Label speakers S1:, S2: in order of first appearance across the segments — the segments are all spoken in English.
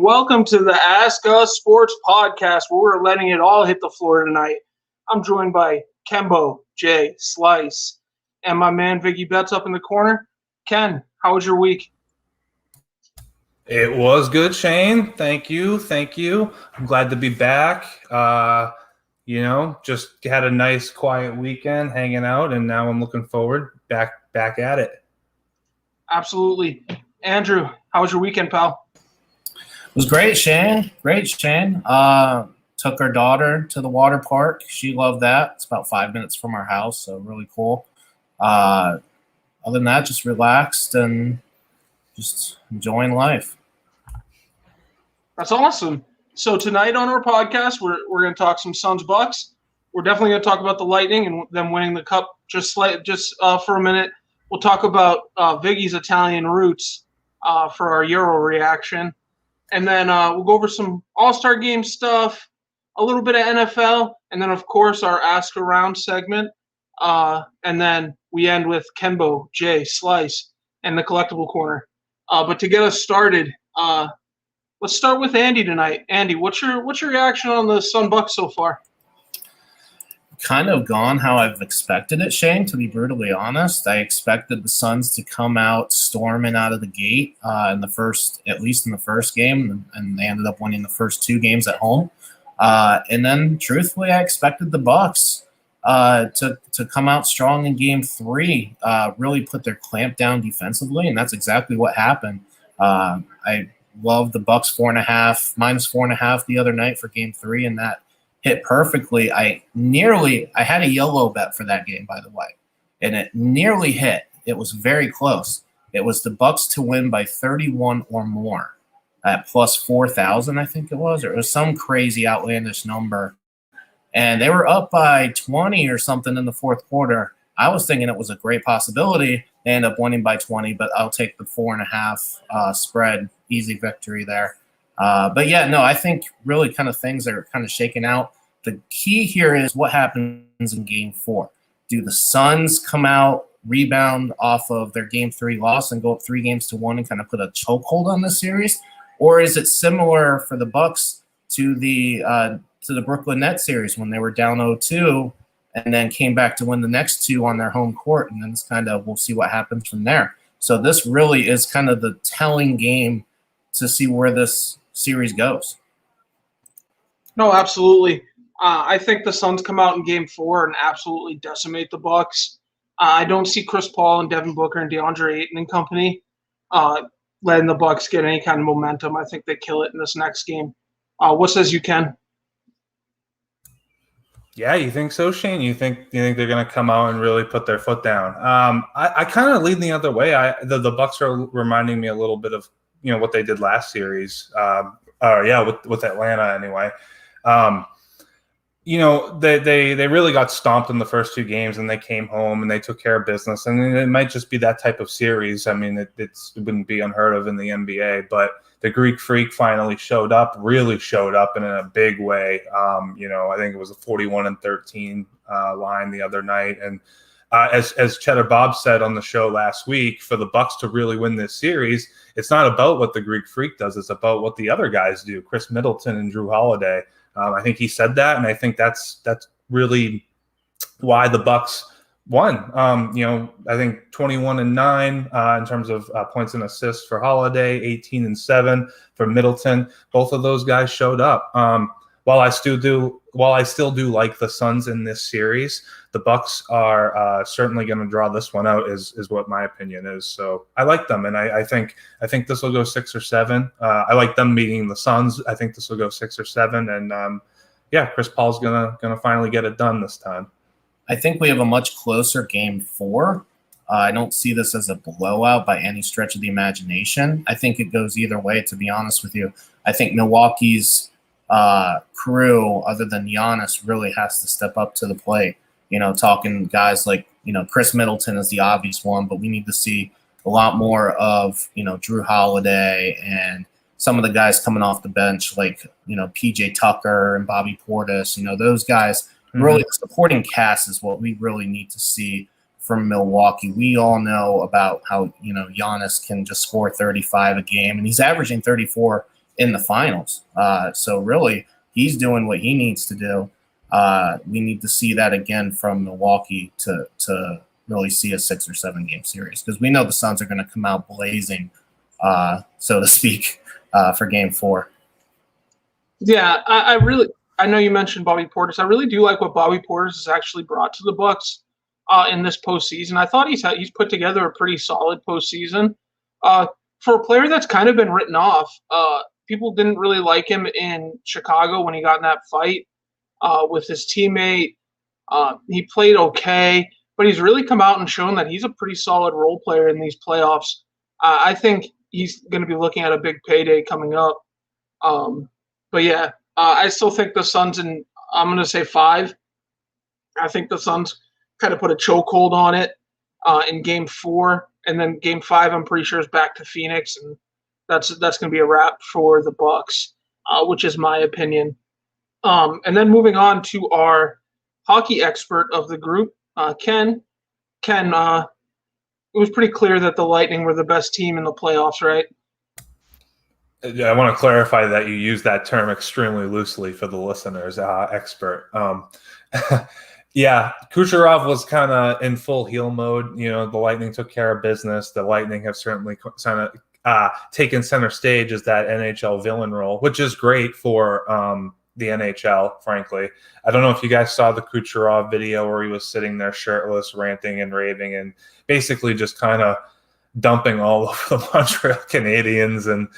S1: welcome to the Ask Us Sports podcast, where we're letting it all hit the floor tonight. I'm joined by Kembo, Jay, Slice, and my man Viggy Betts up in the corner. Ken, how was your week?
S2: It was good, Shane. Thank you. I'm glad to be back. Just had a nice quiet weekend hanging out, and now I'm looking forward back at it.
S1: Absolutely. Andrew, how was your weekend, pal?
S3: It was great, Shane. Took our daughter to the water park. She loved that. It's about 5 minutes from our house, so really cool. Other than that, just relaxed and just enjoying life.
S1: That's awesome. So tonight on our podcast, we're going to talk some Suns Bucks. We're definitely going to talk about the Lightning and them winning the Cup just for a minute. We'll talk about Viggy's Italian roots for our Euro reaction. And then we'll go over some All-Star Game stuff, a little bit of NFL, and then, of course, our Ask Around segment. And then we end with Kembo, Jay, Slice, and the Collectible Corner. But to get us started, let's start with Andy tonight. Andy, what's your reaction on the Sun Bucks so far?
S3: Kind of gone how I've expected it, Shane, to be brutally honest. I expected the Suns to come out storming out of the gate at least in the first game, and they ended up winning the first two games at home. And then, truthfully, I expected the Bucks to come out strong in Game 3, really put their clamp down defensively, and that's exactly what happened. I love the Bucks -4.5 the other night for Game 3, and that hit perfectly. I had a YOLO bet for that game, by the way, and it nearly hit. It was very close. It was the Bucks to win by 31 or more at plus 4,000, I think it was, or it was some crazy outlandish number. And they were up by 20 or something in the fourth quarter. I was thinking it was a great possibility. They end up winning by 20, but I'll take the 4.5 spread. Easy victory there. I think really kind of things are kind of shaking out. The key here is what happens in Game 4. Do the Suns come out, rebound off of their Game 3 loss and go up 3-1 and kind of put a chokehold on this series? Or is it similar for the Bucks to the Brooklyn Nets series when they were down 0-2 and then came back to win the next two on their home court? And then it's kind of, we'll see what happens from there. So this really is kind of the telling game to see where this series goes.
S1: No, absolutely. I think the Suns come out in Game 4 and absolutely decimate the Bucks. I don't see Chris Paul and Devin Booker and DeAndre Ayton and company letting the Bucks get any kind of momentum. I think they kill it in this next game. What says you, Ken?
S2: Yeah, you think so, Shane? You think they're going to come out and really put their foot down? I kind of lean the other way. The Bucks are reminding me a little bit of what they did last series. With Atlanta anyway. They really got stomped in the first two games, and they came home and they took care of business. And it might just be that type of series. I mean, it wouldn't be unheard of in the NBA, but the Greek Freak finally really showed up in a big way. I think it was a 41-13 line the other night. And as Cheddar Bob said on the show last week, for the Bucks to really win this series, it's not about what the Greek Freak does. It's about what the other guys do, Chris Middleton and Drew Holiday. I think he said that, and I think that's really why the Bucks won. I think 21-9 in terms of points and assists for Holiday, 18-7 for Middleton. Both of those guys showed up. While I still do like the Suns in this series, the Bucks are certainly going to draw this one out. Is what my opinion is. So I like them, and I think this will go 6 or 7. I like them beating the Suns. I think this will go 6 or 7, and Chris Paul's gonna finally get it done this time.
S3: I think we have a much closer Game 4. I don't see this as a blowout by any stretch of the imagination. I think it goes either way, to be honest with you. I think Milwaukee's crew, other than Giannis, really has to step up to the plate. Talking guys like, Chris Middleton is the obvious one, but we need to see a lot more of, Drew Holiday and some of the guys coming off the bench like, PJ Tucker and Bobby Portis. Those guys. Really, the supporting cast is what we really need to see from Milwaukee. We all know about how, Giannis can just score 35 a game, and he's averaging 34 in the finals. So really, he's doing what he needs to do. We need to see that again from Milwaukee to really see a 6 or 7 game series, because we know the Suns are going to come out blazing, so to speak, for Game 4.
S1: Yeah, I know you mentioned Bobby Portis. I really do like what Bobby Portis has actually brought to the Bucks in this postseason. I thought he's put together a pretty solid postseason. For a player that's kind of been written off, people didn't really like him in Chicago when he got in that fight with his teammate. He played okay, but he's really come out and shown that he's a pretty solid role player in these playoffs. I think he's going to be looking at a big payday coming up. But yeah, I still think the Suns, and I'm going to say 5. I think the Suns kind of put a chokehold on it in Game 4, and then Game 5, I'm pretty sure, is back to Phoenix, and that's going to be a wrap for the Bucks, which is my opinion. And then moving on to our hockey expert of the group, Ken. Ken, it was pretty clear that the Lightning were the best team in the playoffs, right?
S2: I want to clarify that you use that term extremely loosely for the listeners, expert. Yeah, Kucherov was kind of in full heel mode. The Lightning took care of business. The Lightning have certainly kind of taken center stage as that NHL villain role, which is great for the NHL, frankly. I don't know if you guys saw the Kucherov video where he was sitting there shirtless, ranting and raving, and basically just kind of dumping all over the Montreal Canadiens and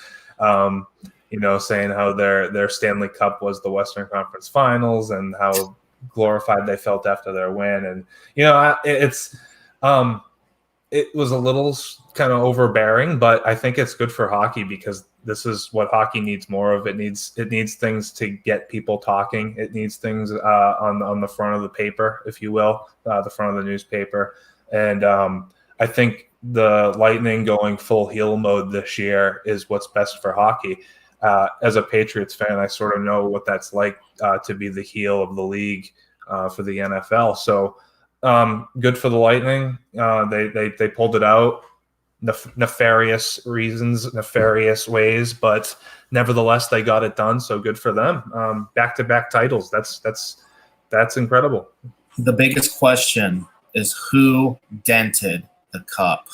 S2: saying how their Stanley Cup was the Western Conference Finals and how glorified they felt after their win. And it was a little kind of overbearing, but I think it's good for hockey because this is what hockey needs more of. It needs things to get people talking. It needs things on the front of the paper, if you will, the front of the newspaper. And I think the Lightning going full heel mode this year is what's best for hockey. As a Patriots fan, I sort of know what that's like to be the heel of the league for the NFL. So good for the Lightning. They pulled it out. Nefarious reasons, nefarious ways, but nevertheless they got it done. So good for them. Back-to-back titles. That's incredible.
S3: The biggest question is who dented the cup?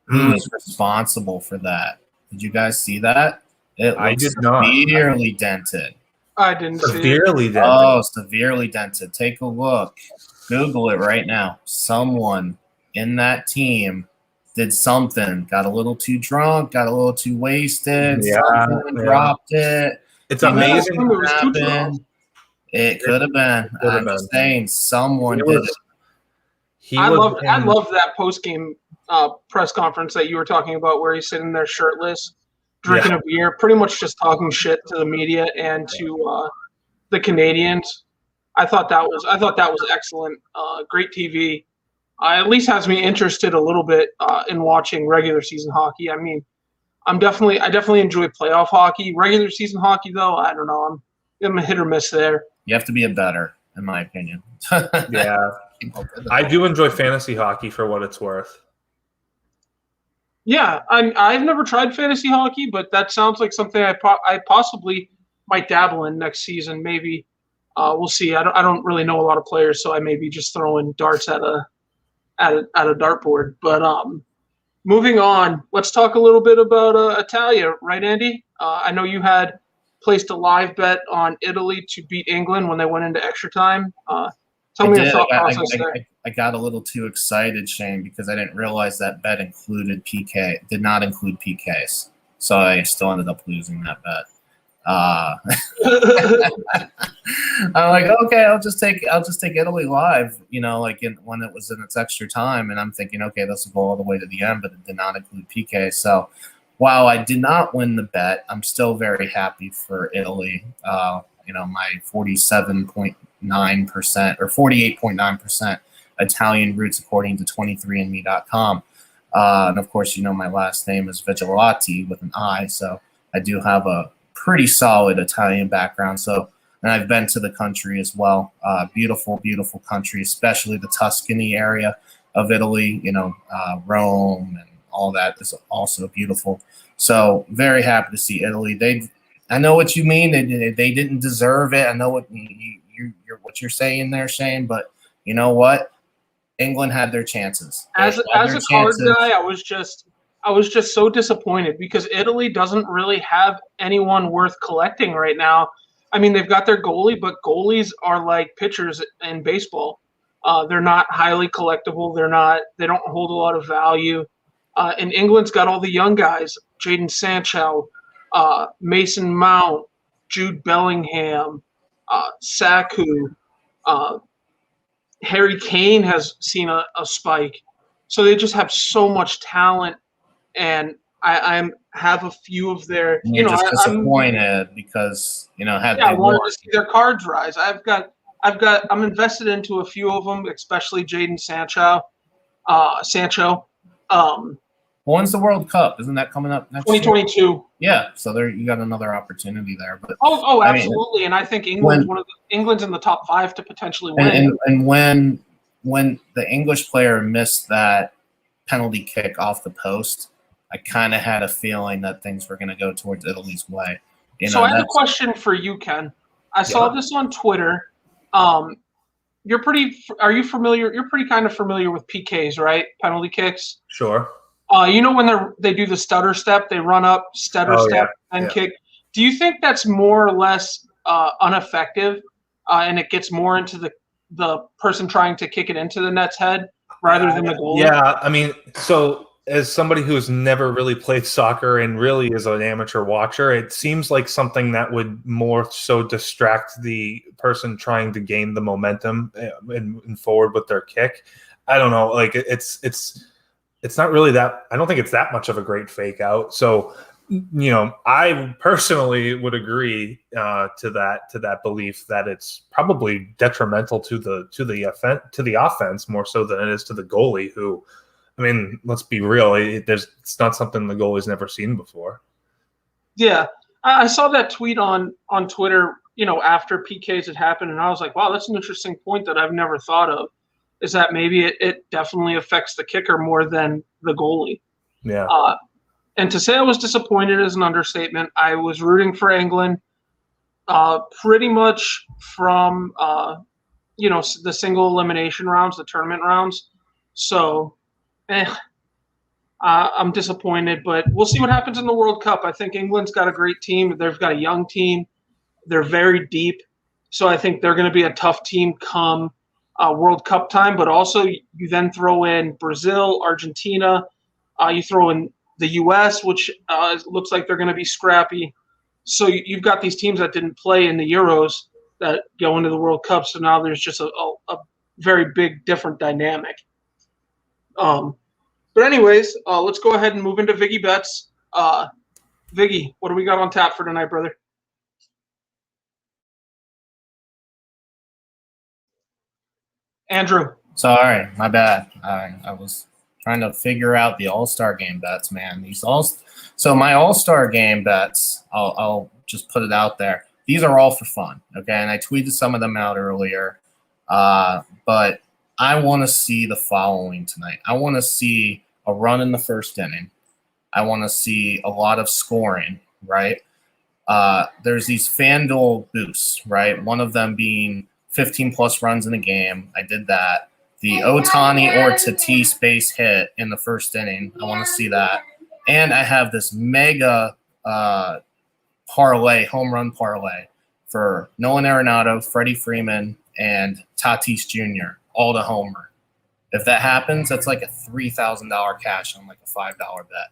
S3: Who is responsible for that? Did you guys see that?
S2: I did not.
S3: Severely dented.
S1: I didn't see it.
S2: Severely dented.
S3: Oh, severely dented. Take a look. Google it right now. Someone in that team did something. Got a little too drunk. Got a little too wasted. Dropped it.
S2: It's amazing.
S3: It could have been. I'm just saying, someone did it.
S1: I loved that post-game press conference that you were talking about, where he's sitting there shirtless, drinking a beer, pretty much just talking shit to the media and to the Canadians. I thought that was excellent. Great TV. At least has me interested a little bit in watching regular season hockey. I mean, I definitely enjoy playoff hockey. Regular season hockey, though, I don't know. I'm a hit or miss there.
S3: You have to be a better, in my opinion.
S2: Yeah. I do enjoy fantasy hockey for what it's worth.
S1: Yeah, I've never tried fantasy hockey, but that sounds like something I possibly might dabble in next season. Maybe we'll see. I don't really know a lot of players, so I may be just throwing darts at a dartboard. But moving on, let's talk a little bit about Italia, right, Andy? I know you had placed a live bet on Italy to beat England when they went into extra time. Tell me your thought process there.
S3: I got a little too excited, Shane, because I didn't realize that bet included PK. Did not include PKs, so I still ended up losing that bet. I'm like, okay, I'll just take Italy live. When it was in its extra time, and I'm thinking, okay, this will go all the way to the end, but it did not include PK. So, while I did not win the bet, I'm still very happy for Italy. My 47.9% or 48.9% Italian roots according to 23andme.com. And of course, my last name is Vigilati with an I, so I do have a pretty solid Italian background. So, and I've been to the country as well. Beautiful, beautiful country, especially the Tuscany area of Italy. Rome and all that is also beautiful. So very happy to see Italy. I know what you mean. They didn't deserve it. I know what you're saying there, Shane. But you know what? England had their chances.
S1: As a card guy, I was just so disappointed because Italy doesn't really have anyone worth collecting right now. I mean, they've got their goalie, but goalies are like pitchers in baseball. They're not highly collectible. They don't hold a lot of value. And England's got all the young guys: Jadon Sancho, Mason Mount, Jude Bellingham, Saku. Harry Kane has seen a spike. So they just have so much talent, and I have a few of their.
S3: You're just disappointed because
S1: I wanted to see their cards rise. I'm invested into a few of them, especially Jadon Sancho.
S3: When's the World Cup? Isn't that coming up next
S1: 2022?
S3: Year? Yeah, so there you got another opportunity there. But
S1: absolutely, and I think England's in the top 5 to potentially win.
S3: And when the English player missed that penalty kick off the post, I kind of had a feeling that things were going to go towards Italy's way.
S1: So I have a question for you, Ken. I saw this on Twitter. Are you familiar? You're pretty kind of familiar with PKs, right? Penalty kicks.
S2: Sure.
S1: When they do the stutter step, they run up, stutter step, and kick. Do you think that's more or less ineffective, and it gets more into the person trying to kick it into the net's head rather than the goalie?
S2: Yeah, I mean, so as somebody who's never really played soccer and really is an amateur watcher, it seems like something that would more so distract the person trying to gain the momentum and forward with their kick. I don't know, like it's not really that. I don't think it's that much of a great fake out. So, I personally would agree to that belief that it's probably detrimental to the offense more so than it is to the goalie. Who, I mean, let's be real. It's not something the goalie's never seen before. Yeah,
S1: I saw that tweet on Twitter. After PKs had happened, and I was like, wow, that's an interesting point that I've never thought of. Is that maybe it definitely affects the kicker more than the goalie.
S2: Yeah.
S1: And to say I was disappointed is an understatement. I was rooting for England pretty much from, the single elimination rounds, the tournament rounds. So I'm disappointed, but we'll see what happens in the World Cup. I think England's got a great team. They've got a young team. They're very deep. So I think they're going to be a tough team come World Cup time, but also you then throw in Brazil, Argentina, you throw in the U.S., which looks like they're going to be scrappy. So you've got these teams that didn't play in the Euros that go into the World Cup. So now there's just a very big, different dynamic. But anyways, let's go ahead and move into Viggy Bets. Viggy, what do we got on tap for tonight, brother? Andrew.
S3: Sorry, my bad. I was trying to figure out the All-Star game bets, man. So my All-Star game bets, I'll just put it out there. These are all for fun, okay? And I tweeted some of them out earlier. But I want to see the following tonight. I want to see a run in the first inning. I want to see a lot of scoring, right? There's these FanDuel boosts, right? One of them being 15-plus runs in a game. I did that. The Ohtani or Tatis base hit in the first inning. I want to see that. And I have this mega parlay, home run parlay for Nolan Arenado, Freddie Freeman, and Tatis Jr., all to homer. If that happens, that's like a $3,000 cash on like a $5 bet.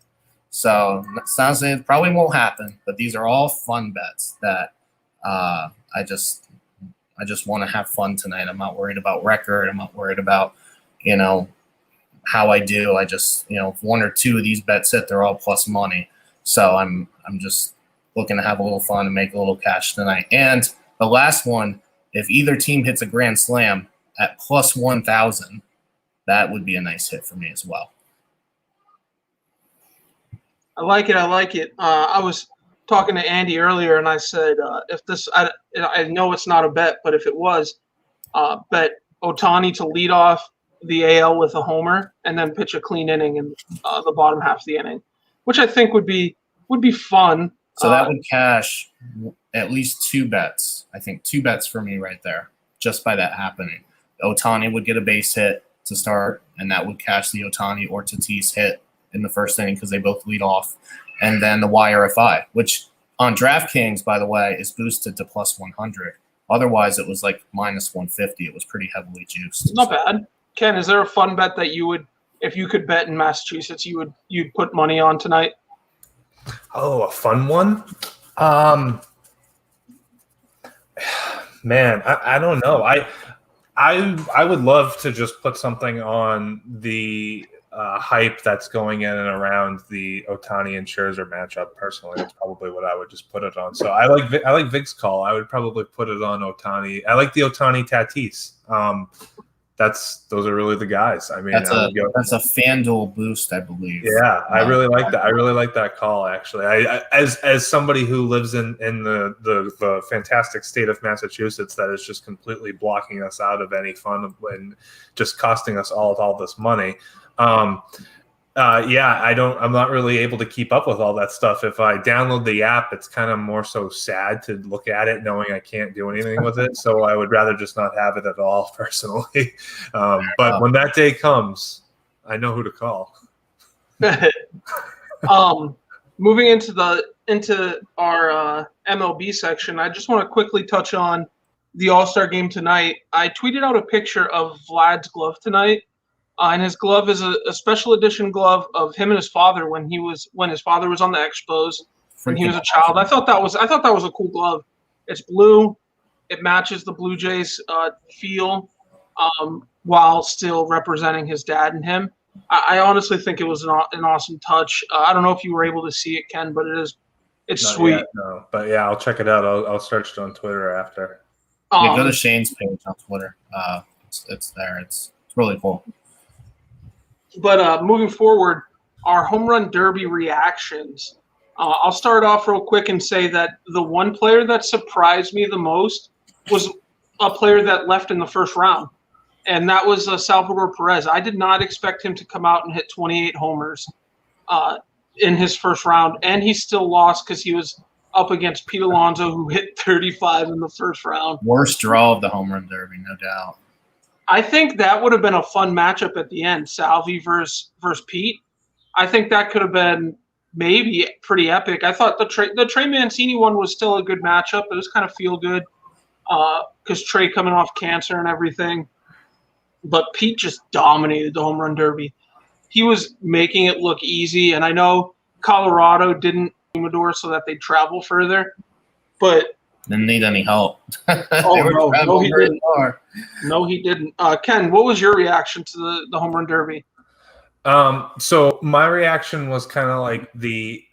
S3: So it probably won't happen, but these are all fun bets that I just want to have fun tonight. I'm not worried about record. I'm not worried about, how I do. I just, if one or two of these bets hit, they're all plus money. So I'm just looking to have a little fun and make a little cash tonight. And the last one, if either team hits a grand slam at plus 1,000, that would be a nice hit for me as well.
S1: I like it. I was talking to Andy earlier, and I said, if this, I know it's not a bet, but if it was, bet Ohtani to lead off the AL with a homer and then pitch a clean inning in the bottom half of the inning, which I think would be would be fun.
S3: So that would cash at least 2 bets. I think 2 bets for me right there, just by that happening. Ohtani would get a base hit to start, and that would cash the Ohtani or Tatis hit in the first inning because they both lead off. And then the YRFI, which on DraftKings, by the way, is boosted to plus 100. Otherwise, it was like minus 150. It was pretty heavily juiced.
S1: Not bad. Ken, is there a fun bet that you would, if you could bet in Massachusetts, you'd put money on tonight?
S2: Oh, a fun one? Man, I don't know. I would love to just put something on the hype that's going in and around the Ohtani and Scherzer matchup. Personally, that's probably what I would just put it on. So I like Vic's call. I would probably put it on Ohtani. I like the Ohtani Tatis. Those are really the guys. I mean,
S3: that's a FanDuel boost, I believe.
S2: Yeah, I really like that. I really like that call. Actually, I as somebody who lives in the fantastic state of Massachusetts that is just completely blocking us out of any fun and just costing us all this money. I'm not really able to keep up with all that stuff. If I download the app, it's kind of more so sad to look at it knowing I can't do anything with it. So I would rather just not have it at all personally. But when that day comes, I know who to call.
S1: Moving into our MLB section, I just want to quickly touch on the All-Star game tonight. I tweeted out a picture of Vlad's glove tonight. And his glove is a special edition glove of him and his father when his father was on the Expos when he was a child. I thought that was a cool glove. It's blue. It matches the Blue Jays feel while still representing his dad and him. I honestly think it was an awesome touch. I don't know if you were able to see it, Ken, but it's
S2: Not
S1: sweet.
S2: yet, no. But yeah, I'll check it out. I'll search it on Twitter after.
S3: Yeah, go to Shane's page on Twitter. It's there. It's really cool.
S1: But moving forward, our home run derby reactions. I'll start off real quick and say that the one player that surprised me the most was a player that left in the first round, and that was Salvador Perez. I did not expect him to come out and hit 28 homers in his first round, and he still lost because he was up against Pete Alonso, who hit 35 in the first round.
S3: Worst draw of the home run derby, no doubt.
S1: I think that would have been a fun matchup at the end, Salvi versus Pete. I think that could have been maybe pretty epic. I thought the Trey Mancini one was still a good matchup. It was kind of feel good because Trey coming off cancer and everything. But Pete just dominated the home run derby. He was making it look easy, and I know Colorado didn't Humidor so that they travel further, but
S3: didn't need any help.
S1: No, he didn't. No, he didn't. Ken, what was your reaction to the home run derby?
S2: So my reaction was kind of like the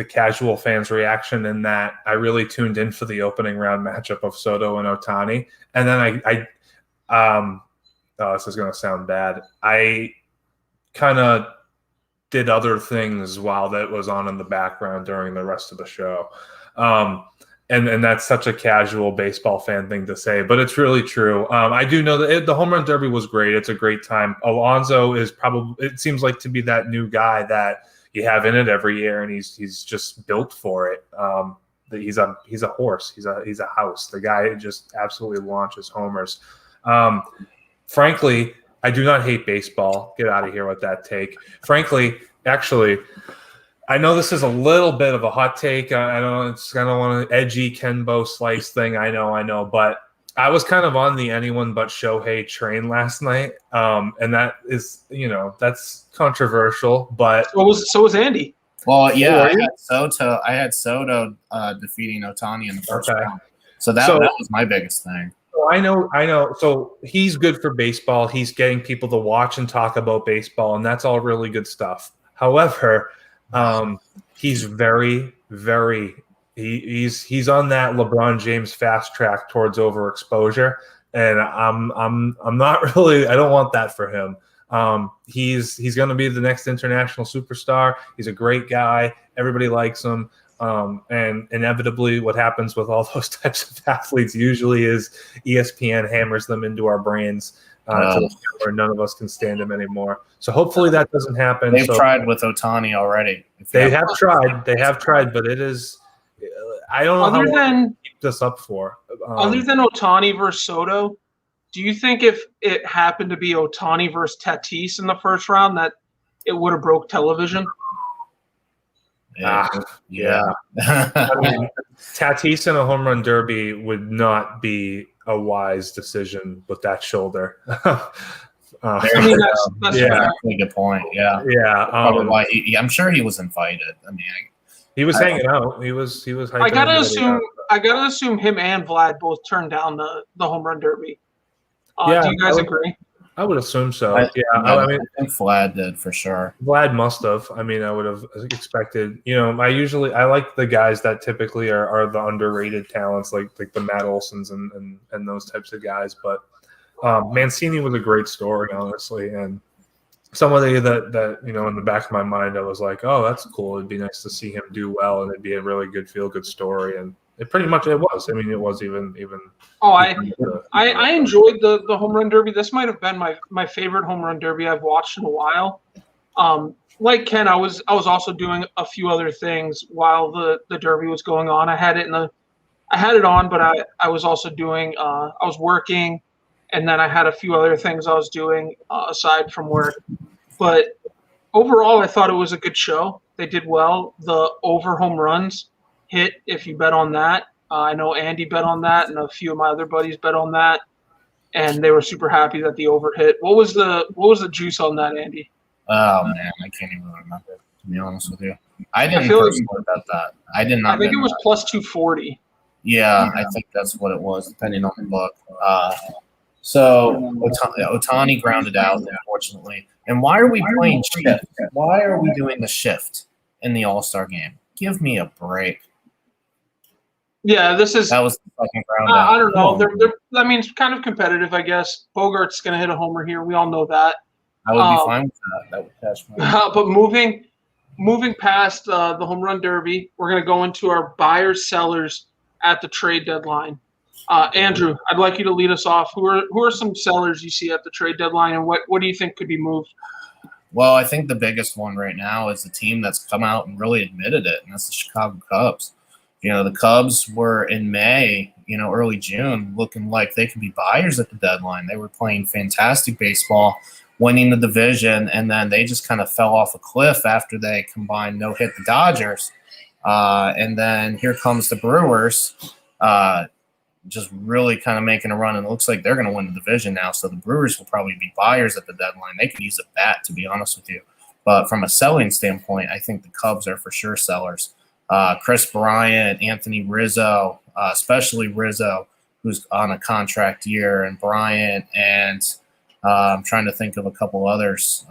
S2: casual fans' reaction in that I really tuned in for the opening round matchup of Soto and Ohtani, and then this is going to sound bad. I kind of did other things while that was on in the background during the rest of the show. And that's such a casual baseball fan thing to say, but it's really true. I do know that the home run derby was great. It's a great time. Alonso is it seems like to be that new guy that you have in it every year, and he's just built for it. He's a horse. He's a house. The guy just absolutely launches homers. Frankly, I do not hate baseball. Get out of here with that take. Frankly, actually, I know this is a little bit of a hot take. I don't. It's kind of one of the edgy Kenbo Slice thing. I know. But I was kind of on the anyone but Shohei train last night, and that is, that's controversial. But
S1: so was Andy.
S3: Well, yeah, I had Soto defeating Ohtani in the first round. So that was my biggest thing.
S2: I know. So he's good for baseball. He's getting people to watch and talk about baseball, and that's all really good stuff. However, he's very, very he's on that LeBron James fast track towards overexposure, and I'm not really. I don't want that for him. He's going to be the next international superstar. He's a great guy. Everybody likes him. And inevitably what happens with all those types of athletes usually is ESPN hammers them into our brains to the point where none of us can stand him anymore. So hopefully that doesn't happen.
S3: They've tried with Ohtani already.
S2: They have tried, but it is. I don't know how long to keep this up for.
S1: Other than Ohtani versus Soto, do you think if it happened to be Ohtani versus Tatis in the first round, that it would have broke television?
S3: Yeah.
S2: I mean, Tatis in a home run derby would not be a wise decision with that shoulder.
S1: That's
S3: a good point. Yeah.
S2: Yeah.
S3: Why I'm sure he was invited. I mean,
S2: he was hanging out. He was.
S1: I gotta assume him and Vlad both turned down the home run derby. Do you guys agree?
S2: I would assume so.
S3: I think Vlad did for sure.
S2: Vlad must have. I mean, I would have expected. I like the guys that typically are the underrated talents, like the Matt Olsons and those types of guys. But Mancini was a great story, honestly, and somebody that in the back of my mind, I was like, oh, that's cool. It'd be nice to see him do well, and it'd be a really good feel-good story. And it pretty much it was. I mean, it was even.
S1: Oh, I enjoyed the home run derby. This might have been my favorite home run derby I've watched in a while. Like Ken, I was also doing a few other things while the derby was going on. I had it on, but I was also doing. I was working, and then I had a few other things I was doing aside from work. But overall, I thought it was a good show. They did well. The over home runs hit if you bet on that. I know Andy bet on that, and a few of my other buddies bet on that, and they were super happy that the over hit. What was the juice on that, Andy?
S3: Oh man, I can't even remember, to be honest with you. I didn't personally bet that. I did not.
S1: I think it was plus 240.
S3: Yeah, I think that's what it was, depending on the book. So Ohtani grounded out, unfortunately. And why are we playing shift? Why are we doing the shift in the All-Star game? Give me a break.
S1: Yeah, that was
S3: the second ground out.
S1: I don't know. It's kind of competitive, I guess. Bogart's going to hit a homer here. We all know that.
S3: I would be fine with that. That would catch my.
S1: But moving past the home run derby, we're going to go into our buyers sellers at the trade deadline. Andrew, I'd like you to lead us off. Who are some sellers you see at the trade deadline, and what do you think could be moved?
S3: Well, I think the biggest one right now is the team that's come out and really admitted it, and that's the Chicago Cubs. The Cubs were in May, early June, looking like they could be buyers at the deadline. They were playing fantastic baseball, winning the division, and then they just kind of fell off a cliff after they combined no-hit the Dodgers. And then here comes the Brewers, just really kind of making a run, and it looks like they're going to win the division now. So the Brewers will probably be buyers at the deadline. They could use a bat, to be honest with you. But from a selling standpoint, I think the Cubs are for sure sellers. Chris Bryant, Anthony Rizzo, especially Rizzo, who's on a contract year, and Bryant, and I'm trying to think of a couple others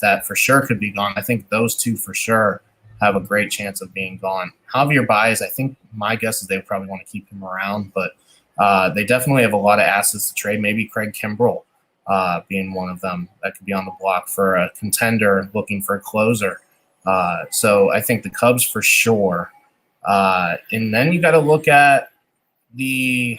S3: that for sure could be gone. I think those two for sure have a great chance of being gone. Javier Baez, I think my guess is they would probably want to keep him around, but they definitely have a lot of assets to trade. Maybe Craig Kimbrell being one of them that could be on the block for a contender looking for a closer. So I think the Cubs for sure. And then you got to look at the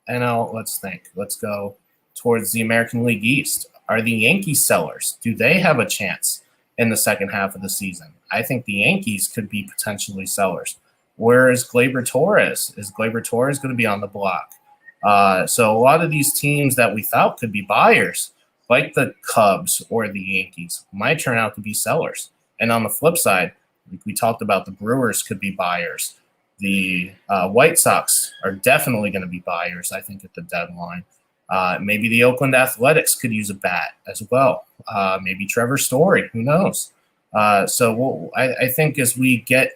S3: NL. Let's think. Let's go towards the American League East. Are the Yankees sellers? Do they have a chance in the second half of the season? I think the Yankees could be potentially sellers. Where is Gleyber Torres? Is Gleyber Torres going to be on the block? So a lot of these teams that we thought could be buyers, like the Cubs or the Yankees, might turn out to be sellers. And on the flip side, like we talked about, the Brewers could be buyers. The White Sox are definitely going to be buyers, I think, at the deadline. Maybe the Oakland Athletics could use a bat as well. Maybe Trevor Story, who knows? I think as we get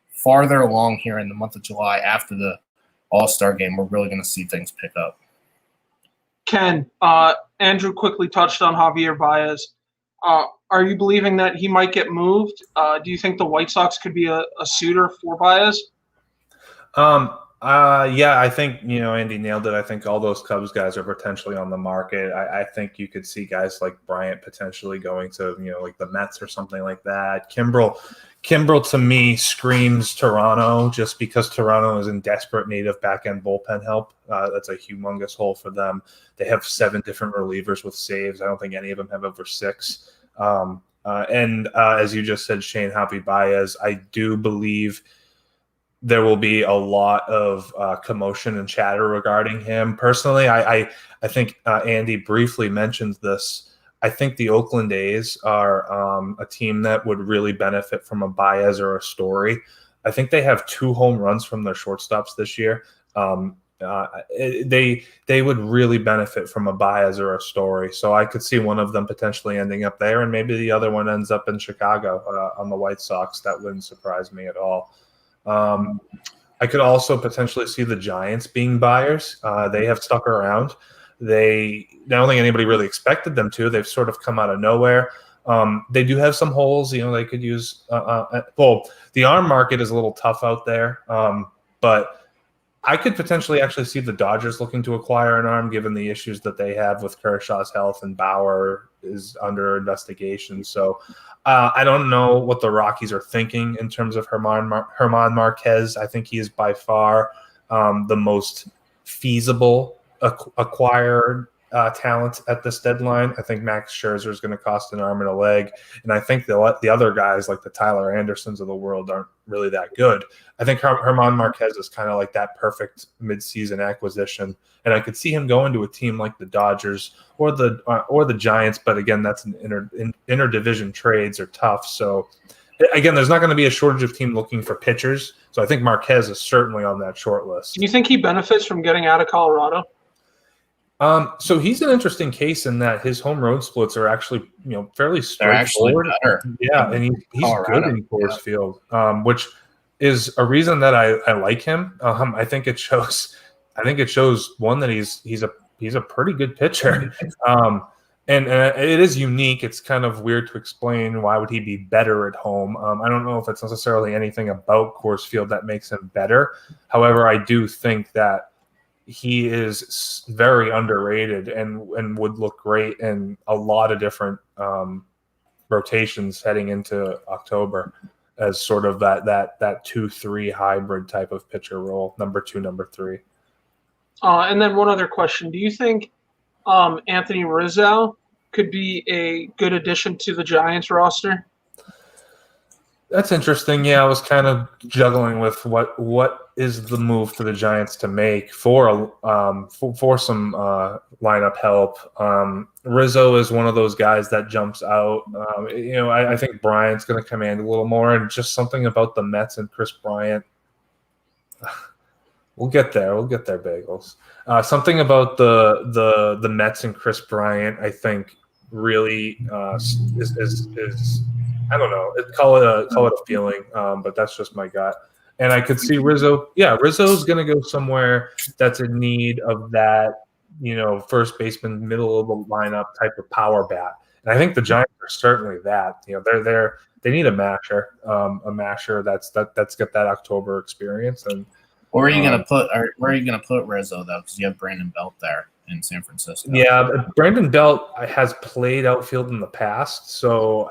S3: farther along here in the month of July after the All-Star game, we're really going to see things pick up.
S1: Ken, Andrew quickly touched on Javier Baez. Are you believing that he might get moved? Do you think the White Sox could be a suitor for Baez?
S2: Yeah, I think, Andy nailed it. I think all those Cubs guys are potentially on the market. I think you could see guys like Bryant potentially going to, like the Mets or something like that. Kimbrel to me screams Toronto, just because Toronto is in desperate need of back-end bullpen help. That's a humongous hole for them. They have 7 different relievers with saves. I don't think any of them have over 6. And as you just said, Shane, Javi Baez, I do believe there will be a lot of commotion and chatter regarding him. Personally, I think Andy briefly mentioned this. I think the Oakland A's are a team that would really benefit from a Baez or a Story. I think they have 2 home runs from their shortstops this year. They would really benefit from a Baez or a Story. So I could see one of them potentially ending up there, and maybe the other one ends up in Chicago on the White Sox. That wouldn't surprise me at all. I could also potentially see the Giants being buyers. They have stuck around. I don't think anybody really expected them to. They've sort of come out of nowhere. They do have some holes. They could use. The arm market is a little tough out there, but I could potentially actually see the Dodgers looking to acquire an arm, given the issues that they have with Kershaw's health, and Bauer is under investigation. So I don't know what the Rockies are thinking in terms of German Marquez. I think he is by far the most feasible acquired talent at this deadline. I think Max Scherzer is going to cost an arm and a leg, and I think the other guys like the Tyler Andersons of the world aren't really that good. I think German Marquez is kind of like that perfect midseason acquisition, and I could see him going to a team like the Dodgers or the Giants. But again, that's an interdivision trades are tough. So again, there's not going to be a shortage of team looking for pitchers. So I think Marquez is certainly on that short list.
S1: Do you think he benefits from getting out of Colorado?
S2: So he's an interesting case in that his home road splits are actually, fairly straightforward.
S3: They're actually better.
S2: Yeah, and he's good in Coors Field, which is a reason that I like him. I think it shows. One, that he's a pretty good pitcher, and it is unique. It's kind of weird to explain why would he be better at home. I don't know if it's necessarily anything about Coors Field that makes him better. However, I do think that he is very underrated and would look great in a lot of different rotations heading into October as sort of that 2-3 hybrid type of pitcher role, number 2, number 3.
S1: And then one other question: do you think Anthony Rizzo could be a good addition to the Giants roster?
S2: That's interesting. Yeah, I was kind of juggling with what is the move for the Giants to make for some lineup help. Rizzo is one of those guys that jumps out. I think Bryant's going to command a little more, and just something about the Mets and Chris Bryant. We'll get there, Bagels. Something about the Mets and Chris Bryant, I think, really is I don't know. Call it a feeling, but that's just my gut. And I could see Rizzo. Yeah, Rizzo's going to go somewhere that's in need of that, first baseman, middle of the lineup type of power bat. And I think the Giants are certainly that. They need a masher that's got that October experience. And
S3: where are you going to put Rizzo though? Because you have Brandon Belt there in San Francisco.
S2: Yeah, but Brandon Belt has played outfield in the past, so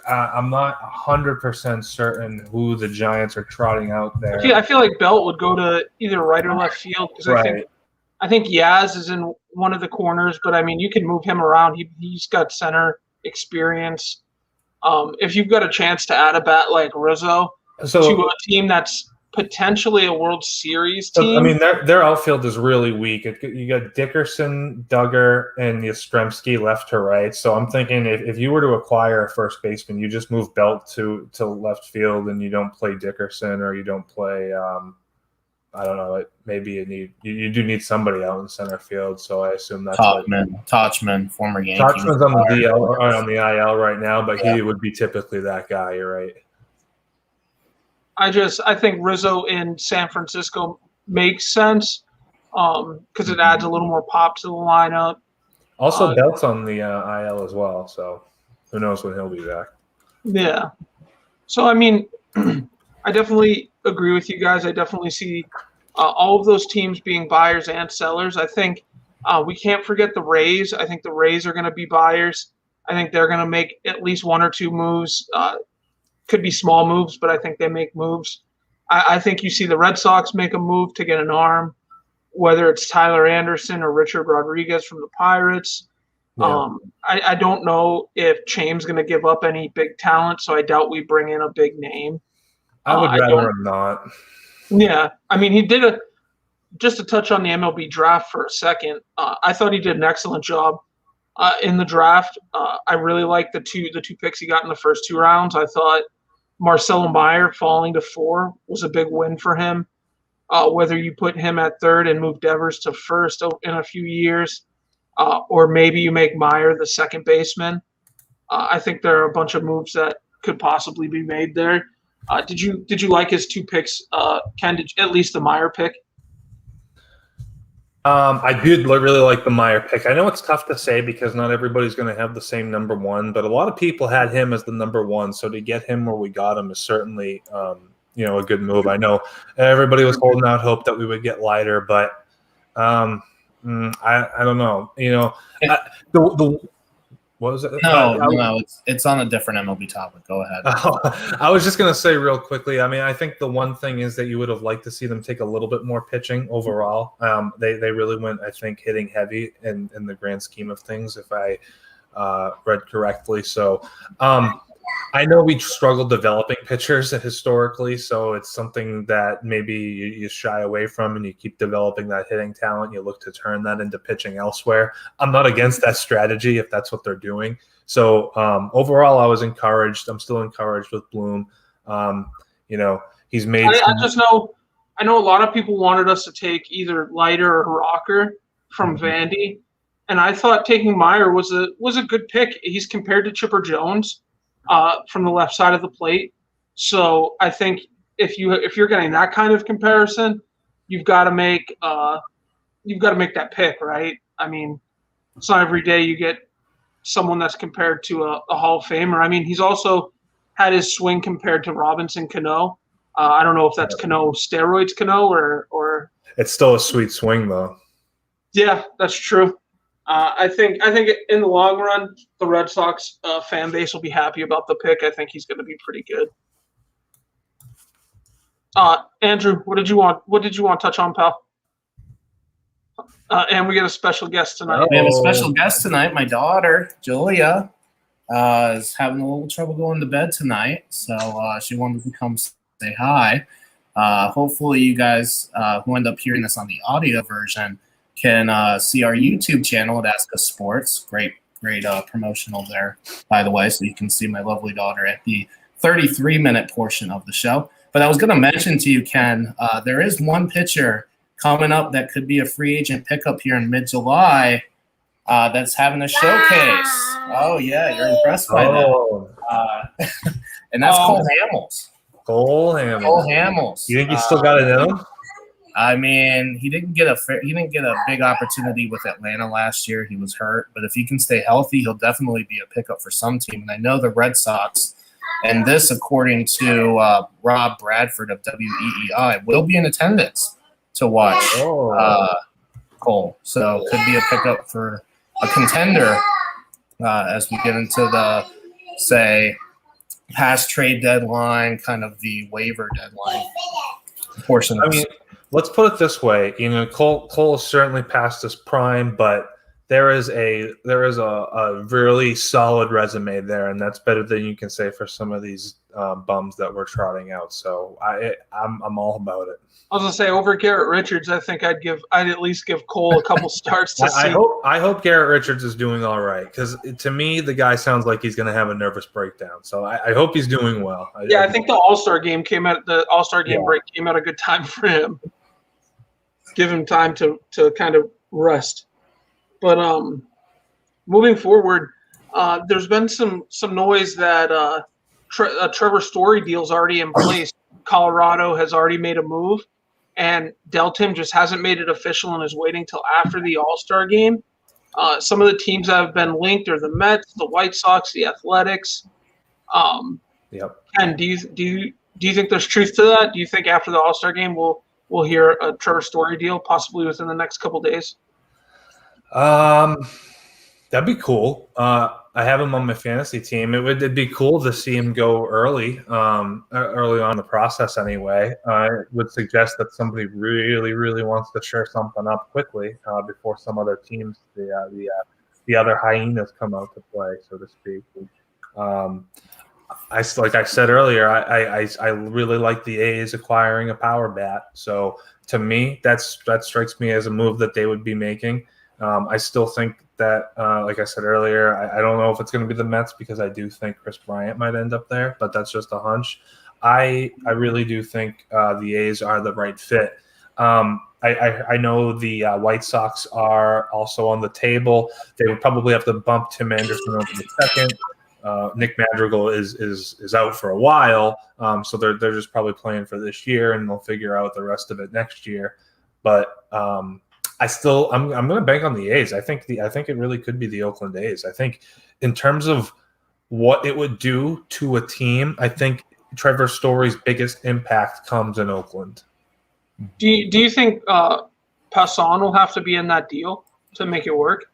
S2: I'm not 100% certain who the Giants are trotting out there.
S1: I feel like Belt would go to either right or left field, because I think Yaz is in one of the corners, but I mean, you can move him around. He's got center experience. If you've got a chance to add a bat like Rizzo to a team that's potentially a World Series team.
S2: I mean, their outfield is really weak. You got Dickerson, Duggar, and Yastrzemski left to right. So I'm thinking if you were to acquire a first baseman, you just move Belt to left field, and you don't play Dickerson, or you don't play I don't know. Maybe you do need somebody out in center field. So I assume that's
S3: Tauchman, former Yankee.
S2: Tauchman's on the DL or on the IL right now, but he would be typically that guy. You're right.
S1: I think Rizzo in San Francisco makes sense because it adds a little more pop to the lineup.
S2: Also, Belt's on the IL as well, so who knows when he'll be back.
S1: Yeah. So, I mean, I definitely agree with you guys. I definitely see all of those teams being buyers and sellers. I think we can't forget the Rays. I think the Rays are going to be buyers. I think they're going to make at least one or two moves. Could be small moves, but I think they make moves. I think you see the Red Sox make a move to get an arm, whether it's Tyler Anderson or Richard Rodriguez from the Pirates.
S2: Yeah.
S1: I don't know if Chaim's going to give up any big talent, so I doubt we bring in a big name.
S2: I would rather him not.
S1: Yeah, I mean, he did just to touch on the MLB draft for a second. I thought he did an excellent job in the draft. I really liked the two picks he got in the first 2 rounds. I thought Marcelo Meyer falling to 4 was a big win for him. Whether you put him at 3rd and move Devers to 1st in a few years, or maybe you make Meyer the second baseman. I think there are a bunch of moves that could possibly be made there. Did you like his 2 picks, Ken? At least the Meyer pick?
S2: I did really like the Meyer pick. I know it's tough to say because not everybody's going to have the same number 1, but a lot of people had him as the number 1. So to get him where we got him is certainly, a good move. I know everybody was holding out hope that we would get lighter, but I don't know. What was it?
S3: No, it's on a different MLB topic. Go ahead.
S2: I was just going to say real quickly, I mean, I think the one thing is that you would have liked to see them take a little bit more pitching overall. They really went, I think, hitting heavy in the grand scheme of things, if I read correctly. So I know we struggled developing pitchers historically, so it's something that maybe you shy away from and you keep developing that hitting talent. You look to turn that into pitching elsewhere. I'm not against that strategy if that's what they're doing. So overall, I was encouraged. I'm still encouraged with Bloom. He's made.
S1: I know a lot of people wanted us to take either Leiter or Rocker from Vandy, and I thought taking Meyer was a good pick. He's compared to Chipper Jones. From the left side of the plate. So I think if you're getting that kind of comparison, you've got to make that pick, right? I mean, it's not every day you get someone that's compared to a Hall of Famer. I mean, he's also had his swing compared to Robinson Cano. I don't know if that's Cano steroids Cano or
S2: it's still a sweet swing though.
S1: Yeah, that's true. I think in the long run, the Red Sox fan base will be happy about the pick. I think he's going to be pretty good. Andrew, what did you want to touch on, pal? And we get a special guest tonight.
S3: We have a special guest tonight. My daughter, Julia, is having a little trouble going to bed tonight, so she wanted to come say hi. Hopefully, you guys who end up hearing this on the audio version can see our YouTube channel at Ask Us Sports. Great promotional there, by the way, so you can see my lovely daughter at the 33-minute portion of the show. But I was going to mention to you, Ken, there is one pitcher coming up that could be a free agent pickup here in mid-July that's having a showcase. Oh, yeah, you're impressed by that. And that's Cole Hamels.
S2: Cole
S3: Hamels.
S2: You think he's still got it in him?
S3: I mean, he didn't get a big opportunity with Atlanta last year. He was hurt, but if he can stay healthy, he'll definitely be a pickup for some team. And I know the Red Sox, and this according to Rob Bradford of WEEI, will be in attendance to watch Cole. So could be a pickup for a contender as we get into the, say, past trade deadline, kind of the waiver deadline portion.
S2: Let's put it this way. Cole is certainly past his prime, but there is a really solid resume there, and that's better than you can say for some of these bums that we're trotting out. So I'm all about it.
S1: I was gonna say over Garrett Richards, I think I'd at least give Cole a couple starts to see.
S2: I hope Garrett Richards is doing all right, because to me the guy sounds like he's gonna have a nervous breakdown. So I hope he's doing well.
S1: I think the All-Star game break came at a good time for him. Give him time to kind of rest. But moving forward, there's been some noise that Trevor Story deal's already in place. Colorado has already made a move, and Deltim just hasn't made it official and is waiting till after the All-Star game. Some of the teams that have been linked are the Mets, the White Sox, the Athletics.
S2: Yep.
S1: And do you think there's truth to that? Do you think after the All-Star game we'll we'll hear a Trevor Story deal possibly within the next couple days?
S2: That'd be cool. I have him on my fantasy team. It'd be cool to see him go early on in the process anyway. It would suggest that somebody really, really wants to share something up quickly before some other teams, the other hyenas, come out to play, so to speak. Like I said earlier, I really like the A's acquiring a power bat. So to me, that strikes me as a move that they would be making. I still think that, like I said earlier, I don't know if it's going to be the Mets because I do think Chris Bryant might end up there, but that's just a hunch. I really do think the A's are the right fit. I know the White Sox are also on the table. They would probably have to bump Tim Anderson over the second. Nick Madrigal is out for a while, so they're just probably playing for this year, and they'll figure out the rest of it next year. But I'm going to bank on the A's. I think it really could be the Oakland A's. I think in terms of what it would do to a team, I think Trevor Story's biggest impact comes in Oakland.
S1: Do you think Passan will have to be in that deal to make it work?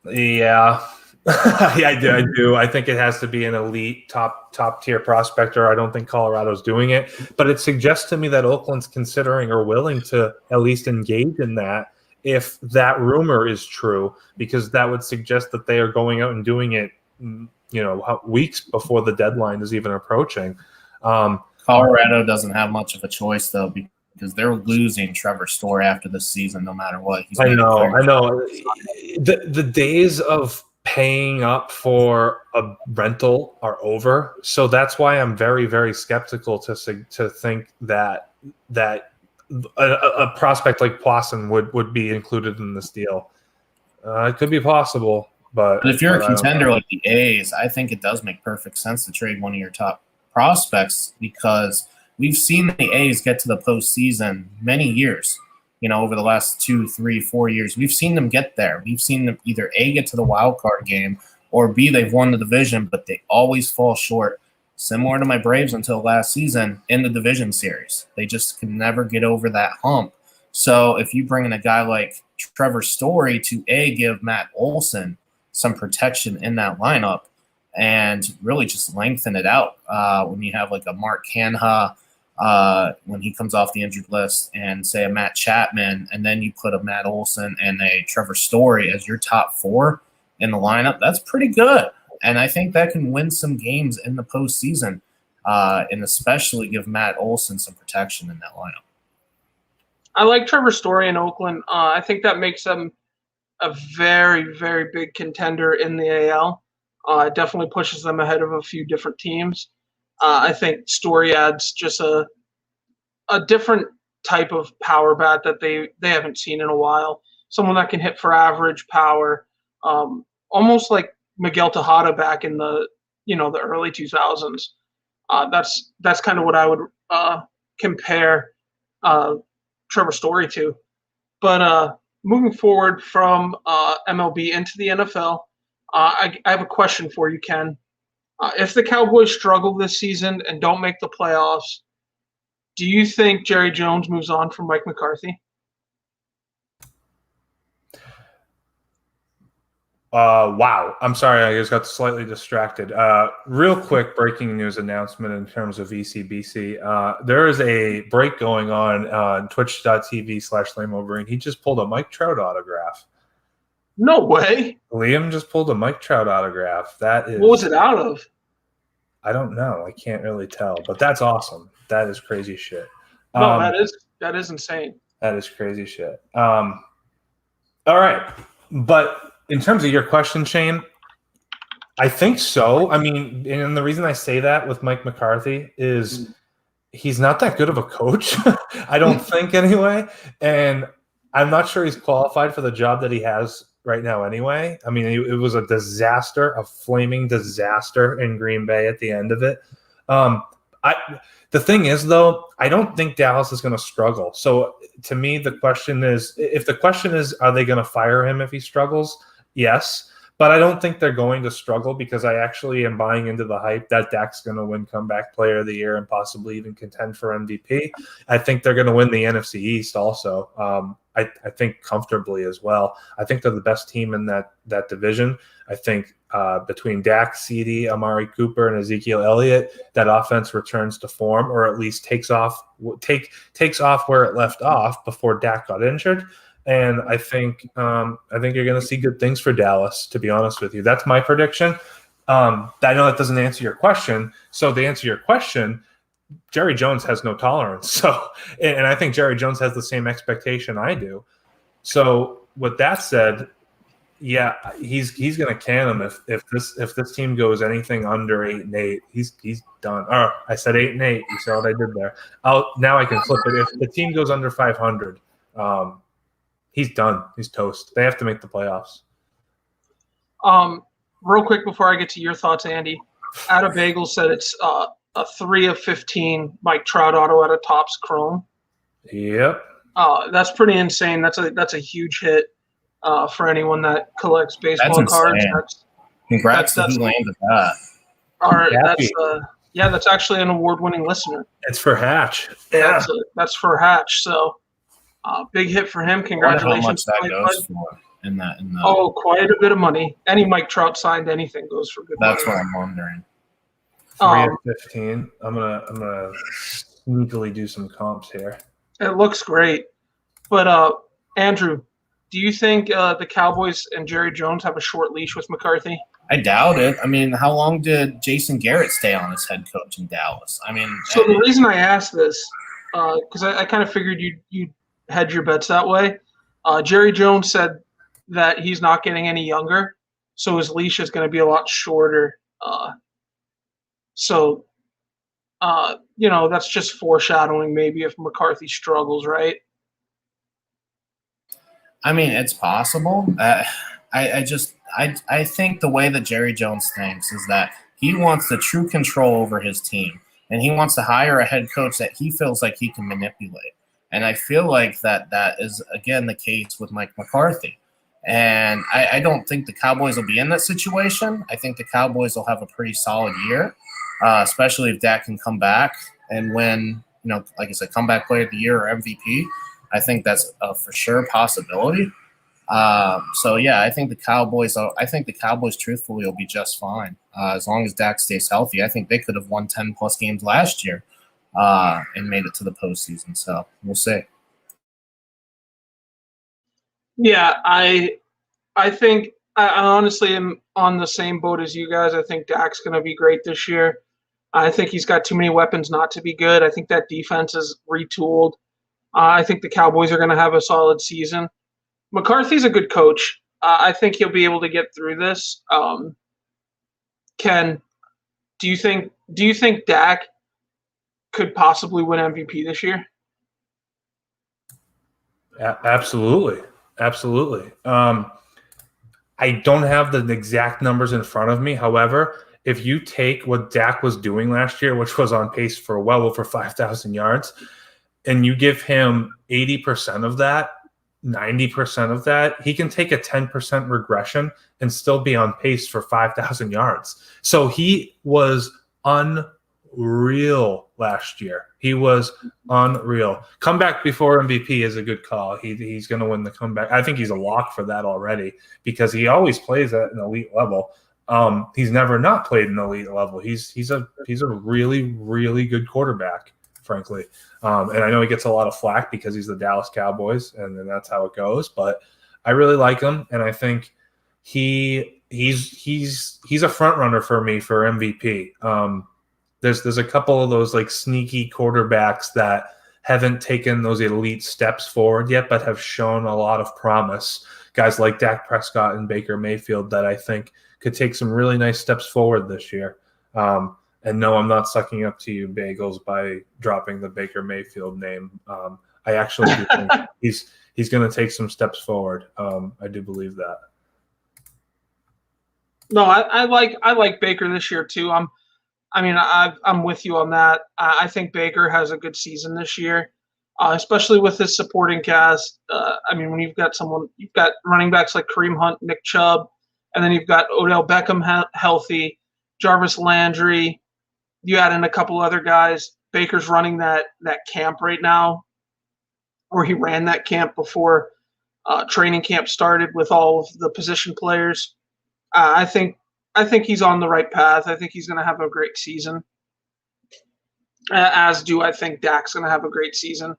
S2: Yeah. Yeah, I do. I think it has to be an elite top tier prospector. I don't think Colorado's doing it, but it suggests to me that Oakland's considering or willing to at least engage in that if that rumor is true, because that would suggest that they are going out and doing it, weeks before the deadline is even approaching.
S3: Colorado doesn't have much of a choice though, because they're losing Trevor Story after this season, no matter what.
S2: I know. The days of paying up for a rental are over, so that's why I'm very, very skeptical to think that a prospect like Poisson would be included in this deal. It could be possible, but
S3: if you're a contender like the A's, I think it does make perfect sense to trade one of your top prospects, because we've seen the A's get to the postseason many years. Over the last 2, 3, 4 years, we've seen them get there. We've seen them either A, get to the wild card game, or B, they've won the division, but they always fall short. Similar to my Braves until last season in the division series. They just can never get over that hump. So if you bring in a guy like Trevor Story to A, give Matt Olson some protection in that lineup and really just lengthen it out when you have like a Mark Canha, when he comes off the injured list, and say a Matt Chapman, and then you put a Matt Olson and a Trevor Story as your top 4 in the lineup, that's pretty good. And I think that can win some games in the postseason, and especially give Matt Olson some protection in that lineup.
S1: I like Trevor Story in Oakland. I think that makes them a very, very big contender in the AL. It definitely pushes them ahead of a few different teams. I think Story adds just a different type of power bat that they haven't seen in a while. Someone that can hit for average power, almost like Miguel Tejada back in the early 2000s. That's kind of what I would compare Trevor Story to. But moving forward from MLB into the NFL, I have a question for you, Ken. If the Cowboys struggle this season and don't make the playoffs, do you think Jerry Jones moves on from Mike McCarthy?
S2: Wow. I'm sorry. I just got slightly distracted. Real quick breaking news announcement in terms of ECBC. There is a break going on twitch.tv/LameOvereen. He just pulled a Mike Trout autograph.
S1: No way.
S2: Liam just pulled a Mike Trout autograph. That is.
S1: What was it out of?
S2: I don't know. I can't really tell, but that's awesome. That is crazy shit.
S1: No, that is insane.
S2: That is crazy shit. All right. But in terms of your question, Shane, I think so. I mean, and the reason I say that with Mike McCarthy is he's not that good of a coach. I don't think anyway. And I'm not sure he's qualified for the job that he has right now anyway. I mean, it was a disaster, a flaming disaster in Green Bay at the end of it. The thing is, though, I don't think Dallas is going to struggle. So to me, the question is, are they going to fire him if he struggles? Yes. But I don't think they're going to struggle because I actually am buying into the hype that Dak's going to win Comeback Player of the Year and possibly even contend for MVP. I think they're going to win the NFC East also. I think comfortably as well. I think they're the best team in that division. I think between Dak, CeeDee, Amari Cooper, and Ezekiel Elliott, that offense returns to form, or at least takes off where it left off before Dak got injured. And I think you're going to see good things for Dallas. To be honest with you, that's my prediction. I know that doesn't answer your question. So to answer your question, Jerry Jones has no tolerance. So, and I think Jerry Jones has the same expectation I do. So with that said, yeah, he's going to can them if this team goes anything under 8-8. He's done. Oh, I said 8-8. You saw what I did there. Now I can flip it. If the team goes under 500, he's done. He's toast. They have to make the playoffs.
S1: Real quick before I get to your thoughts, Andy, Ada Bagel said it's a 3 of 15 Mike Trout auto out of Topps Chrome.
S2: Yep.
S1: That's pretty insane. That's a huge hit for anyone that collects baseball cards.
S3: Congrats to who landed that.
S1: That's actually an award-winning listener.
S2: It's for Hatch. Yeah,
S1: that's for Hatch. So big hit for him. Congratulations.
S3: How much that goes for in that?
S1: Quite a bit of money. Any Mike Trout signed anything goes for good money.
S3: That's what I'm wondering.
S2: 3 of 15. I'm gonna sneakily do some comps here.
S1: It looks great, but Andrew, do you think the Cowboys and Jerry Jones have a short leash with McCarthy?
S3: I doubt it. I mean, how long did Jason Garrett stay on as head coach in Dallas? I mean,
S1: so the reason I asked this, because I kind of figured you'd hedge your bets that way. Jerry Jones said that he's not getting any younger, so his leash is going to be a lot shorter. That's just foreshadowing maybe if McCarthy struggles, right?
S3: I mean, it's possible. I think the way that Jerry Jones thinks is that he wants the true control over his team, and he wants to hire a head coach that he feels like he can manipulate. And I feel like that is, again, the case with Mike McCarthy. And I don't think the Cowboys will be in that situation. I think the Cowboys will have a pretty solid year, especially if Dak can come back and win, like I said, comeback player of the year or MVP. I think that's a for sure possibility. I think the Cowboys truthfully will be just fine. As long as Dak stays healthy. I think they could have won 10 plus games last year and made it to the postseason. So we'll see.
S1: Yeah, I think I honestly am on the same boat as you guys. I think Dak's going to be great this year. I think he's got too many weapons not to be good. I think that defense is retooled. I think the Cowboys are going to have a solid season. McCarthy's a good coach. I think he'll be able to get through this. Ken, do you think Dak could possibly win MVP this year?
S2: Absolutely. I don't have the exact numbers in front of me. However, if you take what Dak was doing last year, which was on pace for well over 5,000 yards, and you give him 80% of that, 90% of that, he can take a 10% regression and still be on pace for 5,000 yards. So he was unreal last year. He was unreal. Comeback before MVP is a good call. He's going to win the comeback. I think he's a lock for that already because he always plays at an elite level. He's never not played an elite level. He's a really, really good quarterback, frankly. And I know he gets a lot of flack because he's the Dallas Cowboys, and then that's how it goes. But I really like him, and I think he's a front runner for me for MVP. There's a couple of those like sneaky quarterbacks that haven't taken those elite steps forward yet, but have shown a lot of promise. Guys like Dak Prescott and Baker Mayfield that I think could take some really nice steps forward this year. And no, I'm not sucking up to you, Bagels, by dropping the Baker Mayfield name. I actually do think he's going to take some steps forward. I do believe that.
S1: No, I like Baker this year too. I'm with you on that. I think Baker has a good season this year, especially with his supporting cast. When you've got running backs like Kareem Hunt, Nick Chubb, And then you've got Odell Beckham healthy, Jarvis Landry. You add in a couple other guys. Baker's running that camp right now, or he ran that camp before training camp started with all of the position players. I think he's on the right path. I think he's going to have a great season. As do I think Dak's going to have a great season.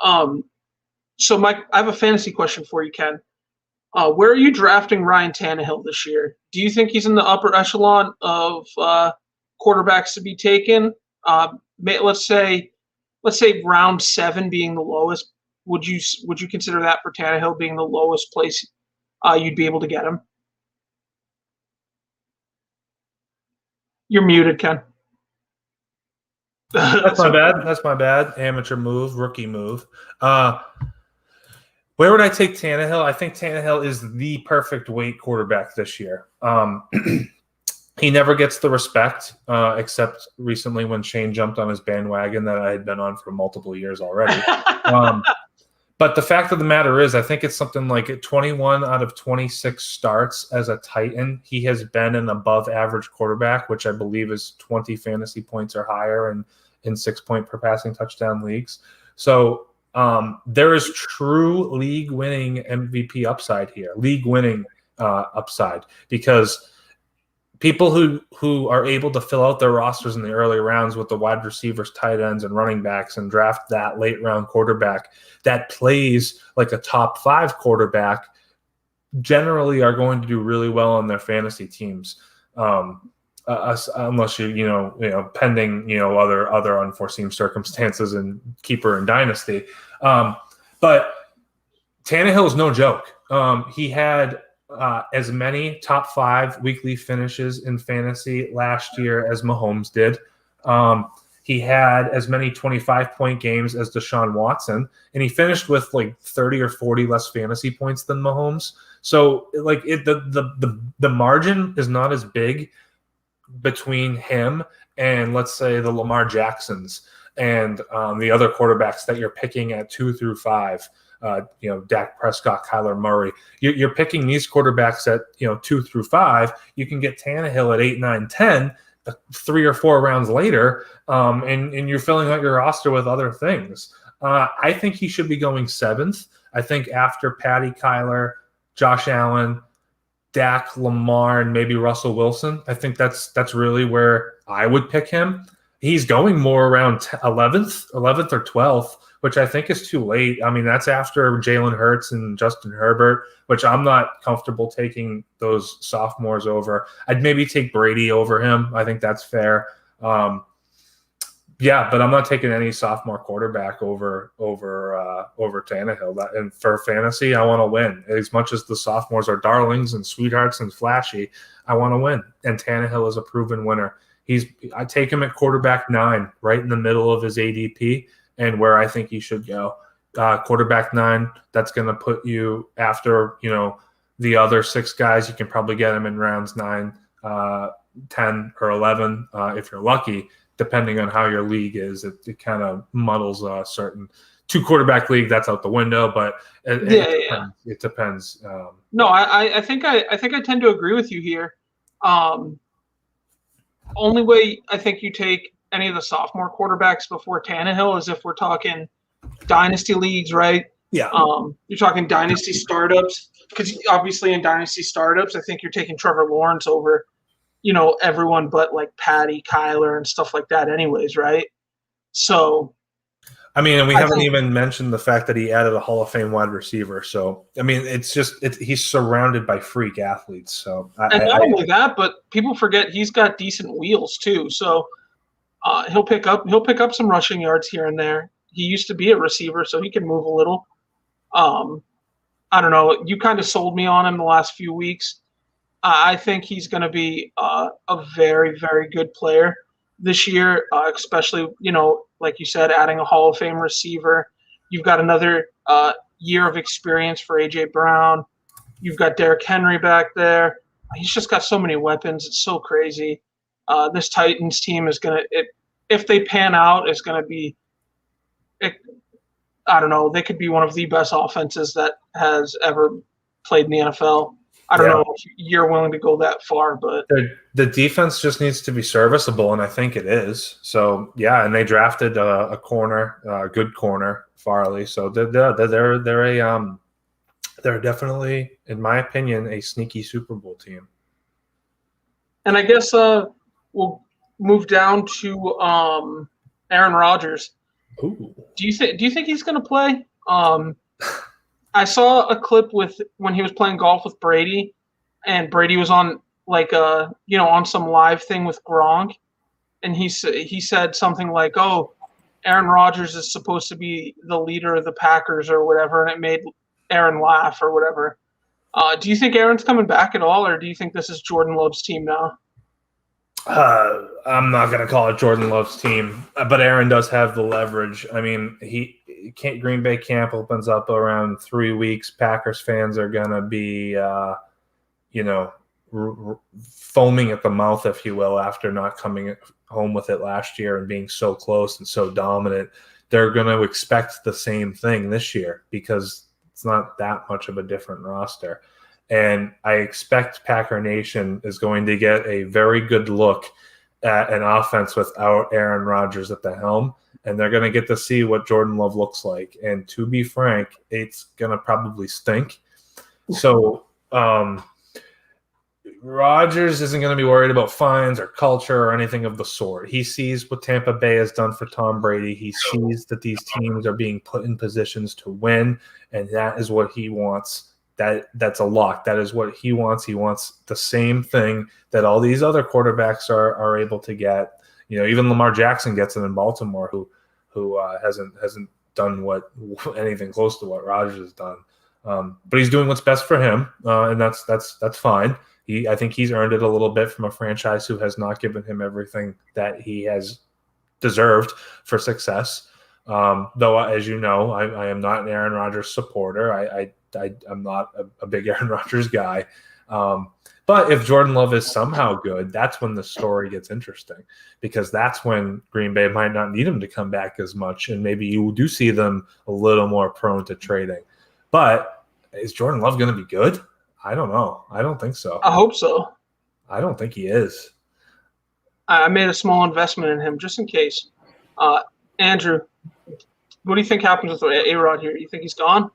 S1: So, Mike, I have a fantasy question for you, Ken. Where are you drafting Ryan Tannehill this year? Do you think he's in the upper echelon of quarterbacks to be taken? Let's say round 7 being the lowest. Would you consider that for Tannehill being the lowest place you'd be able to get him? You're muted, Ken.
S2: That's my bad. That's my bad. Amateur move, rookie move. Where would I take Tannehill? I think Tannehill is the perfect weight quarterback this year. He never gets the respect, except recently when Shane jumped on his bandwagon that I had been on for multiple years already. But the fact of the matter is, I think it's something like 21 out of 26 starts as a Titan. He has been an above average quarterback, which I believe is 20 fantasy points or higher in 6-point per passing touchdown leagues. So there is true league winning MVP upside here, league winning upside, because people who are able to fill out their rosters in the early rounds with the wide receivers, tight ends, and running backs and draft that late round quarterback that plays like a top 5 quarterback generally are going to do really well on their fantasy teams. Unless you pending other unforeseen circumstances in keeper and dynasty. But Tannehill is no joke. He had as many top 5 weekly finishes in fantasy last year as Mahomes did. He had as many 25-point games as Deshaun Watson, and he finished with like 30 or 40 less fantasy points than Mahomes. So like the margin is not as big between him and, let's say, the Lamar Jacksons and the other quarterbacks that you're picking at 2 through 5. Dak Prescott, Kyler Murray. You're picking these quarterbacks at 2 through 5. You can get Tannehill at 8, 9, 10, 3 or 4 rounds later, and you're filling out your roster with other things. I think he should be going 7th. I think after Patty, Kyler, Josh Allen, Dak, Lamar, and maybe Russell Wilson. I think that's really where I would pick him. He's going more around 11th or 12th, which I think is too late. I mean, that's after Jalen Hurts and Justin Herbert, which I'm not comfortable taking those sophomores over. I'd maybe take Brady over him. I think that's fair. But I'm not taking any sophomore quarterback over Tannehill. And for fantasy, I want to win. As much as the sophomores are darlings and sweethearts and flashy, I want to win. And Tannehill is a proven winner. I take him at quarterback 9, right in the middle of his ADP and where I think he should go. Quarterback 9, that's going to put you after, the other 6 guys. You can probably get him in rounds 9, 10, or 11 if you're lucky, depending on how your league is. It kind of muddles a certain 2-quarterback league. That's out the window, but it depends.
S1: No, I think I tend to agree with you here. Only way I think you take any of the sophomore quarterbacks before Tannehill is if we're talking dynasty leagues, right?
S2: Yeah.
S1: You're talking dynasty startups, because obviously in dynasty startups, I think you're taking Trevor Lawrence over, everyone but like Patty, Kyler, and stuff like that anyways, right? So
S2: I mean, and we haven't even mentioned the fact that he added a Hall of Fame wide receiver. So, I mean, he's surrounded by freak athletes. So,
S1: not only that, but people forget he's got decent wheels too. So, he'll pick up some rushing yards here and there. He used to be a receiver, so he can move a little. I don't know. You kind of sold me on him the last few weeks. I think he's going to be a very, very good player this year, especially, like you said, adding a Hall of Fame receiver. You've got another year of experience for A.J. Brown. You've got Derrick Henry back there. He's just got so many weapons. It's so crazy. This Titans team is going to – if they pan out, it's going to be I don't know. They could be one of the best offenses that has ever played in the NFL. I don't know if you're willing to go that far, but
S2: the defense just needs to be serviceable, and I think it is. So yeah, and they drafted a corner, a good corner, Farley. So they're definitely, in my opinion, a sneaky Super Bowl team.
S1: and I guess we'll move down to Aaron Rodgers.
S2: Ooh.
S1: Do you think he's going to play? I saw a clip with when he was playing golf with Brady, and Brady was on on some live thing with Gronk, and he said something like, "Oh, Aaron Rodgers is supposed to be the leader of the Packers or whatever," and it made Aaron laugh or whatever. Do you think Aaron's coming back at all, or do you think this is Jordan Love's team now?
S2: I'm not going to call it Jordan Love's team, but Aaron does have the leverage. I mean, Green Bay camp opens up around 3 weeks. Packers fans are going to be, foaming at the mouth, if you will, after not coming home with it last year and being so close and so dominant. They're going to expect the same thing this year because it's not that much of a different roster. And I expect Packer Nation is going to get a very good look at an offense without Aaron Rodgers at the helm. And they're going to get to see what Jordan Love looks like. And to be frank, it's going to probably stink. So Rodgers isn't going to be worried about fines or culture or anything of the sort. He sees what Tampa Bay has done for Tom Brady. He sees that these teams are being put in positions to win, and that is what he wants. That's a lock. That is what he wants. He wants the same thing that all these other quarterbacks are able to get. Even Lamar Jackson gets it in Baltimore, who hasn't done anything close to what Rodgers has done. But he's doing what's best for him, and that's fine. I think he's earned it a little bit from a franchise who has not given him everything that he has deserved for success. Though, as you know, I am not an Aaron Rodgers supporter. I'm not a big Aaron Rodgers guy. But if Jordan Love is somehow good, that's when the story gets interesting, because that's when Green Bay might not need him to come back as much, and maybe you do see them a little more prone to trading. But is Jordan Love going to be good? I don't know. I don't think so.
S1: I hope so.
S2: I don't think he is.
S1: I made a small investment in him just in case. Andrew, what do you think happens with A-Rod here? You think he's gone?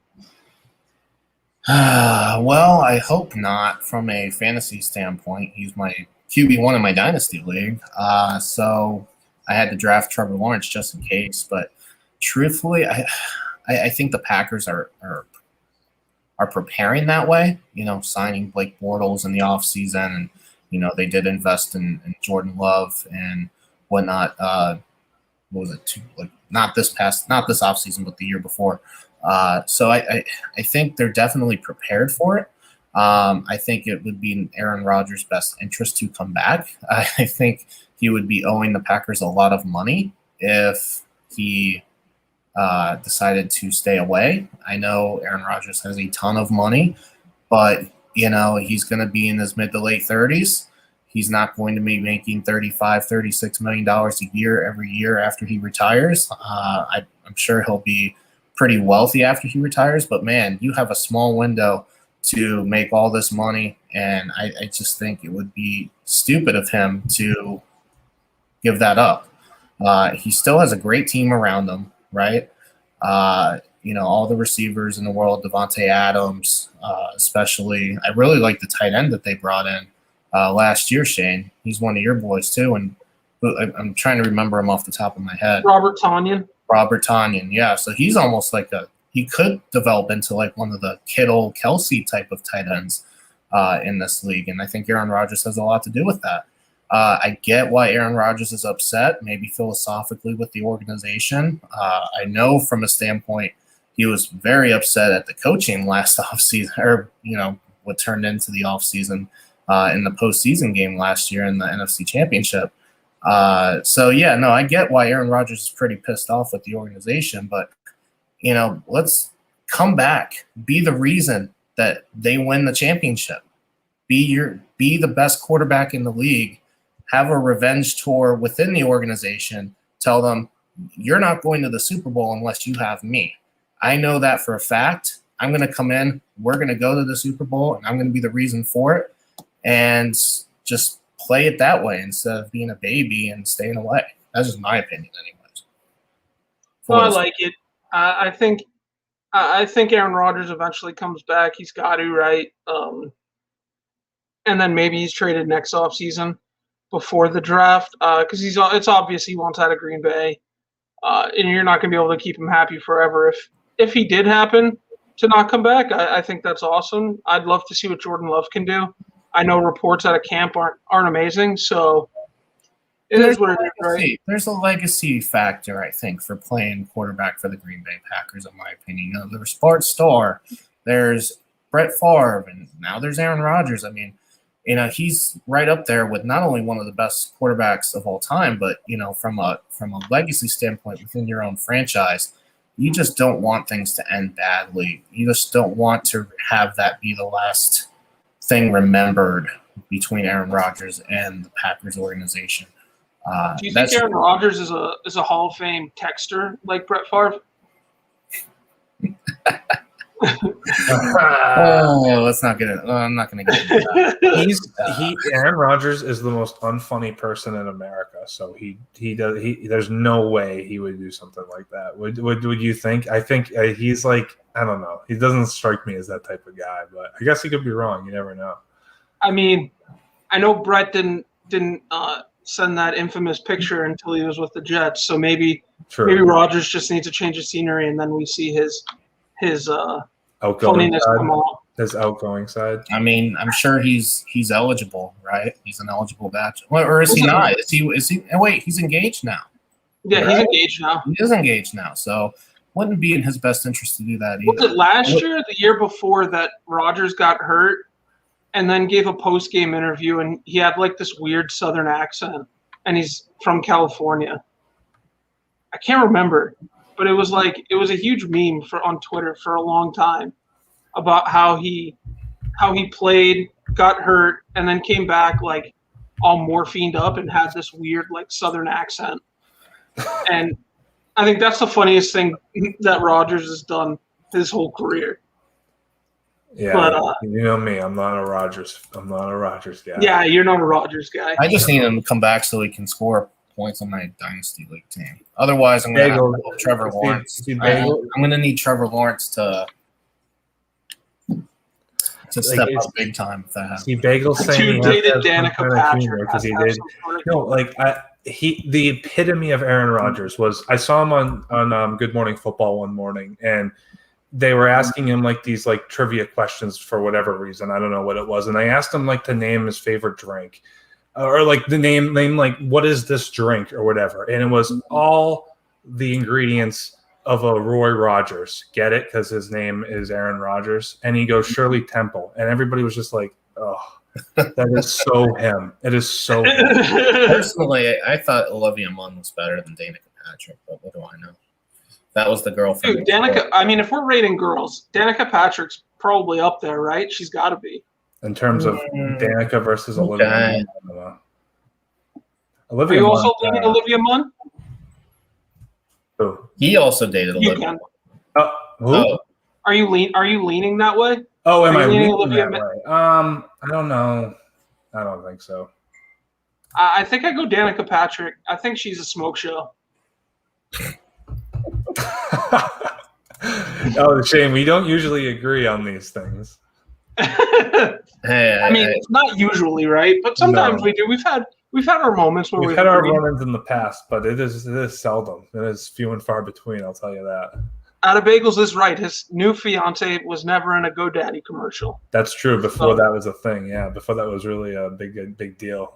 S3: Well, I hope not from a fantasy standpoint. He's my QB1 in my dynasty league. So I had to draft Trevor Lawrence just in case. But truthfully, I think the Packers are preparing that way, signing Blake Bortles in the offseason. And, they did invest in Jordan Love and whatnot. What was it? Not this offseason, but the year before. So I think they're definitely prepared for it. I think it would be in Aaron Rodgers' best interest to come back. I think he would be owing the Packers a lot of money if he decided to stay away. I know Aaron Rodgers has a ton of money, but he's going to be in his mid to late 30s. He's not going to be making $35, $36 million a year every year after he retires. I'm sure he'll be pretty wealthy after he retires, but man, you have a small window to make all this money, and I just think it would be stupid of him to give that up. He still has a great team around him, right? All the receivers in the world, Devontae Adams, especially. I really like the tight end that they brought in last year, Shane. He's one of your boys too, and I'm trying to remember him off the top of my head.
S1: Robert Tonyan,
S3: yeah. So he's almost he could develop into one of the Kittle, Kelsey type of tight ends in this league, and I think Aaron Rodgers has a lot to do with that. I get why Aaron Rodgers is upset, maybe philosophically with the organization. I know from a standpoint he was very upset at the coaching last offseason, or what turned into the offseason in the postseason game last year in the NFC Championship. I get why Aaron Rodgers is pretty pissed off with the organization, but let's come back, be the reason that they win the championship, be the best quarterback in the league, have a revenge tour within the organization, tell them you're not going to the Super Bowl unless you have me. I know that for a fact. I'm going to come in, we're going to go to the Super Bowl, and I'm going to be the reason for it, and just play it that way instead of being a baby and staying away. That's just my opinion, anyways.
S1: Well, I like it. I think Aaron Rodgers eventually comes back. He's got to, right? And then maybe he's traded next offseason before the draft because it's obvious he wants out of Green Bay, and you're not going to be able to keep him happy forever. If he did happen to not come back, I think that's awesome. I'd love to see what Jordan Love can do. I know reports out of camp aren't amazing, so it is what it is, right?
S3: There's a legacy factor, I think, for playing quarterback for the Green Bay Packers, in my opinion. There's Bart Starr, there's Brett Favre, and now there's Aaron Rodgers. I mean, he's right up there with not only one of the best quarterbacks of all time, but from a legacy standpoint within your own franchise, you just don't want things to end badly. You just don't want to have that be the last thing remembered between Aaron Rodgers and the Packers organization.
S1: Do you think Aaron Rodgers is a Hall of Fame texter like Brett Favre?
S3: Let's not get it. I'm not going to get into that.
S2: Aaron Rodgers is the most unfunny person in America. So there's no way he would do something like that. Would you think? I think he's like, I don't know. He doesn't strike me as that type of guy, but I guess he could be wrong. You never know.
S1: I mean, I know Brett didn't send that infamous picture until he was with the Jets. So maybe Rodgers just needs to change the scenery, and then we see his
S2: outgoing
S1: funniness
S2: side.
S1: come out.
S2: His outgoing side.
S3: I mean, I'm sure he's eligible, right? He's an eligible bachelor, or is he not? Is he? Wait, he's engaged now.
S1: Yeah,
S3: right?
S1: He's engaged now.
S3: He is engaged now, so wouldn't be in his best interest to do that either.
S1: Was it last year, the year before, that Rodgers got hurt and then gave a post-game interview, and he had like this weird Southern accent, and he's from California. I can't remember, but it was a huge meme on Twitter for a long time about how he played, got hurt, and then came back like all morphined up and had this weird like Southern accent. And I think that's the funniest thing that Rodgers has done his whole career.
S2: Yeah,
S1: but,
S2: you know me. I'm not a Rodgers guy.
S1: Yeah, you're not a Rodgers guy.
S3: I just need him to come back so he can score points on my Dynasty League team. Otherwise, I'm going to have Trevor Lawrence. I'm going to need Trevor Lawrence to step up big time if that happens.
S2: See, Bagel saying
S1: Dude dated Danica Patrick
S2: because he did. No, like the epitome of Aaron Rodgers was. I saw him on Good Morning Football one morning, and they were asking him like these like trivia questions for whatever reason. I don't know what it was, and I asked him like to name his favorite drink, or like the name like what is this drink or whatever, and it was all the ingredients of a Roy Rogers. Get it? Because his name is Aaron Rodgers. And he goes, Shirley Temple. And everybody was just like, oh, that is so him. It is so him.
S3: Personally, I thought Olivia Munn was better than Danica Patrick, but what do I know? That was the girl from
S1: Danica. I mean, if we're rating girls, Danica Patrick's probably up there, right? She's got to be.
S2: In terms of Danica versus Olivia Munn, I don't know.
S1: Olivia Are you also dating Olivia Munn?
S2: Who?
S3: He also dated Olivia.
S2: Who?
S1: Are you leaning that way?
S2: Oh, am I leaning Olivia that way? I don't know. I don't think so.
S1: I think I go Danica Patrick. I think she's a smoke show.
S2: Oh, Shane, we don't usually agree on these things.
S1: I mean, it's not usually, right? But sometimes we do. We've had our moments where
S2: we've had our run-ins in the past, but it is seldom. It is few and far between. I'll tell you that. Out
S1: of Bagels is right. His new fiance was never in a GoDaddy commercial.
S2: That's true. Before that was a thing, yeah. Before that was really a big deal.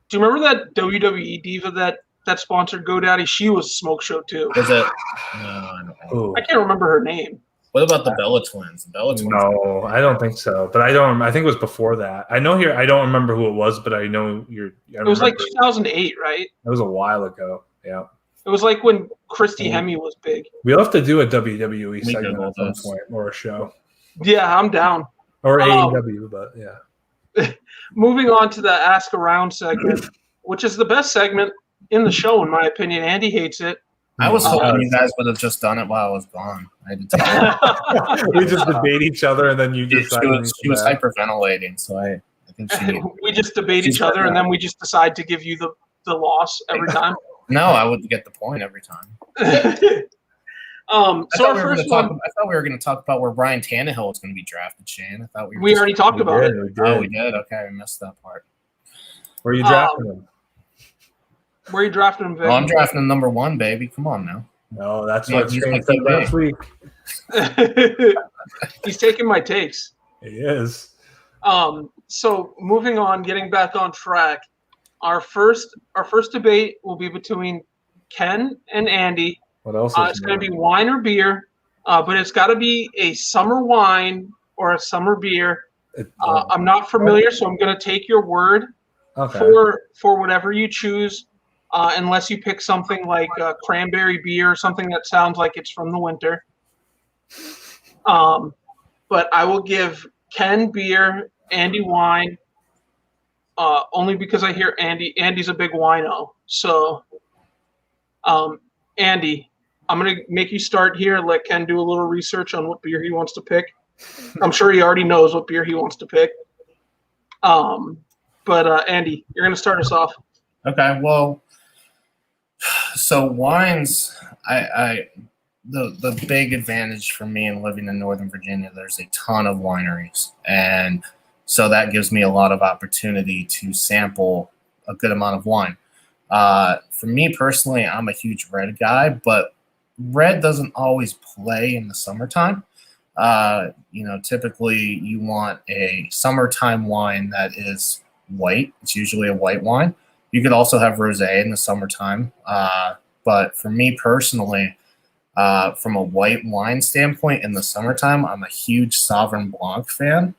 S1: Do you remember that WWE diva that sponsored GoDaddy? She was a smoke show too.
S3: Was it? No, I don't know.
S1: I can't remember her name.
S3: What about the Bella Twins?
S2: No, I don't think so. But I think it was before that. I know here. I don't remember who it was, but I know you're.
S1: It was like 2008, right?
S2: It was a while ago. Yeah.
S1: It was like when Christy Hemme was big.
S2: We'll have to do a WWE segment at some point or a show.
S1: Yeah, I'm down.
S2: Or AEW, but yeah.
S1: Moving on to the Ask Around segment, which is the best segment in the show, in my opinion. Andy hates it.
S3: I was
S2: Yeah.
S3: hoping you guys would have just done it while I was gone. I had to take
S2: We just debate each other, and then you
S3: she
S2: just
S3: was hyperventilating, so I think she needed.
S1: We just debate
S3: She's
S1: each other,
S3: got
S1: and
S3: that.
S1: then we just decide to give you the loss every time.
S3: No, I would get the point every time.
S1: So our first one,
S3: I thought we were going to talk about where Ryan Tannehill was going to be drafted, Shane. I thought
S1: we already talked about it.
S2: We did.
S3: Oh, we did? Okay, I missed that part.
S2: Where are you drafting him?
S1: Where are you drafting him, Vic?
S3: Oh, I'm drafting him number 1, baby. Come on now.
S2: No, that's
S3: Yeah,
S2: what
S3: he's
S2: Shane
S3: my
S2: said
S3: QB.
S2: last week.
S1: He's taking my takes.
S2: He is.
S1: So moving on, getting back on track, our first debate will be between Ken and Andy.
S2: What else?
S1: It's going to be wine or beer, but it's got to be a summer wine or a summer beer. I'm not familiar, so I'm going to take your word
S2: okay.
S1: for whatever you choose, unless you pick something like cranberry beer or something that sounds like it's from the winter. But I will give Ken beer, Andy wine, only because I hear Andy's a big wino. So, Andy, I'm going to make you start here. Let Ken do a little research on what beer he wants to pick. I'm sure he already knows what beer he wants to pick. But Andy, you're going to start us off.
S3: Okay, well, so wines, the big advantage for me in living in Northern Virginia, there's a ton of wineries, and so that gives me a lot of opportunity to sample a good amount of wine. For me personally, I'm a huge red guy, but red doesn't always play in the summertime. Typically you want a summertime wine that is white. It's usually a white wine. You could also have rosé in the summertime. But for me personally, from a white wine standpoint in the summertime, I'm a huge Sauvignon Blanc fan.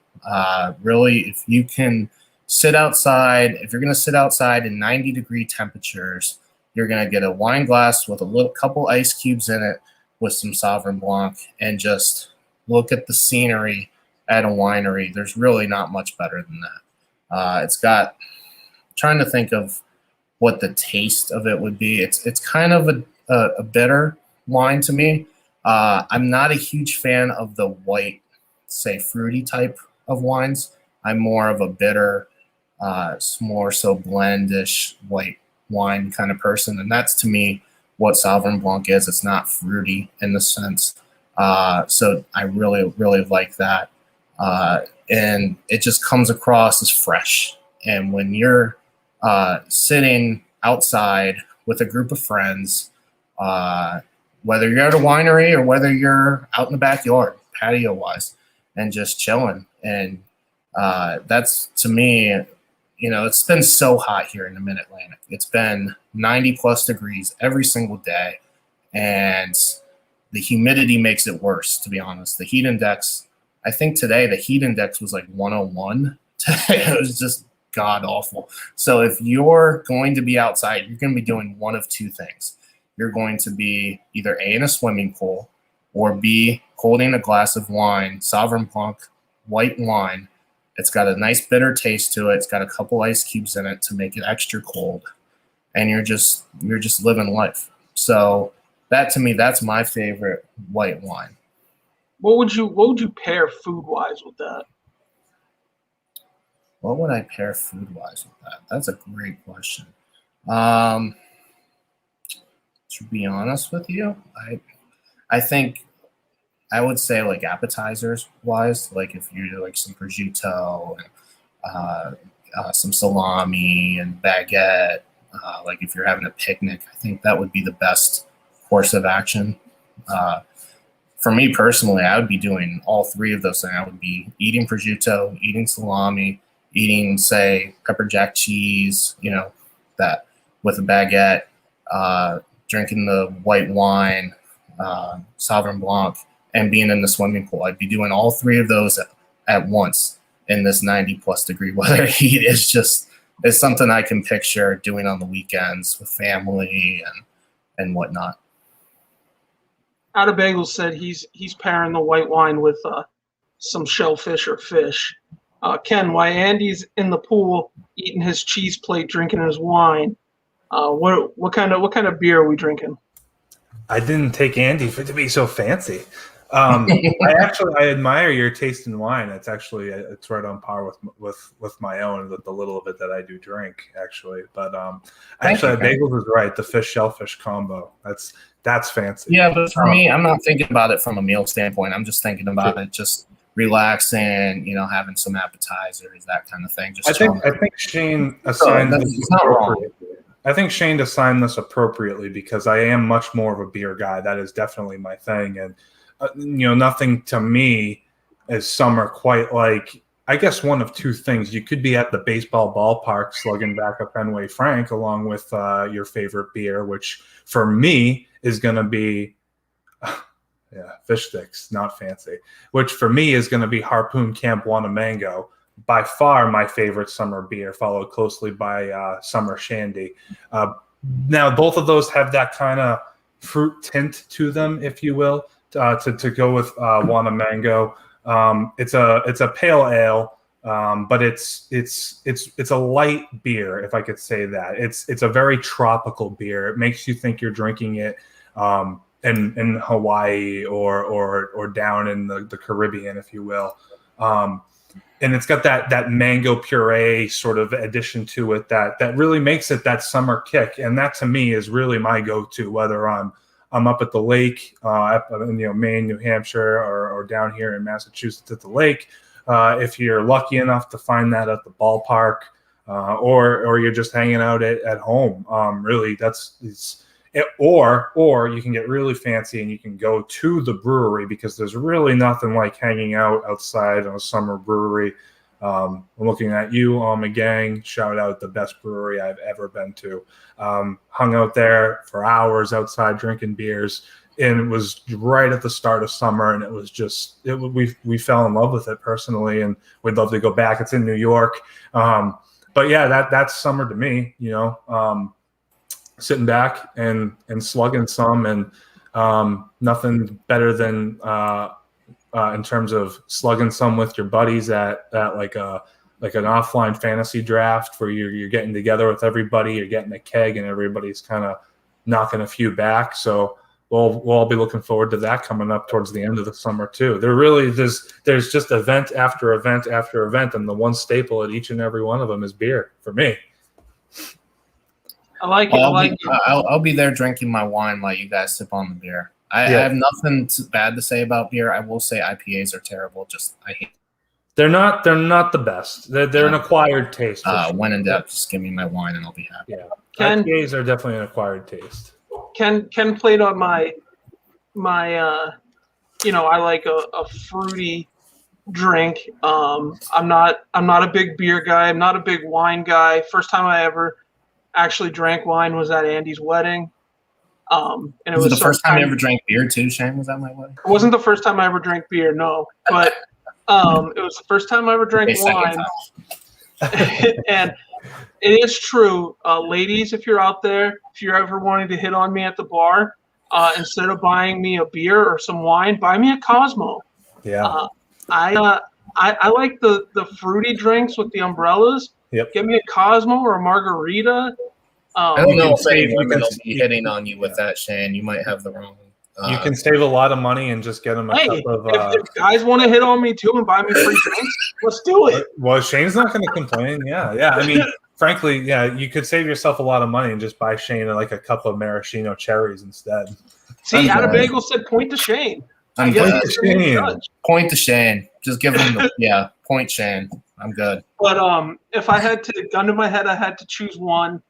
S3: Really, if you can sit outside, if you're going to sit outside in 90-degree temperatures, you're going to get a wine glass with a couple ice cubes in it with some Sauvignon Blanc and just look at the scenery at a winery. There's really not much better than that. It's got, trying to think of what the taste of it would be. It's kind of a bitter wine to me. I'm not a huge fan of the white, say, fruity type of wines. I'm more of a bitter, more so blendish white wine kind of person, and that's to me what Sauvignon Blanc is. It's not fruity in the sense, so I really like that, and it just comes across as fresh. And when you're sitting outside with a group of friends, whether you're at a winery or whether you're out in the backyard patio wise and just chilling, and that's to me, it's been so hot here in the Mid-Atlantic. It's been 90 plus degrees every single day, and the humidity makes it worse, to be honest. The heat index, I think today the heat index was like 101. It was just god awful. So if you're going to be outside, you're going to be doing one of two things. You're going to be either A, in a swimming pool, or B, holding a glass of wine, Sauvignon Blanc, white wine. It's got a nice bitter taste to it. It's got a couple ice cubes in it to make it extra cold, and you're just living life. So that, to me, that's my favorite white wine.
S1: What would you pair food wise with that?
S3: What would I pair food wise with that? That's a great question. To be honest with you, I think I would say like appetizers wise, like if you do like some prosciutto and some salami and baguette, like if you're having a picnic, I think that would be the best course of action. For me personally, I would be doing all three of those things. I would be eating prosciutto, eating salami, eating, say, pepper jack cheese, that with a baguette, drinking the white wine, Sauvignon Blanc, and being in the swimming pool. I'd be doing all three of those at once in this 90 plus degree weather heat. It's something I can picture doing on the weekends with family and whatnot.
S1: Out of Bagels said he's pairing the white wine with some shellfish or fish. Ken, while Andy's in the pool eating his cheese plate, drinking his wine, what kind of beer are we drinking?
S2: I didn't take Andy for it to be so fancy. I admire your taste in wine. It's actually it's right on par with my own, with the little bit that I do drink actually. But Bagels is right. The fish shellfish combo. That's fancy.
S3: Yeah, but for me, I'm not thinking about it from a meal standpoint. I'm just thinking about it just relaxing, having some appetizers, that kind of thing. Just
S2: I think Shane assigned
S3: it's not wrong.
S2: I think Shane assigned this appropriately because I am much more of a beer guy. That is definitely my thing, and nothing to me is summer quite like, I guess, one of two things. You could be at the baseball ballpark slugging back a Fenway Frank along with your favorite beer, which for me is going to be fish sticks, not fancy, which for me is going to be Harpoon Camp Wanamango, by far my favorite summer beer, followed closely by Summer Shandy. Now, both of those have that kind of fruit tint to them, if you will, to go with Wanamango. It's a pale ale, but it's a light beer, if I could say that. It's a very tropical beer. It makes you think you're drinking it in Hawaii or down in the Caribbean, if you will. And it's got that mango puree sort of addition to it that really makes it that summer kick. And that to me is really my go-to, whether I'm up at the lake, up in Maine, New Hampshire, or down here in Massachusetts at the lake. If you're lucky enough to find that at the ballpark, or you're just hanging out at home, really or you can get really fancy and you can go to the brewery, because there's really nothing like hanging out outside on a summer brewery. I'm looking at you, gang. Shout out the best brewery I've ever been to. Hung out there for hours outside drinking beers, and it was right at the start of summer, and it was just we fell in love with it personally, and we'd love to go back. It's in New York, but yeah, that's summer to me. Sitting back and slugging some, and nothing better than in terms of slugging some with your buddies at like an offline fantasy draft where you're getting together with everybody, you're getting a keg, and everybody's kind of knocking a few back. So we'll all be looking forward to that coming up towards the end of the summer too. There's just event after event after event, and the one staple at each and every one of them is beer for me.
S1: I like it.
S3: I'll be there drinking my wine while you guys sip on the beer. I have nothing bad to say about beer. I will say IPAs are terrible. I hate.
S2: They're not the best. They're an acquired taste.
S3: When in doubt, just give me my wine and I'll be happy.
S2: Yeah, IPAs are definitely an acquired taste.
S1: Ken played on my I like a fruity drink. I'm not a big beer guy. I'm not a big wine guy. First time I ever actually drank wine was at Andy's wedding. And it was
S3: the first time you ever drank beer too, Shane? Was that my wedding?
S1: It wasn't the first time I ever drank beer, no. But it was the first time I ever drank wine. And it is true. Ladies, if you're out there, if you're ever wanting to hit on me at the bar, instead of buying me a beer or some wine, buy me a Cosmo.
S2: Yeah.
S1: I like the fruity drinks with the umbrellas.
S2: Yep.
S1: Give me a Cosmo or a margarita.
S3: I don't know if any women will be hitting on you with that, Shane. You might have the wrong.
S2: You can save a lot of money and just get them a cup of.
S1: If guys want to hit on me too and buy me free drinks, let's do it.
S2: Well, Shane's not going to complain. Yeah. I mean, frankly, yeah, you could save yourself a lot of money and just buy Shane like a cup of maraschino cherries instead.
S1: See, Adam Bagel said, "Point to Shane."
S3: Point to Shane. Just give him point Shane. I'm good.
S1: But if I had to gun to my head, I had to choose one.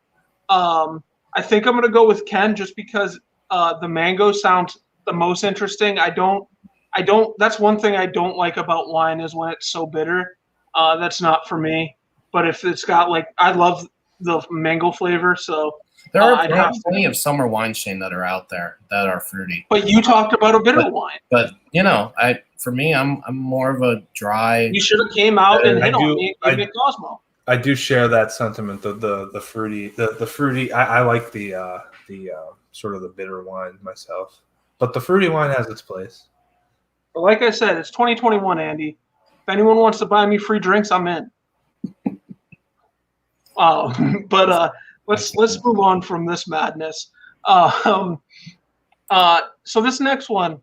S1: I think I'm gonna go with Ken just because the mango sounds the most interesting. I don't. That's one thing I don't like about wine is when it's so bitter. That's not for me. But if it's got I love the mango flavor, so
S3: there are plenty of summer wines, Shane, that are out there that are fruity.
S1: But you talked about a bitter wine.
S3: But for me, I'm more of a dry.
S1: You should have came out and hit on me and gave me Cosmo.
S2: I do share that sentiment. The fruity. I like the sort of the bitter wine myself, but the fruity wine has its place.
S1: But like I said, it's 2021, Andy. If anyone wants to buy me free drinks, I'm in. But let's move on from this madness. So this next one,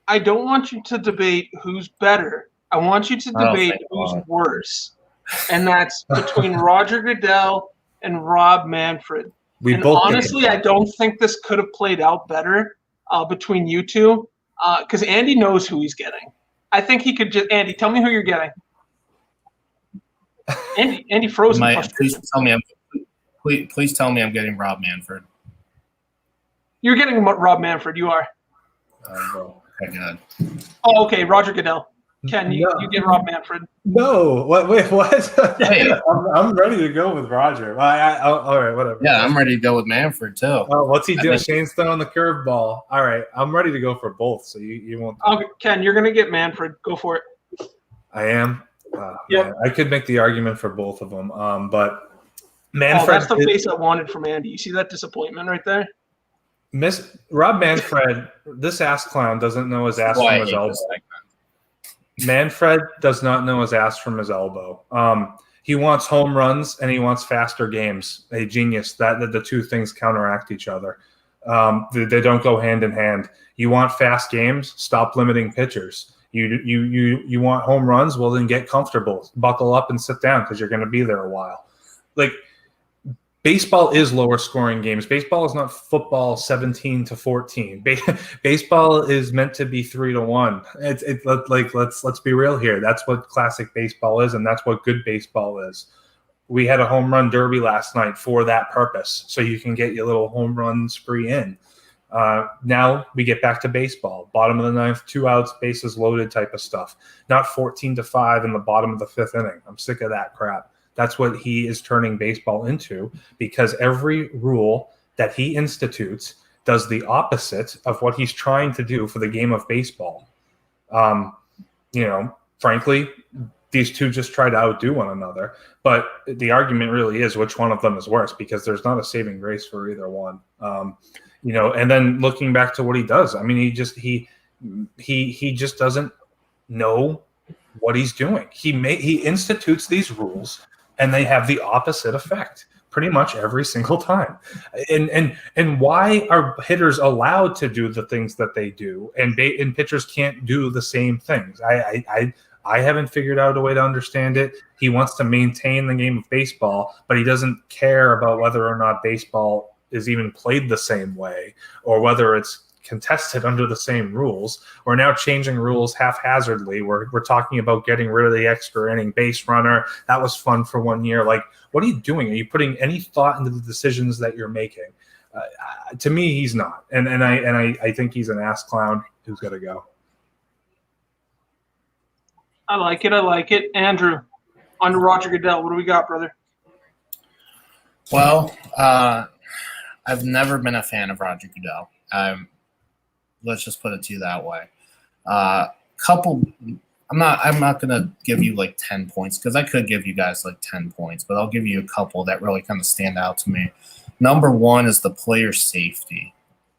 S1: I don't want you to debate who's better. I want you to debate who's worse. And that's between Roger Goodell and Rob Manfred. Honestly, I don't think this could have played out better between you two because Andy knows who he's getting. I think he could just – Andy, tell me who you're getting. Andy frozen.
S3: Please tell me I'm getting Rob Manfred.
S1: You're getting Rob Manfred. You are.
S3: Okay, good.
S1: Oh, okay. Roger Goodell. Ken, you get Rob Manfred.
S2: No. Wait, what? I'm ready to go with Roger. All right, whatever.
S3: Yeah, I'm ready to go with Manfred, too.
S2: Oh, what's he doing? Shane's throwing the curveball. All right, I'm ready to go for both, so you won't.
S1: Okay, Ken, you're going to get Manfred. Go for it.
S2: I am?
S1: Yep.
S2: Man, I could make the argument for both of them, but Manfred.
S1: That's the face I wanted from Andy. You see that disappointment right there?
S2: Rob Manfred, this ass clown doesn't know his ass from his elbow. Manfred does not know his ass from his elbow. He wants home runs and he wants faster games. A genius. That the two things counteract each other. They don't go hand in hand. You want fast games? Stop limiting pitchers. You want home runs? Well, then get comfortable. Buckle up and sit down because you're going to be there a while. Like, baseball is lower scoring games. Baseball is not football 17-14. Baseball is meant to be 3-1. Let's be real here. That's what classic baseball is, and that's what good baseball is. We had a home run derby last night for that purpose, so you can get your little home run spree in. Now we get back to baseball. Bottom of the ninth, 2 outs, bases loaded type of stuff. Not 14-5 in the bottom of the 5th inning. I'm sick of that crap. That's what he is turning baseball into, because every rule that he institutes does the opposite of what he's trying to do for the game of baseball. Frankly, these two just try to outdo one another. But the argument really is which one of them is worse, because there's not a saving grace for either one. And then looking back to what he does, I mean, he just doesn't know what he's doing. He institutes these rules, and they have the opposite effect pretty much every single time. And why are hitters allowed to do the things that they do, and pitchers can't do the same things? I haven't figured out a way to understand it. He wants to maintain the game of baseball, but he doesn't care about whether or not baseball is even played the same way, or whether it's contested under the same rules. We're now changing rules haphazardly. We're talking about getting rid of the extra inning base runner. That was fun for 1 year. Like, what are you doing? Are you putting any thought into the decisions that you're making? To me, he's not. And I think he's an ass clown who's got to go.
S1: I like it. Andrew, on to Roger Goodell. What do we got, brother?
S3: Well, I've never been a fan of Roger Goodell. Let's just put it to you that way. I'm not gonna give you like 10 points, because I could give you guys like 10 points, but I'll give you a couple that really kind of stand out to me. Number one is the player safety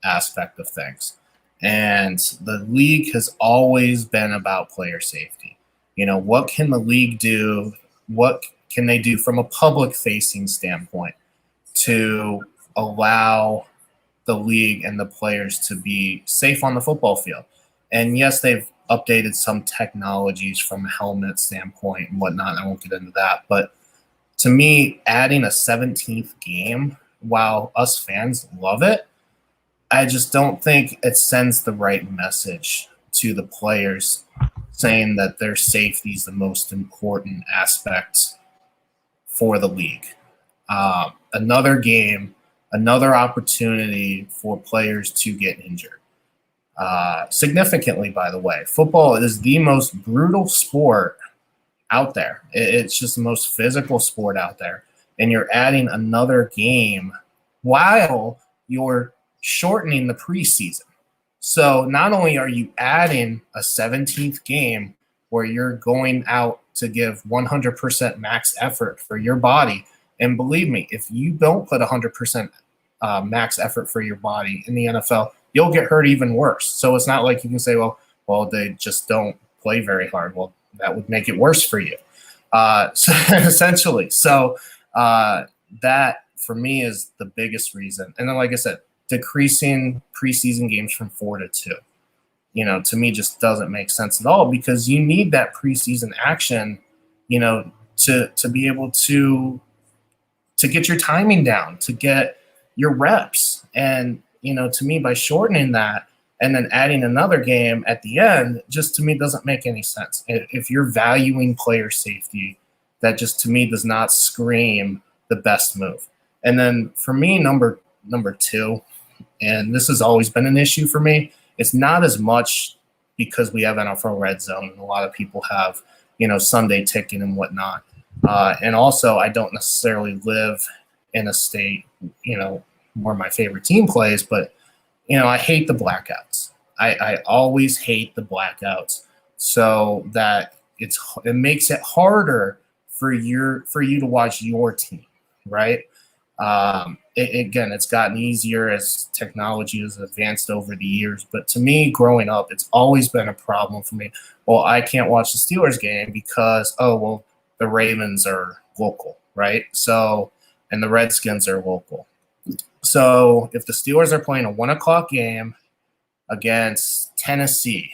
S3: aspect of things. And the league has always been about player safety. What can the league do? What can they do from a public facing standpoint to allow the league and the players to be safe on the football field? And yes, they've updated some technologies from a helmet standpoint and whatnot. I won't get into that. But to me, adding a 17th game, while us fans love it, I just don't think it sends the right message to the players, saying that their safety is the most important aspect for the league. Another game, another opportunity for players to get injured. Significantly, by the way. Football is the most brutal sport out there. It's just the most physical sport out there. And you're adding another game while you're shortening the preseason. So not only are you adding a 17th game where you're going out to give 100% max effort for your body, and believe me, if you don't put 100% max effort for your body in the NFL, you'll get hurt even worse. So it's not like you can say, well, they just don't play very hard. Well, that would make it worse for you, essentially. So that, for me, is the biggest reason. And then, like I said, decreasing preseason games from 4 to 2. To me just doesn't make sense at all, because you need that preseason action, to be able to get your timing down, to get your reps. And, to me, by shortening that and then adding another game at the end, just to me doesn't make any sense. If you're valuing player safety, that just to me does not scream the best move. And then for me, number 2, and this has always been an issue for me, it's not as much because we have NFL Red Zone and a lot of people have, Sunday Ticket and whatnot. And also, I don't necessarily live in a state, where my favorite team plays, but, I hate the blackouts. I always hate the blackouts, so that it makes it harder for you to watch your team, right? Again, it's gotten easier as technology has advanced over the years, but to me, growing up, it's always been a problem for me. Well, I can't watch the Steelers game because, the Ravens are local, right? So, and the Redskins are local. So if the Steelers are playing a 1:00 game against Tennessee,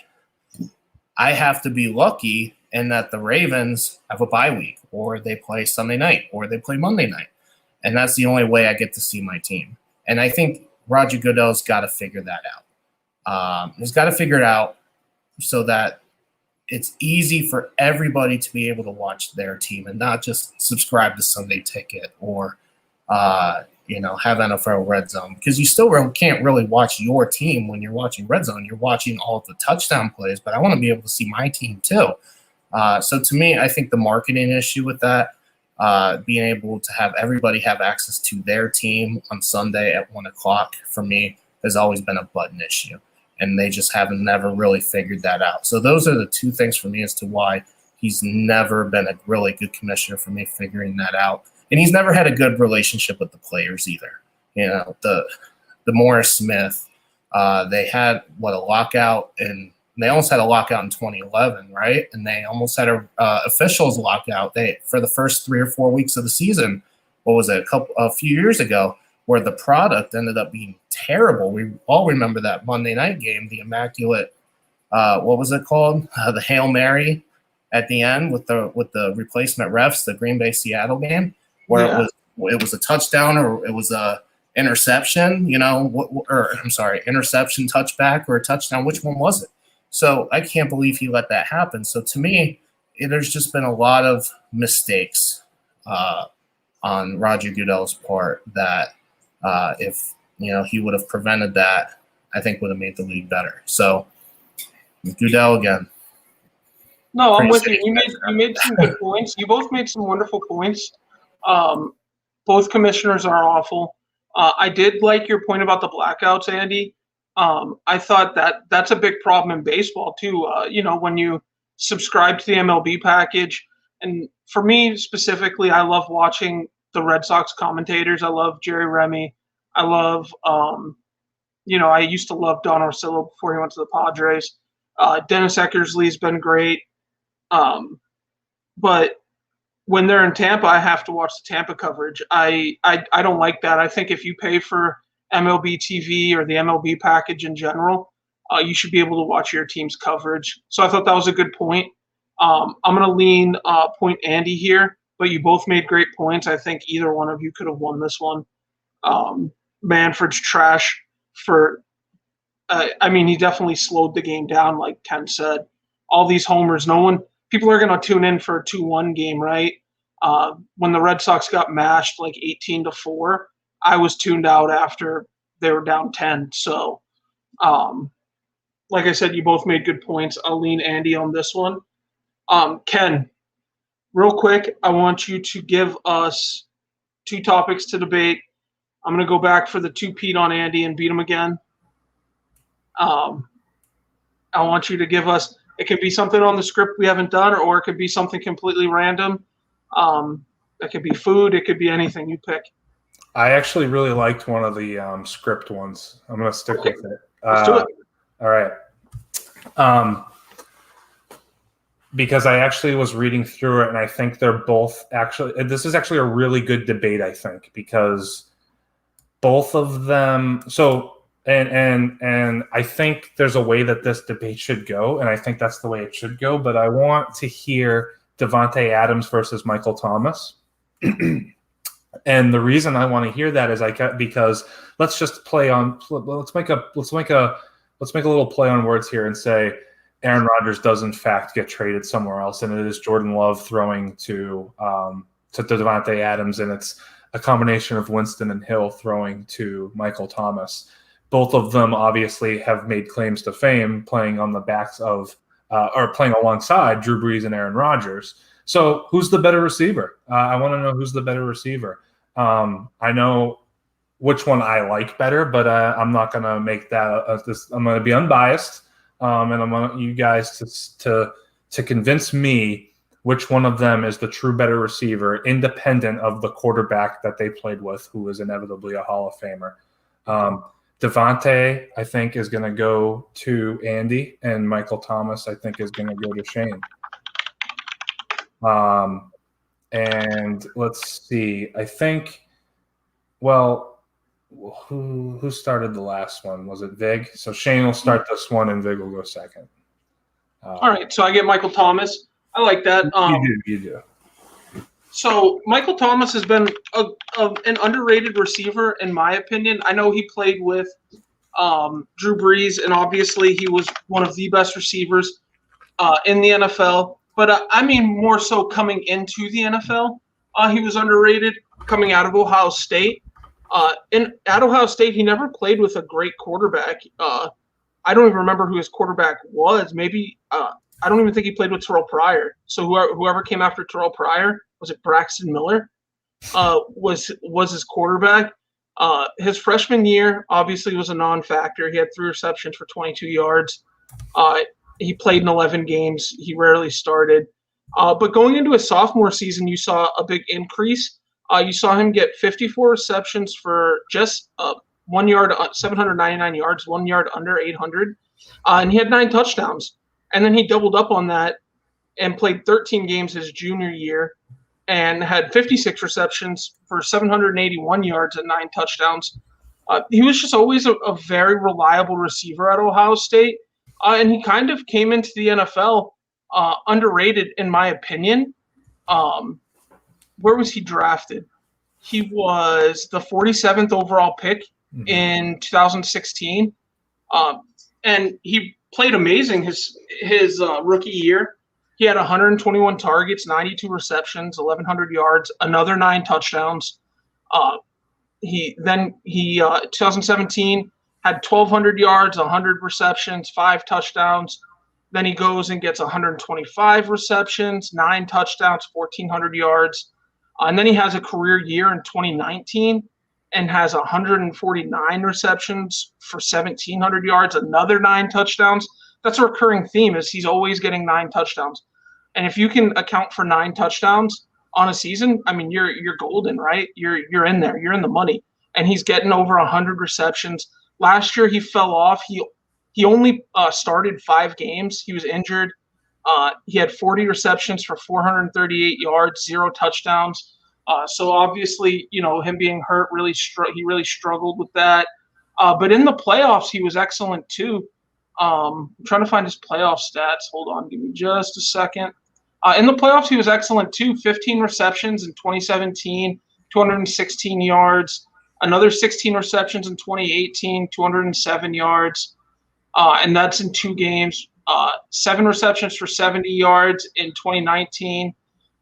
S3: I have to be lucky in that the Ravens have a bye week, or they play Sunday night, or they play Monday night. And that's the only way I get to see my team. And I think Roger Goodell's got to figure that out. He's got to figure it out so that it's easy for everybody to be able to watch their team and not just subscribe to Sunday Ticket or, have NFL Red Zone, because you still can't really watch your team when you're watching Red Zone. You're watching all of the touchdown plays, but I want to be able to see my team too. So to me, I think the marketing issue with that, being able to have everybody have access to their team on Sunday at 1:00 for me has always been a button issue, and they just haven't never really figured that out. So those are the two things for me as to why he's never been a really good commissioner for me, figuring that out. And he's never had a good relationship with the players either. The Morris Smith, they had a lockout, and they almost had a lockout in 2011, right? And they almost had a officials lockout. For the first 3 or 4 weeks of the season, what was it, a few years ago, where the product ended up being terrible. We all remember that Monday night game, the immaculate, what was it called? The Hail Mary at the end with the replacement refs, the Green Bay Seattle game, where it was a touchdown or it was a interception, interception, touchback, or a touchdown. Which one was it? So I can't believe he let that happen. So to me, there's just been a lot of mistakes on Roger Goodell's part that if he would have prevented that, I think would have made the league better. So Goodell again.
S1: No, I'm with you. You made some good points. You both made some wonderful points. Both commissioners are awful. I did like your point about the blackouts, Andy. I thought that's a big problem in baseball too. When you subscribe to the MLB package, and for me specifically, I love watching the Red Sox commentators. I love Jerry Remy. I love, I used to love Don Orsillo before he went to the Padres. Dennis Eckersley's been great. But when they're in Tampa, I have to watch the Tampa coverage. I don't like that. I think if you pay for MLB TV or the MLB package in general, you should be able to watch your team's coverage. So I thought that was a good point. I'm going to lean point Andy here, but you both made great points. I think either one of you could have won this one. Manfred's trash for he definitely slowed the game down, like Ken said. All these homers, people are going to tune in for a 2-1 game, right? When the Red Sox got mashed like 18-4, I was tuned out after they were down 10. So, like I said, you both made good points. I'll lean Andy on this one. Ken, real quick, I want you to give us 2 topics to debate. I'm going to go back for the 2-peat on Andy and beat him again. I want you to give us – it could be something on the script we haven't done, or it could be something completely random. It could be food. It could be anything. You pick.
S2: I actually really liked one of the script ones. I'm going to stick with it.
S1: Let's do it.
S2: All right. Because I actually was reading through it, and I think they're both actually – this is actually a really good debate, I think, because both of them. So and I think there's a way that this debate should go, and I think that's the way it should go. But I want to hear Davante Adams versus Michael Thomas. And the reason I want to hear that is because let's make a little play on words here and say Aaron Rodgers does in fact get traded somewhere else, and it is Jordan Love throwing to Davante Adams, and it's a combination of Winston and Hill throwing to Michael Thomas. Both of them obviously have made claims to fame playing on the backs of or playing alongside Drew Brees and Aaron Rodgers. So who's the better receiver? I want to know who's the better receiver. I know which one I like better, but I'm not going to make that I'm going to be unbiased, and I want you guys to convince me which one of them is the true better receiver, independent of the quarterback that they played with, who is inevitably a Hall of Famer. Davante, I think, is going to go to Andy, and Michael Thomas, I think, is going to go to Shane. And let's see. I think, well, who started the last one? Was it Vig? So Shane will start this one, and Vig will go second.
S1: All right, so I get Michael Thomas. I like that.
S2: You do.
S1: So Michael Thomas has been an underrated receiver, in my opinion. I know he played with Drew Brees, and obviously he was one of the best receivers in the NFL. But I mean more so coming into the NFL, he was underrated coming out of Ohio State. At Ohio State, he never played with a great quarterback. I don't even remember who his quarterback was. Maybe I don't even think he played with Terrell Pryor. So whoever came after Terrell Pryor, was it Braxton Miller? Was his quarterback. His freshman year obviously was a non-factor. He had 3 receptions for 22 yards. He played in 11 games. He rarely started. But going into his sophomore season, you saw a big increase. You saw him get 54 receptions for just 1 yard, 799 yards, 1 yard under 800. And he had 9 touchdowns. And then he doubled up on that and played 13 games his junior year and had 56 receptions for 781 yards and 9 touchdowns. He was just always a very reliable receiver at Ohio State. And he kind of came into the NFL underrated, in my opinion. Where was he drafted? He was the 47th overall pick in 2016. And he played amazing his rookie year. He had 121 targets, 92 receptions, 1,100 yards, another 9 touchdowns. He 2017 had 1,200 yards, 100 receptions, 5 touchdowns. Then he goes and gets 125 receptions, 9 touchdowns, 1,400 yards. And then he has a career year in 2019 and has 149 receptions for 1,700 yards, another 9 touchdowns. That's a recurring theme, is he's always getting 9 touchdowns. And if you can account for 9 touchdowns on a season, I mean, you're golden, right? You're in there. You're in the money. And he's getting over 100 receptions. Last year he fell off. He only started 5 games. He was injured. He had 40 receptions for 438 yards, 0 touchdowns. So obviously, him being hurt he really struggled with that. But in the playoffs, he was excellent too. I'm trying to find his playoff stats. Hold on, give me just a second. In the playoffs, he was excellent too. 15 receptions in 2017, 216 yards. Another 16 receptions in 2018, 207 yards. And that's in 2 games. 7 receptions for 70 yards in 2019.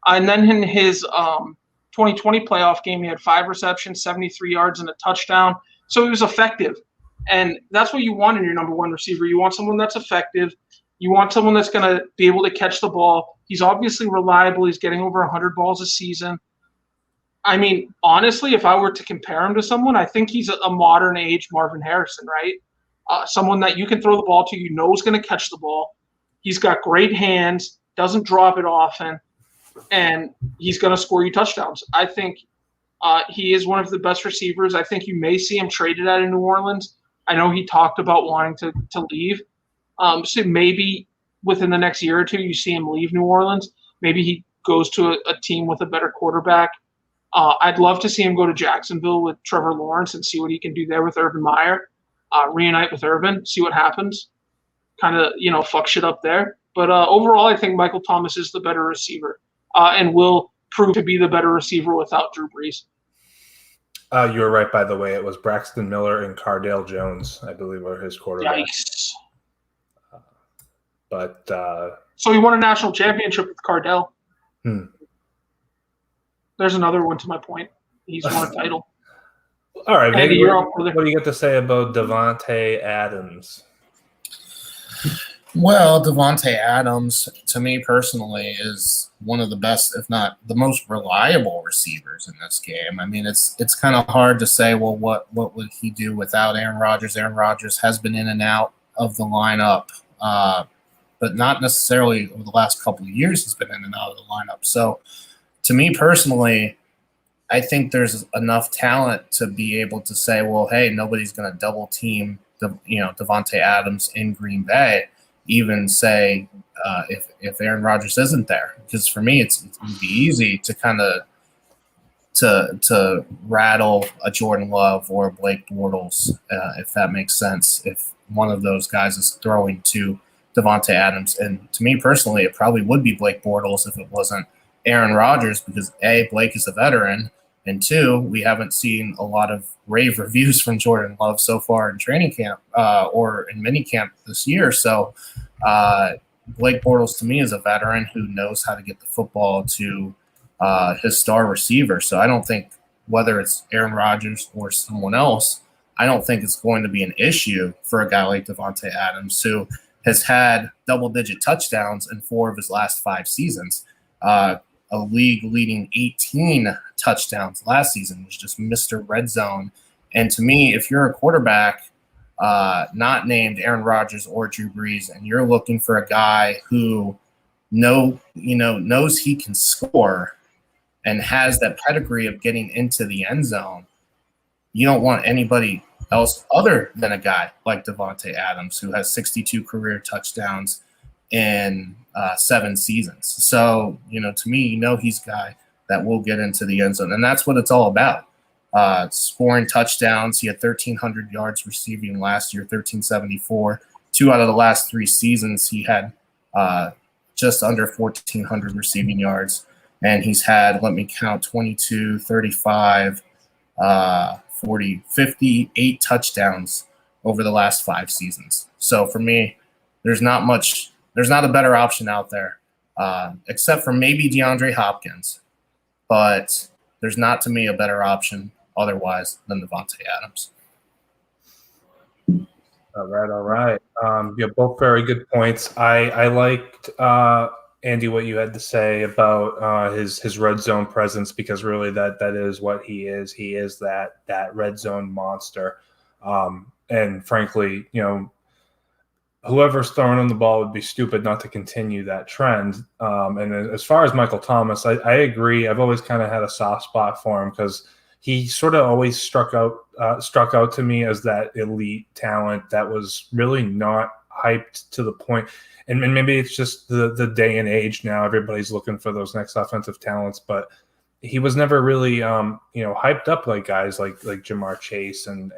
S1: And then in his 2020 playoff game, he had 5 receptions, 73 yards, and a touchdown. So he was effective. And that's what you want in your number 1 receiver. You want someone that's effective. You want someone that's going to be able to catch the ball. He's obviously reliable. He's getting over 100 balls a season. I mean, honestly, if I were to compare him to someone, I think he's a modern age Marvin Harrison, right? Someone that you can throw the ball to, is going to catch the ball. He's got great hands, doesn't drop it often, and he's going to score you touchdowns. I think he is one of the best receivers. I think you may see him traded out of New Orleans. I know he talked about wanting to leave. So maybe within the next year or two, you see him leave New Orleans. Maybe he goes to a team with a better quarterback. I'd love to see him go to Jacksonville with Trevor Lawrence and see what he can do there with Urban Meyer. Reunite with Urban, see what happens. Kind of, fuck shit up there. But overall, I think Michael Thomas is the better receiver and will prove to be the better receiver without Drew Brees.
S2: You were right, by the way. It was Braxton Miller and Cardale Jones, I believe, were his quarterbacks.
S1: Yikes.
S2: But
S1: so he won a national championship with Cardale. There's another one to my point. He's won a title.
S2: All right,
S1: Andy,
S2: what do you get to say about Davante Adams?
S3: Well, Davante Adams, to me personally, is one of the best, if not the most reliable receivers in this game. I mean, it's kind of hard to say, well, what would he do without Aaron Rodgers? Aaron Rodgers has been in and out of the lineup, but not necessarily over the last couple of years he's been in and out of the lineup. So to me personally, I think there's enough talent to be able to say, well, hey, nobody's going to double team Davante Adams in Green Bay. Even say if Aaron Rodgers isn't there, because for me it's be easy to kind of to rattle a Jordan Love or a Blake Bortles, if that makes sense. If one of those guys is throwing to Davante Adams, and to me personally, it probably would be Blake Bortles if it wasn't Aaron Rodgers, because A, Blake is a veteran, and two, we haven't seen a lot of rave reviews from Jordan Love so far in training camp or in minicamp this year. So Blake Bortles to me is a veteran who knows how to get the football to his star receiver. So I don't think whether it's Aaron Rodgers or someone else, I don't think it's going to be an issue for a guy like Davante Adams, who has had double-digit touchdowns in 4 of his last 5 seasons. A league-leading 18 touchdowns last season, was just Mr. Red Zone. And to me, if you're a quarterback not named Aaron Rodgers or Drew Brees, and you're looking for a guy who knows he can score and has that pedigree of getting into the end zone, you don't want anybody else other than a guy like Davante Adams, who has 62 career touchdowns in 7 seasons. So, to me, he's a guy that will get into the end zone. And that's what it's all about. Scoring touchdowns. He had 1,300 yards receiving last year, 1,374. 2 out of the last 3 seasons, he had just under 1,400 receiving yards. And he's had, let me count, 22, 35, 40, 58 touchdowns over the last 5 seasons. So for me, there's not a better option out there, except for maybe DeAndre Hopkins. But there's not, to me, a better option otherwise than Davante Adams.
S2: All right. Both very good points. I liked, Andy, what you had to say about his red zone presence, because really that is what he is. He is that red zone monster. And frankly, whoever's throwing him the ball would be stupid not to continue that trend. And as far as Michael Thomas, I agree. I've always kind of had a soft spot for him because he sort of always struck out to me as that elite talent that was really not hyped to the point. And maybe it's just the day and age now. Everybody's looking for those next offensive talents, but he was never really hyped up like guys like Jamar Chase and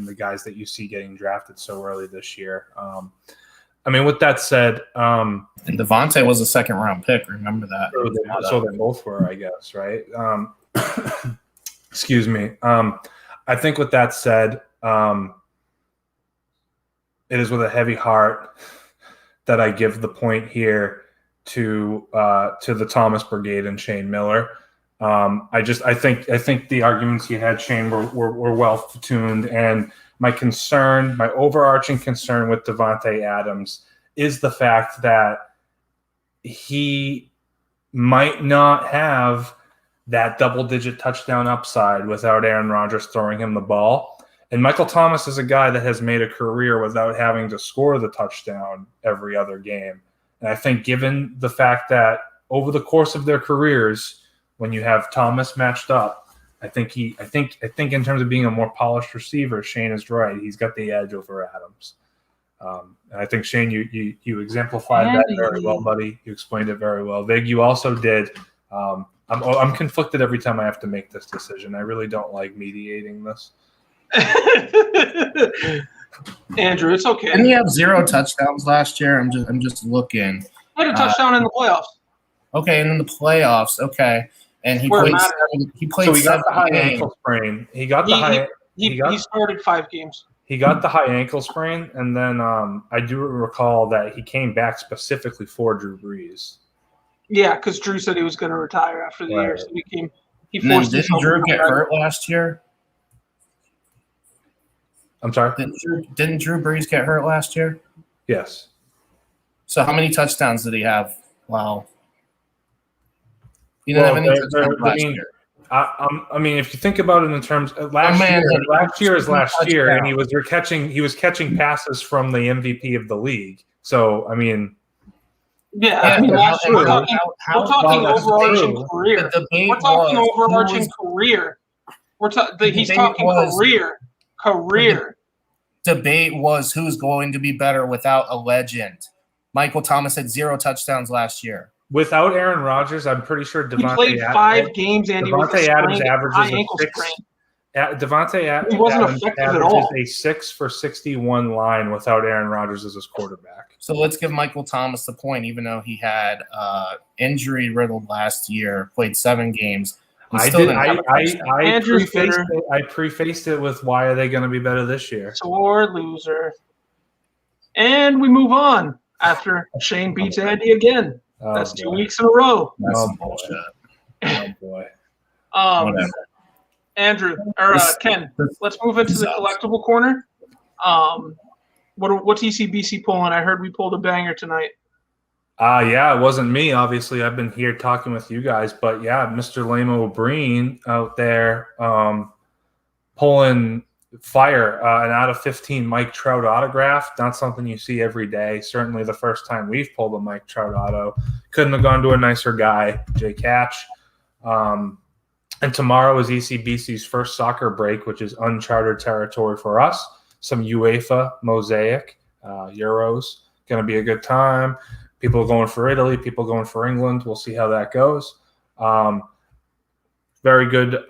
S2: the guys that you see getting drafted so early this year. With that said,
S3: and Davante was a 2nd-round pick. Remember that?
S2: So they both were, I guess, right? Excuse me. I think with that said, it is with a heavy heart that I give the point here to the Thomas Brigade and Shane Miller. I think the arguments you had, Shane, were well tuned, and my overarching concern with Davante Adams is the fact that he might not have that double-digit touchdown upside without Aaron Rodgers throwing him the ball. And Michael Thomas is a guy that has made a career without having to score the touchdown every other game. And I think given the fact that over the course of their careers, when you have Thomas matched up, I think in terms of being a more polished receiver, Shane is right. He's got the edge over Adams. And I think, Shane, you exemplified that very well, buddy. You explained it very well. Vig, you also did. I'm conflicted every time I have to make this decision. I really don't like mediating this.
S1: Andrew, it's okay.
S3: Didn't he have 0 touchdowns last year? I'm just looking.
S1: He had a touchdown in the playoffs.
S3: Okay, and in the playoffs, okay, and he
S1: Where it
S3: played.
S1: matters.
S3: He played.
S2: So he got
S3: 7
S2: the high
S3: games.
S2: ankle sprain. He got the high.
S1: He started 5 games.
S2: He got the high ankle sprain, and then I do recall that he came back specifically for Drew Brees.
S1: Yeah, because Drew said he was going to retire after the year, so he
S3: And then
S1: forced
S3: didn't
S1: himself.
S3: Drew
S1: to
S3: get
S1: come back.
S3: hurt last year?
S2: I'm sorry.
S3: Didn't Drew Brees get hurt last year?
S2: Yes.
S3: So how many touchdowns did he have? Wow. He didn't have any touchdowns last year.
S2: I mean, if you think about it in terms of last year is last year, and he was catching passes from the MVP of the league. So I mean,
S1: yeah, last year, we're talking overarching career. We're talking overarching career. He's talking career.
S3: Debate was who's going to be better without a legend. Michael Thomas had 0 touchdowns last year.
S2: Without Aaron Rodgers, I'm pretty sure
S1: He played 5 games, and
S2: Devontae Adams averages a 6. Devontae Adams averages a 6 for 61 line without Aaron Rodgers as his quarterback.
S3: So let's give Michael Thomas the point, even though he had injury riddled last year, played 7 games.
S2: I prefaced it with why are they going to be better this year?
S1: Sore loser. And we move on after Shane beats Andy again.
S2: Oh,
S1: That's 2 weeks in a row.
S3: That's some bullshit.
S2: Oh boy.
S1: Whatever. Andrew or Ken, let's move into the collectible corner. What's ECBC pulling? I heard we pulled a banger tonight.
S2: Yeah, it wasn't me. Obviously, I've been here talking with you guys, but yeah, Mr. Lamo Breen out there pulling fire. An out of 15 Mike Trout autograph. Not something you see every day. Certainly the first time we've pulled a Mike Trout auto. Couldn't have gone to a nicer guy, Jay Catch. And tomorrow is ECBC's first soccer break, which is uncharted territory for us. Some UEFA Mosaic Euros. Going to be a good time. People going for Italy, people going for England. We'll see how that goes. Very good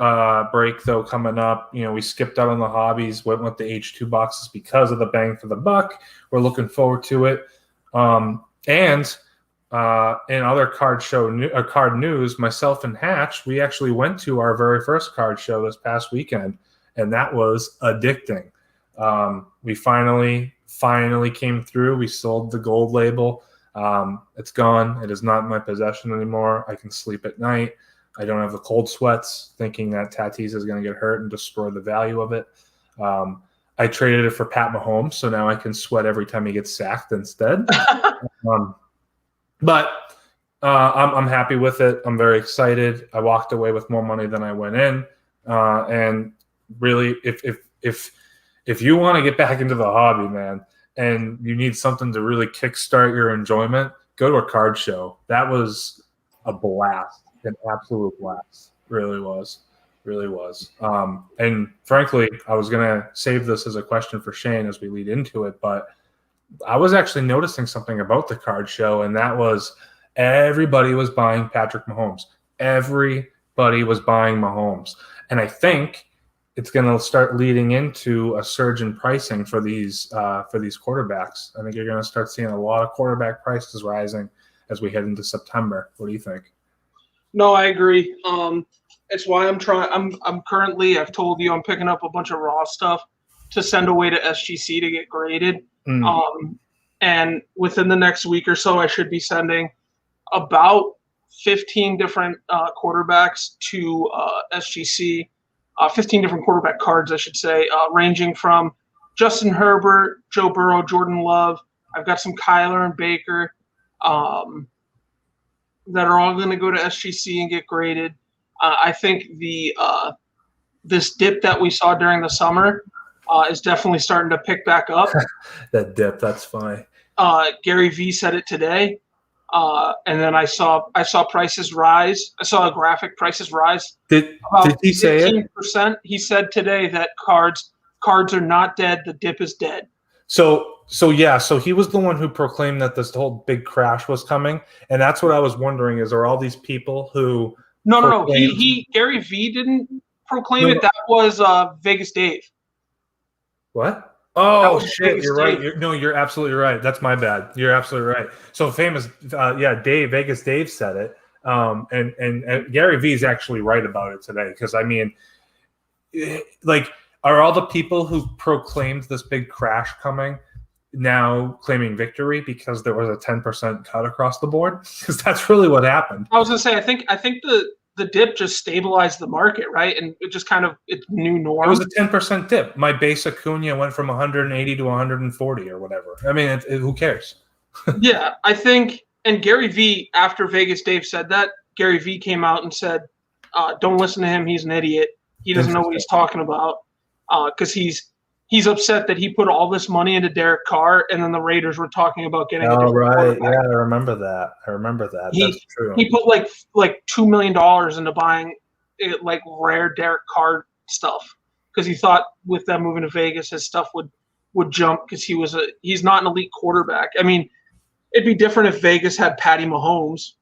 S2: break, though, coming up. You know, we skipped out on the hobbies, went with the H2 boxes because of the bang for the buck. We're looking forward to it. And in other card news, myself and Hatch, we actually went to our very first card show this past weekend, and that was addicting. We finally came through. We sold the gold label. It's gone. It is not in my possession anymore. I can sleep at night. I don't have the cold sweats thinking that Tatis is going to get hurt and destroy the value of it. I traded it for Pat Mahomes, so now I can sweat every time he gets sacked instead. But I'm happy with it. I'm very excited. I walked away with more money than I went in. And really, if you want to get back into the hobby, man, and you need something to really kickstart your enjoyment, go to a card show. That was a blast, an absolute blast. Really was. And frankly, I was going to save this as a question for Shane as we lead into it, but I was actually noticing something about the card show, and that was everybody was buying Patrick Mahomes. Everybody was buying Mahomes. And I think it's going to start leading into a surge in pricing for these quarterbacks. I think you're going to start seeing a lot of quarterback prices rising as we head into September. What do you think?
S1: No, I agree. It's why I'm currently, I've told you, I'm picking up a bunch of raw stuff to send away to SGC to get graded. And within the next week or so, I should be sending about 15 different quarterbacks to SGC. 15 different quarterback cards, I should say, ranging from Justin Herbert, Joe Burrow, Jordan Love. I've got some Kyler and Baker that are all going to go to SGC and get graded. I think this dip that we saw during the summer is definitely starting to pick back up.
S2: That dip, that's funny.
S1: Gary V said it today. And then I saw prices rise. I saw a graphic, prices rise.
S2: Did he say
S1: 15%. He said today that cards are not dead. The dip is dead.
S2: So he was the one who proclaimed that this whole big crash was coming. And that's what I was wondering is, are all these people who
S1: No.
S2: proclaimed-
S1: Gary V didn't proclaim
S2: No,
S1: it. That was Vegas Dave.
S2: What? Oh
S1: was
S2: shit!
S1: Vegas
S2: You're right.
S1: Dave.
S2: You're absolutely right. That's my bad. You're absolutely right. So famous, Vegas Dave said it, and Gary V is actually right about it today. Because I mean, like, are all the people who proclaimed this big crash coming now claiming victory because there was a 10% cut across the board? Because that's really what happened.
S1: I was gonna say, I think the dip just stabilized the market, right? And it just kind of it's new norm.
S2: It was a 10% dip. My base Acuna went from 180 to 140 or whatever. I mean, who cares?
S1: Yeah, I think, and Gary V, after Vegas Dave said that, Gary V came out and said, don't listen to him. He's an idiot. He doesn't know what he's talking about. Because he's upset that he put all this money into Derek Carr, and then the Raiders were talking about getting a different quarterback.
S2: Yeah, I remember that. That's true.
S1: He put like $2 million into buying like rare Derek Carr stuff because he thought with them moving to Vegas, his stuff would jump because he's not an elite quarterback. I mean, it'd be different if Vegas had Patty Mahomes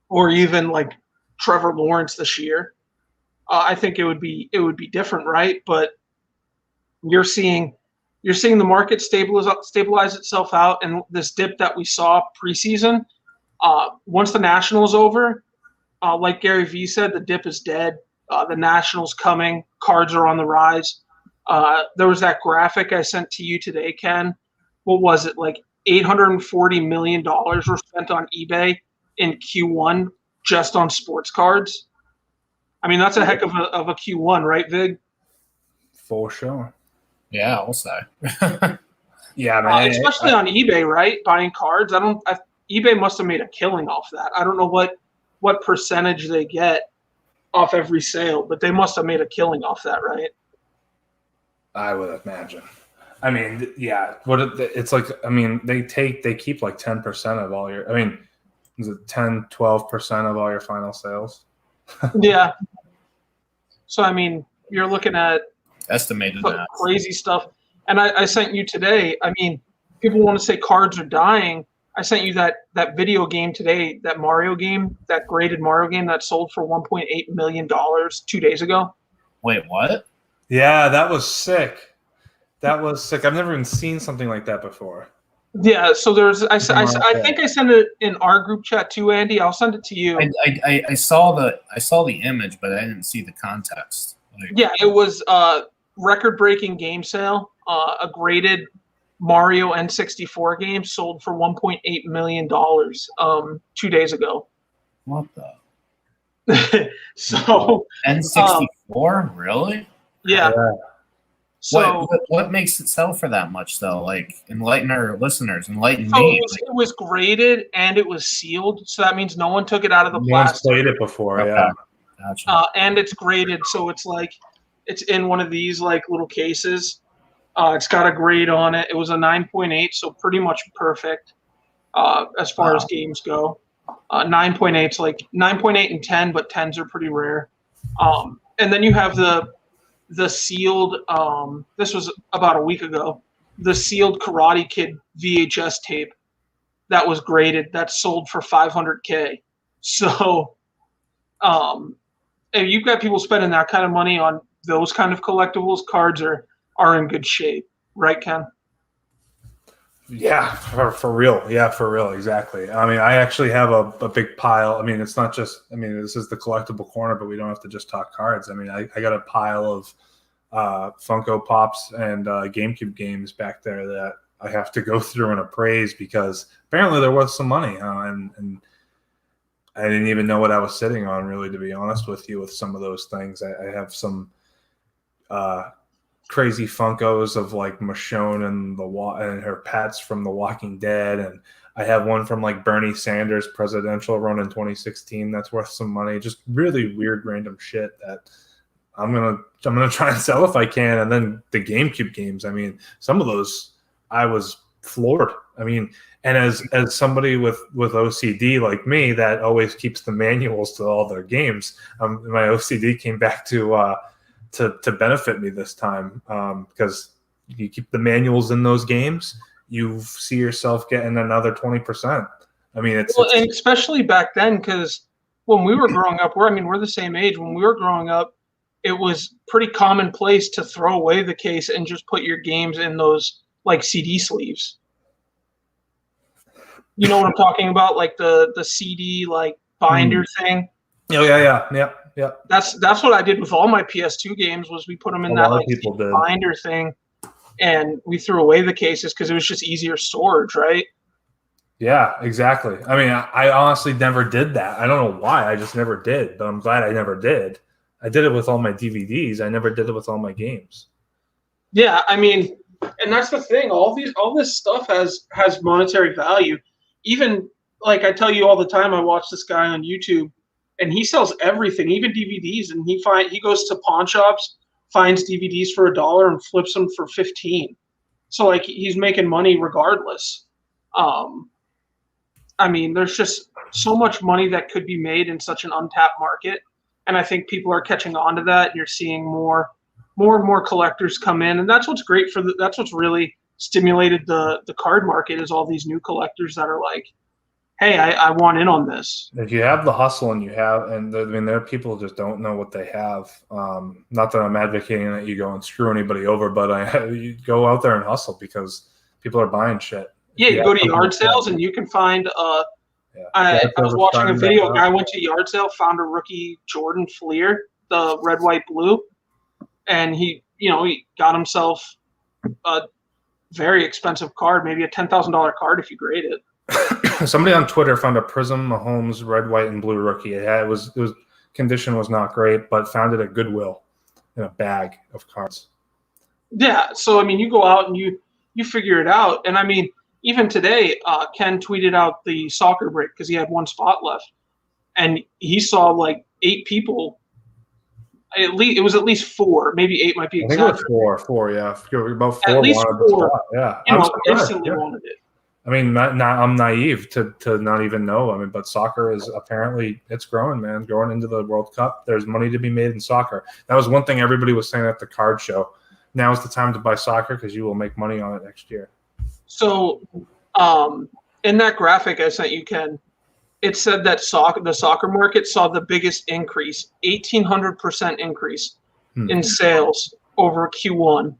S1: or even like Trevor Lawrence this year. I think it would be different, right? But you're seeing the market stabilize itself out, and this dip that we saw preseason. Once the Nationals over, like Gary V said, the dip is dead. The Nationals coming, Cards are on the rise. There was that graphic I sent to you today, Ken. What was it, like $840 million were spent on eBay in Q1 just on sports cards? I mean, that's a heck of a Q1, right, Vig?
S2: For sure.
S3: Yeah, I'll say.
S2: Yeah, man.
S1: Especially on eBay, right? Buying cards. eBay must have made a killing off that. I don't know what percentage they get off every sale, but they must have made a killing off that, right?
S2: I would imagine. I mean, yeah. It's like, I mean, they keep like 10% of all your, I mean, is it 10, 12% of all your final sales?
S1: Yeah. So, I mean, you're looking at
S3: Estimated that.
S1: crazy stuff. And I sent you today, I mean, people want to say cards are dying. I sent you that video game today, that Mario game, that graded Mario game that sold for $1.8 million 2 days ago.
S3: Wait, what?
S2: Yeah, that was sick. I've never even seen something like that before.
S1: Yeah, so I think I sent it in our group chat too, Andy. I'll send it to you.
S3: I saw the image, but I didn't see the context.
S1: Yeah, it was a record-breaking game sale. A graded Mario N64 game sold for $1.8 million 2 days ago.
S3: What the?
S1: So
S3: N64, really?
S1: Yeah. So
S3: what makes it sell for that much though? Like, enlighten our listeners, enlighten
S1: so
S3: me.
S1: it was graded and it was sealed, so that means no one took it out of the
S2: No one's
S1: plastic.
S2: played it before,
S3: Okay.
S2: yeah.
S3: Gotcha.
S1: And it's graded, so it's like it's in one of these like little cases. It's got a grade on it. It was a 9.8, so pretty much perfect as far as games go. 9.8 is like 9.8 and 10, but 10s are pretty rare. And then you have the sealed. This was about a week ago. The sealed Karate Kid VHS tape that was graded that sold for $500K. So, and you've got people spending that kind of money on those kind of collectibles. Cards are in good shape, right, Ken?
S2: Yeah, for real. Yeah, for real. Exactly. I mean, I actually have a big pile. I mean, it's not just, I mean, this is the collectible corner, but we don't have to just talk cards. I mean, I got a pile of Funko Pops and GameCube games back there that I have to go through and appraise because apparently there was some money and I didn't even know what I was sitting on, really, to be honest with you, with some of those things. I have some crazy Funkos of like Michonne and her pets from The Walking Dead, and I have one from like Bernie Sanders presidential run in 2016 that's worth some money. Just really weird, random shit that I'm gonna try and sell if I can. And then the GameCube games, I mean, some of those I was floored. I mean, and as somebody with OCD like me that always keeps the manuals to all their games, my OCD came back to benefit me this time because you keep the manuals in those games, you see yourself getting another 20%. I mean, it's
S1: and especially back then because when we were growing up, we're the same age. When we were growing up, it was pretty commonplace to throw away the case and just put your games in those like CD sleeves. You know what I'm talking about? Like the CD like binder thing.
S2: Oh yeah.
S1: That's what I did with all my PS2 games. Was we put them in that like CD binder thing, and we threw away the cases because it was just easier storage, right?
S2: Yeah, exactly. I mean, I honestly never did that. I don't know why. I just never did, but I'm glad I never did. I did it with all my DVDs. I never did it with all my games.
S1: Yeah, I mean, and that's the thing. All this stuff has monetary value. Even like I tell you all the time, I watch this guy on YouTube, and he sells everything, even DVDs. And he goes to pawn shops, finds DVDs for $1 and flips them for 15. So like he's making money regardless. I mean, there's just so much money that could be made in such an untapped market, and I think people are catching on to that. You're seeing more and more collectors come in, and that's what's great that's what's really stimulated the card market is all these new collectors that are like, hey, I want in on this.
S2: If you have the hustle there are people who just don't know what they have. Not that I'm advocating that you go and screw anybody over, but you go out there and hustle because people are buying shit.
S1: Yeah, you go to yard sales and you can find. I was watching a video. A guy went to yard sale, found a rookie Jordan Fleer, the red, white, blue, and he got himself a very expensive card, maybe a $10,000 card if you grade it.
S2: Somebody on Twitter found a Prism Mahomes red, white, and blue rookie. It was condition was not great, but found it at Goodwill in a bag of cards. Yeah,
S1: so I mean, you go out and you figure it out, and I mean. Even today, Ken tweeted out the soccer break because he had one spot left, and he saw like 8 people. It was at least 4, maybe 8 might be exact.
S2: I think it was 4. Yeah, about 4.
S1: At least 4.
S2: Yeah,
S1: instantly wanted it.
S2: I mean, I'm naive to not even know. I mean, but soccer is apparently it's growing, man. Growing into the World Cup, there's money to be made in soccer. That was one thing everybody was saying at the card show. Now is the time to buy soccer because you will make money on it next year.
S1: So, in that graphic I sent you, Ken, it said that the soccer market saw the biggest increase, 1,800% increase in sales over Q1.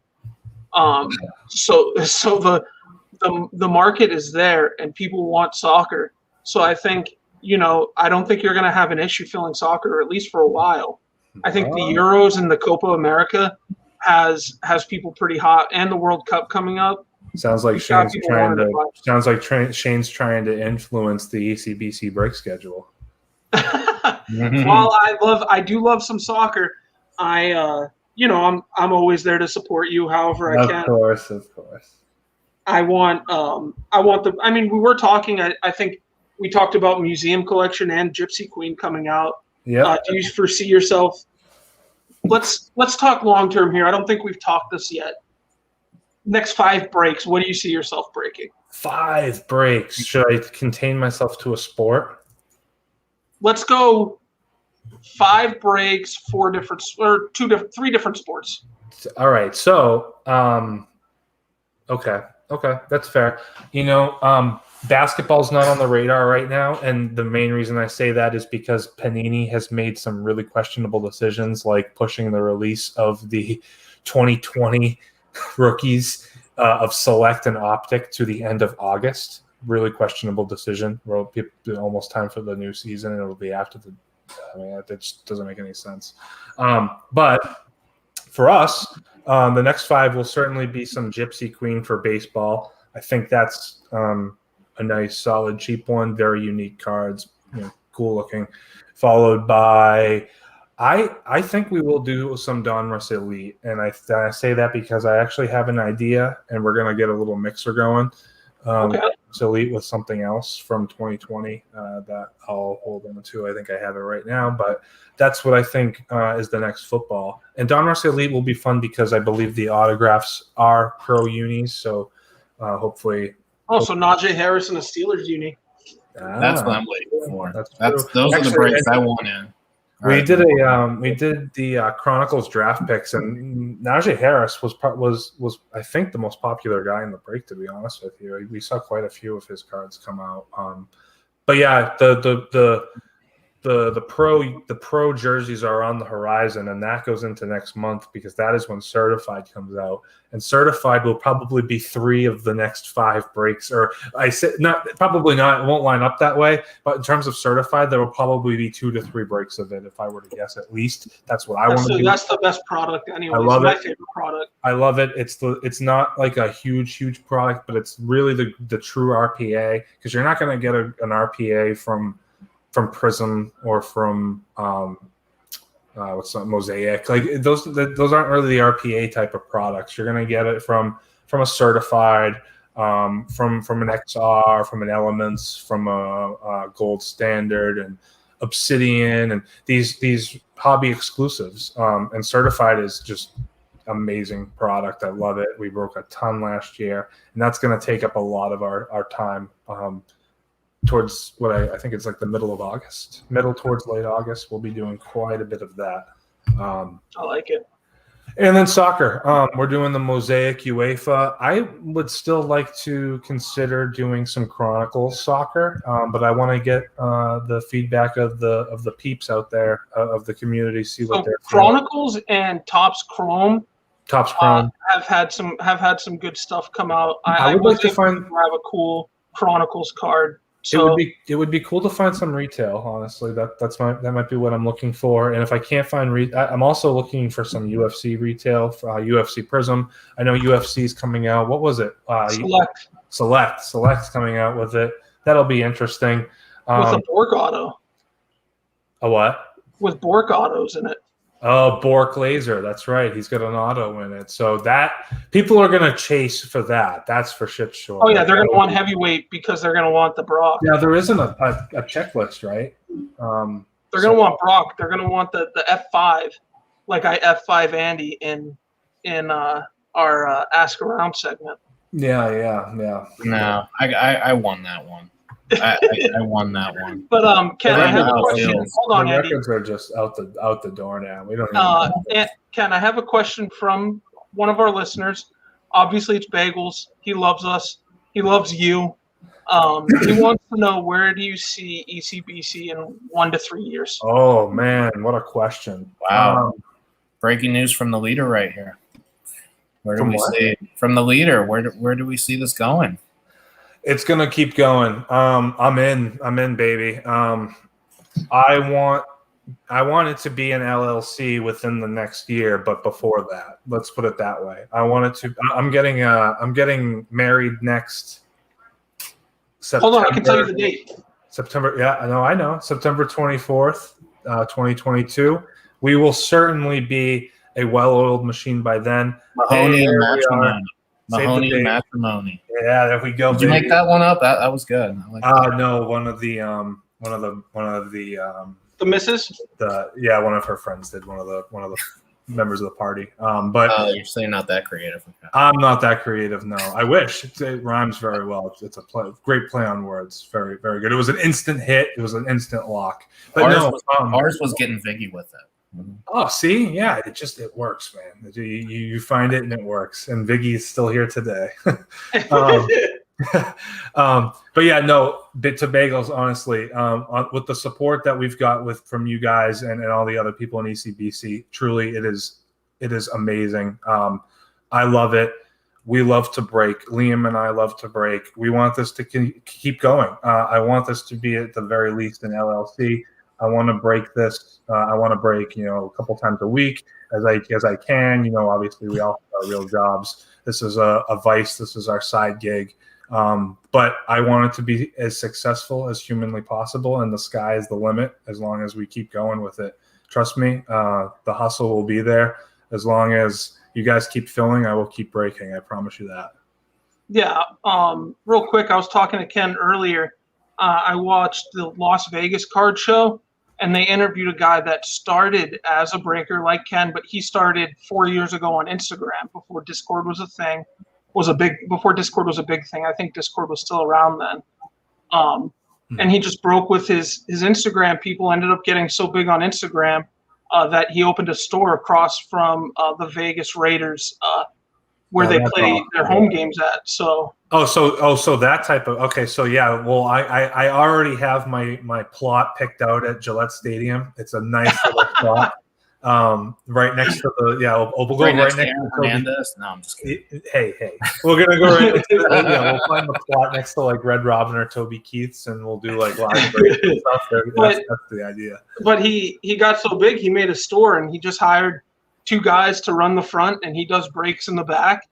S1: So the market is there, and people want soccer. So I think I don't think you're going to have an issue filling soccer, at least for a while. I think the Euros and the Copa America has people pretty hot, and the World Cup coming up.
S2: Sounds like Shane's trying to influence the ECBC break schedule.
S1: While I do love some soccer, I'm always there to support you however I can.
S2: Of course.
S1: I want we were talking. I think we talked about museum collection and Gypsy Queen coming out.
S2: Yeah.
S1: Do you foresee yourself? Let's talk long term here. I don't think we've talked this yet. Next 5 breaks, what do you see yourself breaking?
S2: 5 breaks. Should I contain myself to a sport?
S1: Let's go 5 breaks, 3 different sports.
S2: All right. So, okay, that's fair. Basketball's not on the radar right now, and the main reason I say that is because Panini has made some really questionable decisions, like pushing the release of the 2020 rookies of Select and Optic to the end of August. Really questionable decision. Well, almost time for the new season, and it'll be after the. That just doesn't make any sense. But for us, the next 5 will certainly be some Gypsy Queen for baseball. I think that's a nice, solid, cheap one. Very unique cards, cool looking. Followed by. I think we will do some Donruss Elite, and I say that because I actually have an idea, and we're going to get a little mixer going. Elite with something else from 2020 that I'll hold on to. I think I have it right now, but that's what I think is the next football. And Donruss Elite will be fun because I believe the autographs are pro unis, so hopefully.
S1: So Najee Harris and a Steelers uni.
S3: That's what I'm waiting for.
S2: Those
S3: are the breaks I want in.
S2: We did the Chronicles draft picks, and Najee Harris was I think the most popular guy in the break. To be honest with you, we saw quite a few of his cards come out. But yeah, the the pro jerseys are on the horizon, and that goes into next month because that is when Certified comes out, and Certified will probably be 3 of the next 5 breaks, or I said probably not. It won't line up that way, but in terms of Certified, there will probably be 2 to 3 breaks of it if I were to guess. At least that's what I want to do.
S1: That's the best product anyway.
S2: I love
S1: it's my
S2: it.
S1: favorite product.
S2: I love it. It's not like a huge product, but it's really the true RPA, because you're not going to get an RPA from Prism or from Mosaic. Like those aren't really the RPA type of products. You're going to get it from a Certified, from an XR, from an Elements, from a Gold Standard and Obsidian, and these hobby exclusives. And Certified is just amazing product. I love it. We broke a ton last year, and that's going to take up a lot of our time. Towards what I think it's like the middle towards late August, we'll be doing quite a bit of that.
S1: I like it.
S2: And then soccer, we're doing the Mosaic UEFA. I would still like to consider doing some Chronicles soccer, but I want to get the feedback of the peeps out there, of the community, see what they're
S1: Chronicles feeling. And Topps Chrome have had some good stuff come out.
S2: I would like to
S1: have a cool Chronicles card. So
S2: it would be cool to find some retail. Honestly, that might be what I'm looking for. And if I can't find I'm also looking for some UFC retail for UFC Prism. I know UFC is coming out. What was it? Select's coming out with it. That'll be interesting.
S1: With a Bork auto.
S2: A what?
S1: With Bork autos in it.
S2: Oh, Bork Laser. That's right. He's got an auto in it. So that people are going to chase for that. That's for shit sure.
S1: Oh, yeah. They're going to want heavyweight because they're going to want the Brock.
S2: Yeah, there isn't a checklist, right?
S1: They're going to want Brock. They're going to want the F5, like I F5 Andy in our Ask Around segment.
S2: Yeah.
S3: No, I won that one. I won that one.
S1: But Ken, I have a question. Hold on, Andy.
S2: Records are just out the door now. We don't.
S1: Ken, I have a question from one of our listeners. Obviously, it's Bagels. He loves us. He loves you. He wants to know, where do you see ECBC in 1 to 3 years?
S2: Oh man, what a question!
S3: Wow, breaking news from the leader right here. Where do we see from the leader? Where do we see this going?
S2: It's gonna keep going. I'm in, baby. I want it to be an LLC within the next year, but before that, let's put it that way. I want it to. I'm getting married next September.
S1: Hold on, I can tell you the date.
S2: September. Yeah, I know. September 24th, 2022. We will certainly be a well-oiled machine by then.
S3: Mahoney and matrimony. Mahoney and matrimony.
S2: Yeah, there we go.
S3: Did you make that one up? That was good. I like
S2: no, one of the
S1: the missus.
S2: One of her friends did. One of the members of the party. But
S3: you're saying not that creative. Okay.
S2: I'm not that creative. No, I wish. It rhymes very well. It's a great play on words. Very, very good. It was an instant hit. It was an instant lock. But
S3: ours was getting Viggy with it.
S2: Oh, see, yeah, it works, man. You find it and it works, and Viggy is still here today. But yeah, no, bit to Bagels, honestly, with the support that we've got from you guys and all the other people in ECBC, truly, it is amazing. I love it. We love to break. Liam and I love to break. We want this to keep going. I want this to be at the very least an LLC. I want to break this. I want to break, a couple times a week as I can. Obviously we all have our real jobs. This is a vice. This is our side gig. But I want it to be as successful as humanly possible, and the sky is the limit as long as we keep going with it. Trust me, the hustle will be there. As long as you guys keep filling, I will keep breaking. I promise you that.
S1: Yeah. Real quick, I was talking to Ken earlier. I watched the Las Vegas card show, and they interviewed a guy that started as a breaker like Ken, but he started 4 years ago on Instagram before Discord was a thing. Before Discord was a big thing. I think Discord was still around then. And he just broke with his Instagram. People ended up getting so big on Instagram that he opened a store across from the Vegas Raiders where
S2: Oh,
S1: they
S2: that's
S1: play
S2: awesome.
S1: their home games at. So
S2: So that type of okay. So yeah, well, I already have my plot picked out at Gillette Stadium. It's a nice little spot, right next to the we'll go right next to
S3: Aaron
S2: Toby.
S3: Hernandez. No, I'm just kidding.
S2: Hey, we're gonna go right next to we'll find the plot next to like Red Robin or Toby Keith's, and we'll do like live breaks and stuff there. That's the idea.
S1: But he got so big, he made a store, and he just hired 2 guys to run the front, and he does breaks in the back.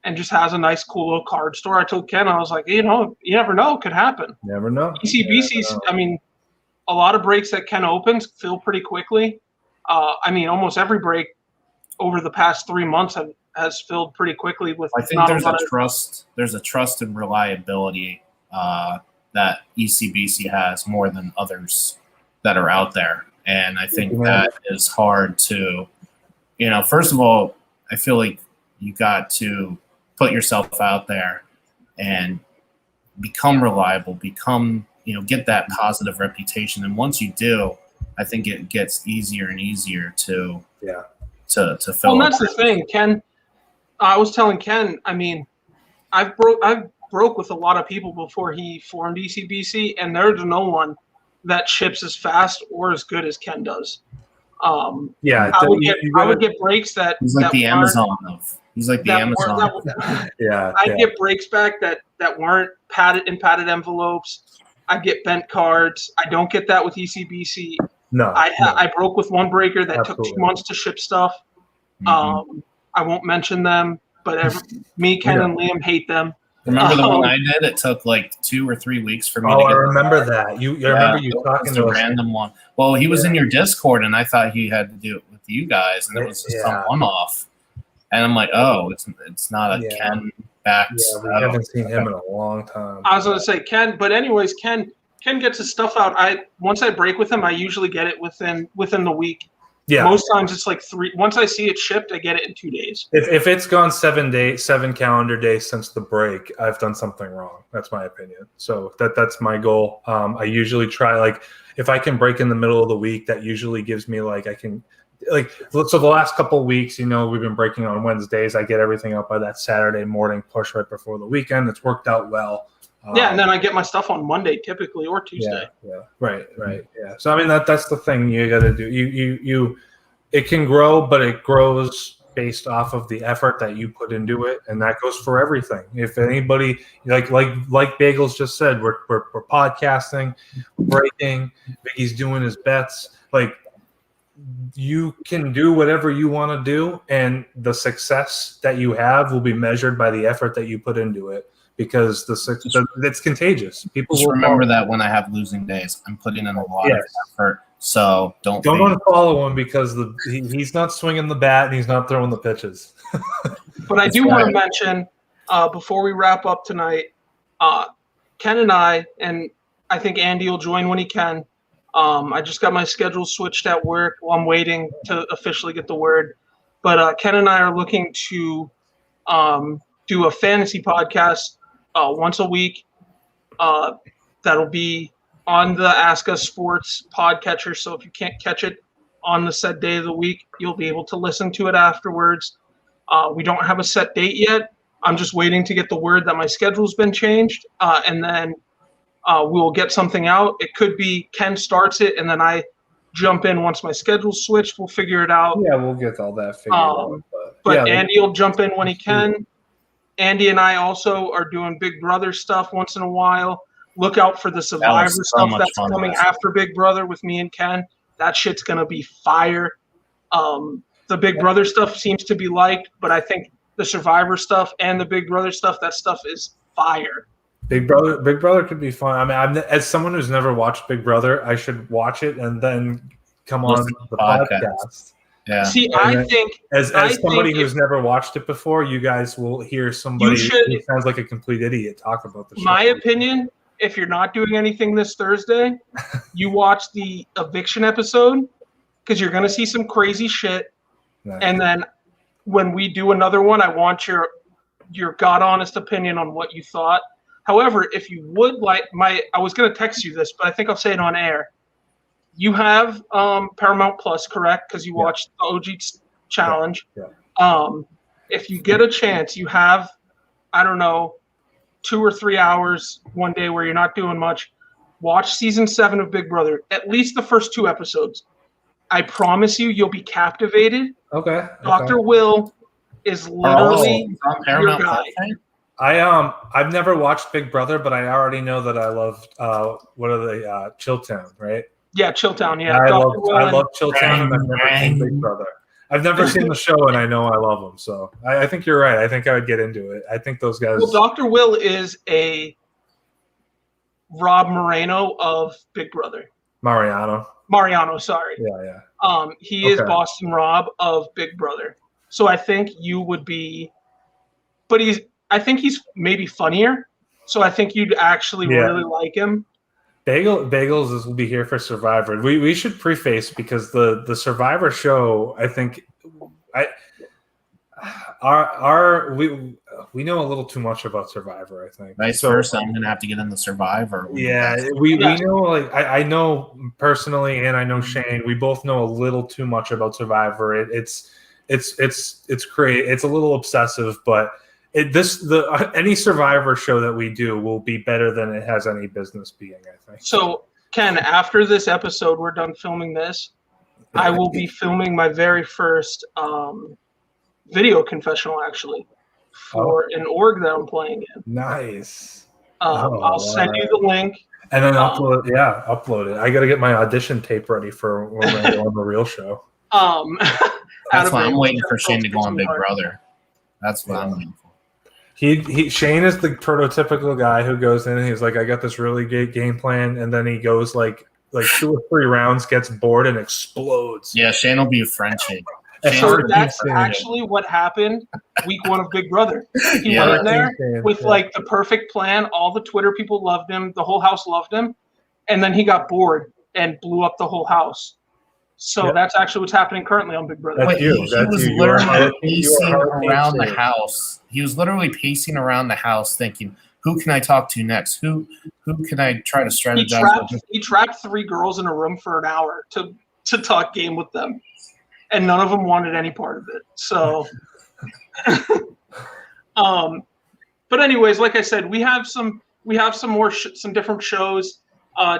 S1: And just has a nice, cool little card store. I told Ken, I was like, you never know, it could happen.
S2: Never know.
S1: ECBC's, I mean, a lot of breaks that Ken opens fill pretty quickly. I mean, almost every break over the past 3 months has filled pretty quickly. With
S3: I think there's a trust and reliability that ECBC has more than others that are out there, and I think that is hard to, first of all, I feel like you got to put yourself out there and become reliable, get that positive reputation. And once you do, I think it gets easier and easier to fill.
S1: Well, that's the thing, Ken. I was telling Ken, I mean, I've broke with a lot of people before he formed ECBC, and there's no one that ships as fast or as good as Ken does. I would get breaks that
S3: he's like the Amazon of. He's like the Amazon.
S1: I'd get breaks back that weren't padded envelopes. I get bent cards. I don't get that with ECBC.
S2: No.
S1: I broke with one breaker that
S2: Absolutely.
S1: took 2 months to ship stuff. I won't mention them, but Ken, and Liam hate them.
S3: Remember the one I did? It took like 2 or 3 weeks for me to get
S2: I remember that. You remember you talking to
S3: a random one. Well, he was in your Discord, and I thought he had to do it with you guys, and it was just some one-off. And I'm like, it's not a Ken back.
S2: Yeah, we haven't seen him in a long time.
S1: I was going to say Ken, but anyways, Ken gets his stuff out. Once I break with him, I usually get it within the week. Yeah. Most times it's like 3. Once I see it shipped, I get it in 2 days.
S2: If it's gone 7 calendar days since the break, I've done something wrong. That's my opinion. So that's my goal. I usually try, like, if I can break in the middle of the week, that usually gives me so the last couple of weeks, we've been breaking on Wednesdays. I get everything up by that Saturday morning push right before the weekend. It's worked out well.
S1: And then I get my stuff on Monday typically, or Tuesday.
S2: Yeah. Right. Yeah. So I mean that's the thing you got to do. You it can grow, but it grows based off of the effort that you put into it, and that goes for everything. If anybody like Bagels just said, we're podcasting, breaking. Vicky's doing his bets. Like, you can do whatever you want to do, and the success that you have will be measured by the effort that you put into it, because it's contagious. People
S3: just
S2: will
S3: remember that when I have losing days, I'm putting in a lot of effort. So don't
S2: unfollow him, because he's not swinging the bat and he's not throwing the pitches.
S1: But I do want to mention before we wrap up tonight, Ken and I think Andy will join when he can. I just got my schedule switched at work while I'm waiting to officially get the word. But Ken and I are looking to do a fantasy podcast once a week. That'll be on the Ask Us Sports podcatcher. So if you can't catch it on the said day of the week, you'll be able to listen to it afterwards. We don't have a set date yet. I'm just waiting to get the word that my schedule's been changed. And then we'll get something out. It could be Ken starts it, and then I jump in once my schedule's switched. We'll figure it out.
S2: Yeah, we'll get all that figured out.
S1: But Andy will jump in when he can. Andy and I also are doing Big Brother stuff once in a while. Look out for the Survivor stuff that's coming after Big Brother with me and Ken. That shit's going to be fire. The Big Brother stuff seems to be liked, but I think the Survivor stuff and the Big Brother stuff, that stuff is fire.
S2: Big Brother could be fun. I mean, as someone who's never watched Big Brother, I should watch it and then come on the podcast.
S3: Yeah.
S1: See, I think
S2: as somebody who's never watched it before, you guys will hear somebody who sounds like a complete idiot talk about the show.
S1: My opinion, if you're not doing anything this Thursday, you watch the eviction episode, because you're going to see some crazy shit.
S2: Nice.
S1: And then when we do another one, I want your God honest opinion on what you thought. However, if you would like I was going to text you this, but I think I'll say it on air. You have Paramount Plus, correct? Because you watched the OG Challenge.
S2: Yeah.
S1: if you get a chance, you have, I don't know, 2 or 3 hours one day where you're not doing much, watch season 7 of Big Brother, at least the first 2 episodes. I promise you'll be captivated.
S2: Okay.
S1: Dr. Will is literally
S3: it's on
S1: your
S3: Paramount
S1: guy.
S3: Plus, right?
S2: I've never watched Big Brother, but I already know that I love what are they Chilltown, right?
S1: Yeah, Chilltown. Yeah,
S2: I
S1: Dr. Will
S2: love
S1: and-
S2: Chilltown, and I've never seen Big Brother. I've never seen the show, and I know I love them. So I think you're right. I think I would get into it. I think those guys.
S1: Well, Dr. Will is a Rob Moreno of Big Brother. Mariano, sorry.
S2: Yeah.
S1: He is
S2: Okay.
S1: Boston Rob of Big Brother. So I think you would be, but I think he's maybe funnier. So I think you'd actually really like him.
S2: Bagels will be here for Survivor. We should preface because the Survivor show, I think, we know a little too much about Survivor. I think
S3: Vice versa. I'm gonna have to get into Survivor.
S2: Yeah, we know. Like I know personally, and I know Shane. We both know a little too much about Survivor. It's great. It's a little obsessive, but any Survivor show that we do will be better than it has any business being, I think.
S1: So Ken, after this episode, we're done filming this. I will be filming my very first video confessional, actually, for an org that I'm playing in.
S2: Nice.
S1: I'll send you the link.
S2: And then upload it. I got to get my audition tape ready for when I go on the real show.
S3: That's why I'm waiting for Shane to go on Big Brother. That's what I'm waiting for.
S2: Shane is the prototypical guy who goes in and he's like, I got this really good game plan, and then he goes like 2 or 3 rounds, gets bored, and explodes.
S3: Yeah, Shane will be a Frenchie.
S1: So that's actually what happened week 1 of Big Brother. He went in there with like the perfect plan. All the Twitter people loved him. The whole house loved him. And then he got bored and blew up the whole house. So that's actually what's happening currently on Big Brother.
S3: He was literally pacing around the house. He was literally pacing around the house thinking, who can I talk to next? Who can I try to strategize with?
S1: He trapped 3 girls in a room for an hour to talk game with them. And none of them wanted any part of it. So, but anyways, like I said, we have some more some different shows,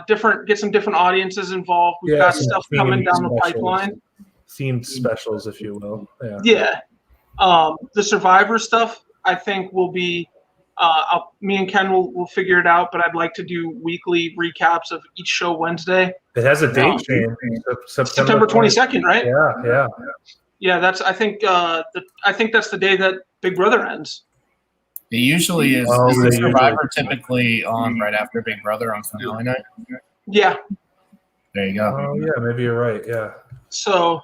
S1: get some different audiences involved. We've got stuff coming down the pipeline.
S2: Themed specials, if you will.
S1: Yeah. The Survivor stuff, I think, will be. Me and Ken will figure it out, but I'd like to do weekly recaps of each show Wednesday.
S2: It has a date change.
S1: September 22nd, right?
S2: Yeah.
S1: Yeah, that's. I think that's the day that Big Brother ends.
S3: It usually is. Is the Survivor typically on right after Big Brother on finale night?
S1: Yeah.
S3: There you go.
S2: Oh yeah, maybe you're right. Yeah.
S1: So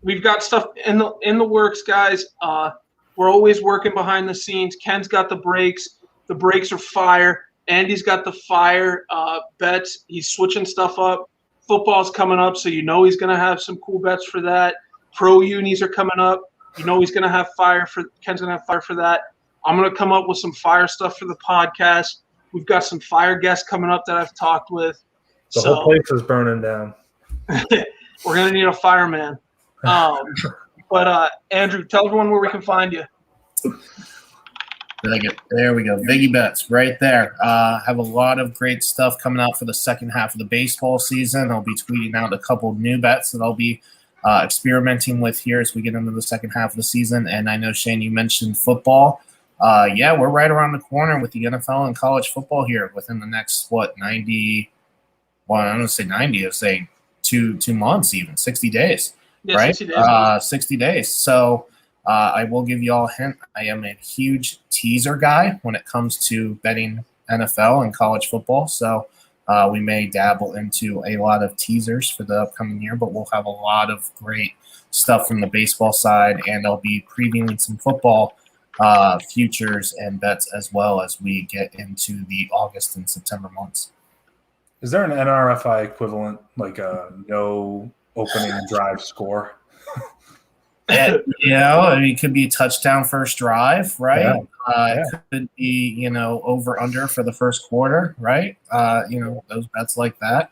S1: we've got stuff in the works, guys. We're always working behind the scenes. Ken's got the breaks. The breaks are fire. Andy's got the fire bets. He's switching stuff up. Football's coming up, so he's going to have some cool bets for that. Pro unis are coming up. He's going to have fire for Ken's going to have fire for that. I'm going to come up with some fire stuff for the podcast. We've got some fire guests coming up that I've talked with.
S2: The whole place is burning down.
S1: We're going to need a fireman. But Andrew, tell everyone where we can find you.
S3: There we go. Biggie Bets right there. Have a lot of great stuff coming out for the second half of the baseball season. I'll be tweeting out a couple of new bets that I'll be experimenting with here as we get into the second half of the season. And I know, Shane, you mentioned football. We're right around the corner with the NFL and college football here within the next, 90? Well, I'm going to say 90. I'll say 2 months even, 60 days.
S1: Yeah,
S3: right?
S1: 60 days.
S3: 60 days. So I will give you all a hint. I am a huge teaser guy when it comes to betting NFL and college football. So we may dabble into a lot of teasers for the upcoming year, but we'll have a lot of great stuff from the baseball side, and I'll be previewing some football futures and bets as well as we get into the August and September months.
S2: Is there an NRFI equivalent, like a no opening drive score?
S3: It could be a touchdown first drive, right?
S2: Yeah.
S3: It could be, over under for the first quarter, right? Those bets like that.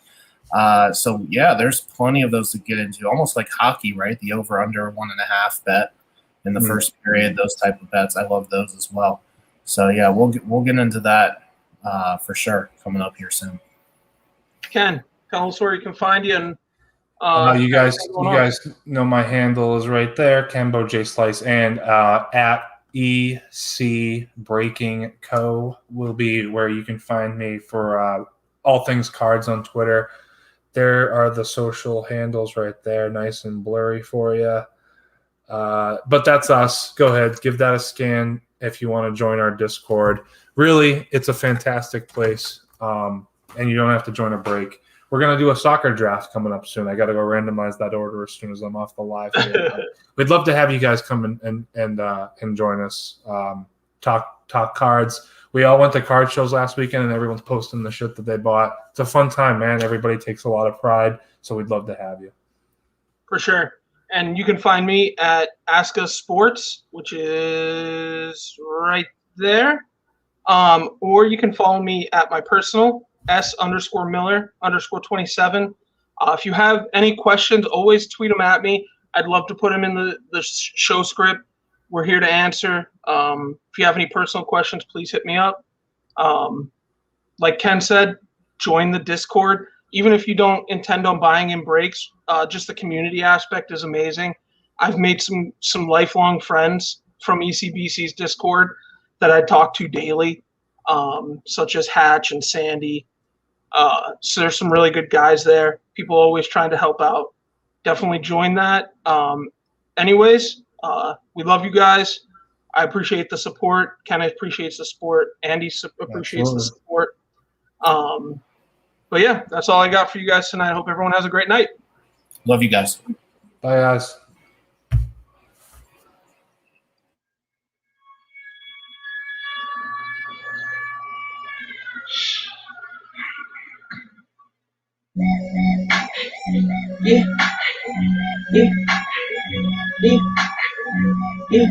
S3: There's plenty of those to get into, almost like hockey, right? The over under 1.5 bet. in the first period, those type of bets. I love those as well. So yeah, we'll get into that for sure coming up here soon.
S1: Ken, tell us where you can find you and
S2: you guys know my handle is right there, Kenbo J Slice, and at EC Breaking Co will be where you can find me for all things cards on Twitter. There are the social handles right there, nice and blurry for you. But that's us. Go ahead, give that a scan if you want to join our Discord. Really, it's a fantastic place, and you don't have to join a break. We're going to do a soccer draft coming up soon. I got to go randomize that order as soon as I'm off the live here. We'd love to have you guys come and join us, talk cards. We all went to card shows last weekend, and everyone's posting the shit that they bought. It's a fun time, man. Everybody takes a lot of pride, so we'd love to have you.
S1: For sure. And you can find me at Ask Us Sports, which is right there. Or you can follow me at my personal, S_Miller_27. If you have any questions, always tweet them at me. I'd love to put them in the show script. We're here to answer. If you have any personal questions, please hit me up. Like Ken said, join the Discord. Even if you don't intend on buying in breaks, just the community aspect is amazing. I've made some lifelong friends from ECBC's Discord that I talk to daily, such as Hatch and Sandy. So there's some really good guys there. People always trying to help out. Definitely join that. Anyways, we love you guys. I appreciate the support. Ken appreciates the support. Andy appreciates the support. But yeah, that's all I got for you guys tonight. I hope everyone has a great night.
S3: Love you guys.
S2: Bye, guys.
S1: Yeah. Yeah.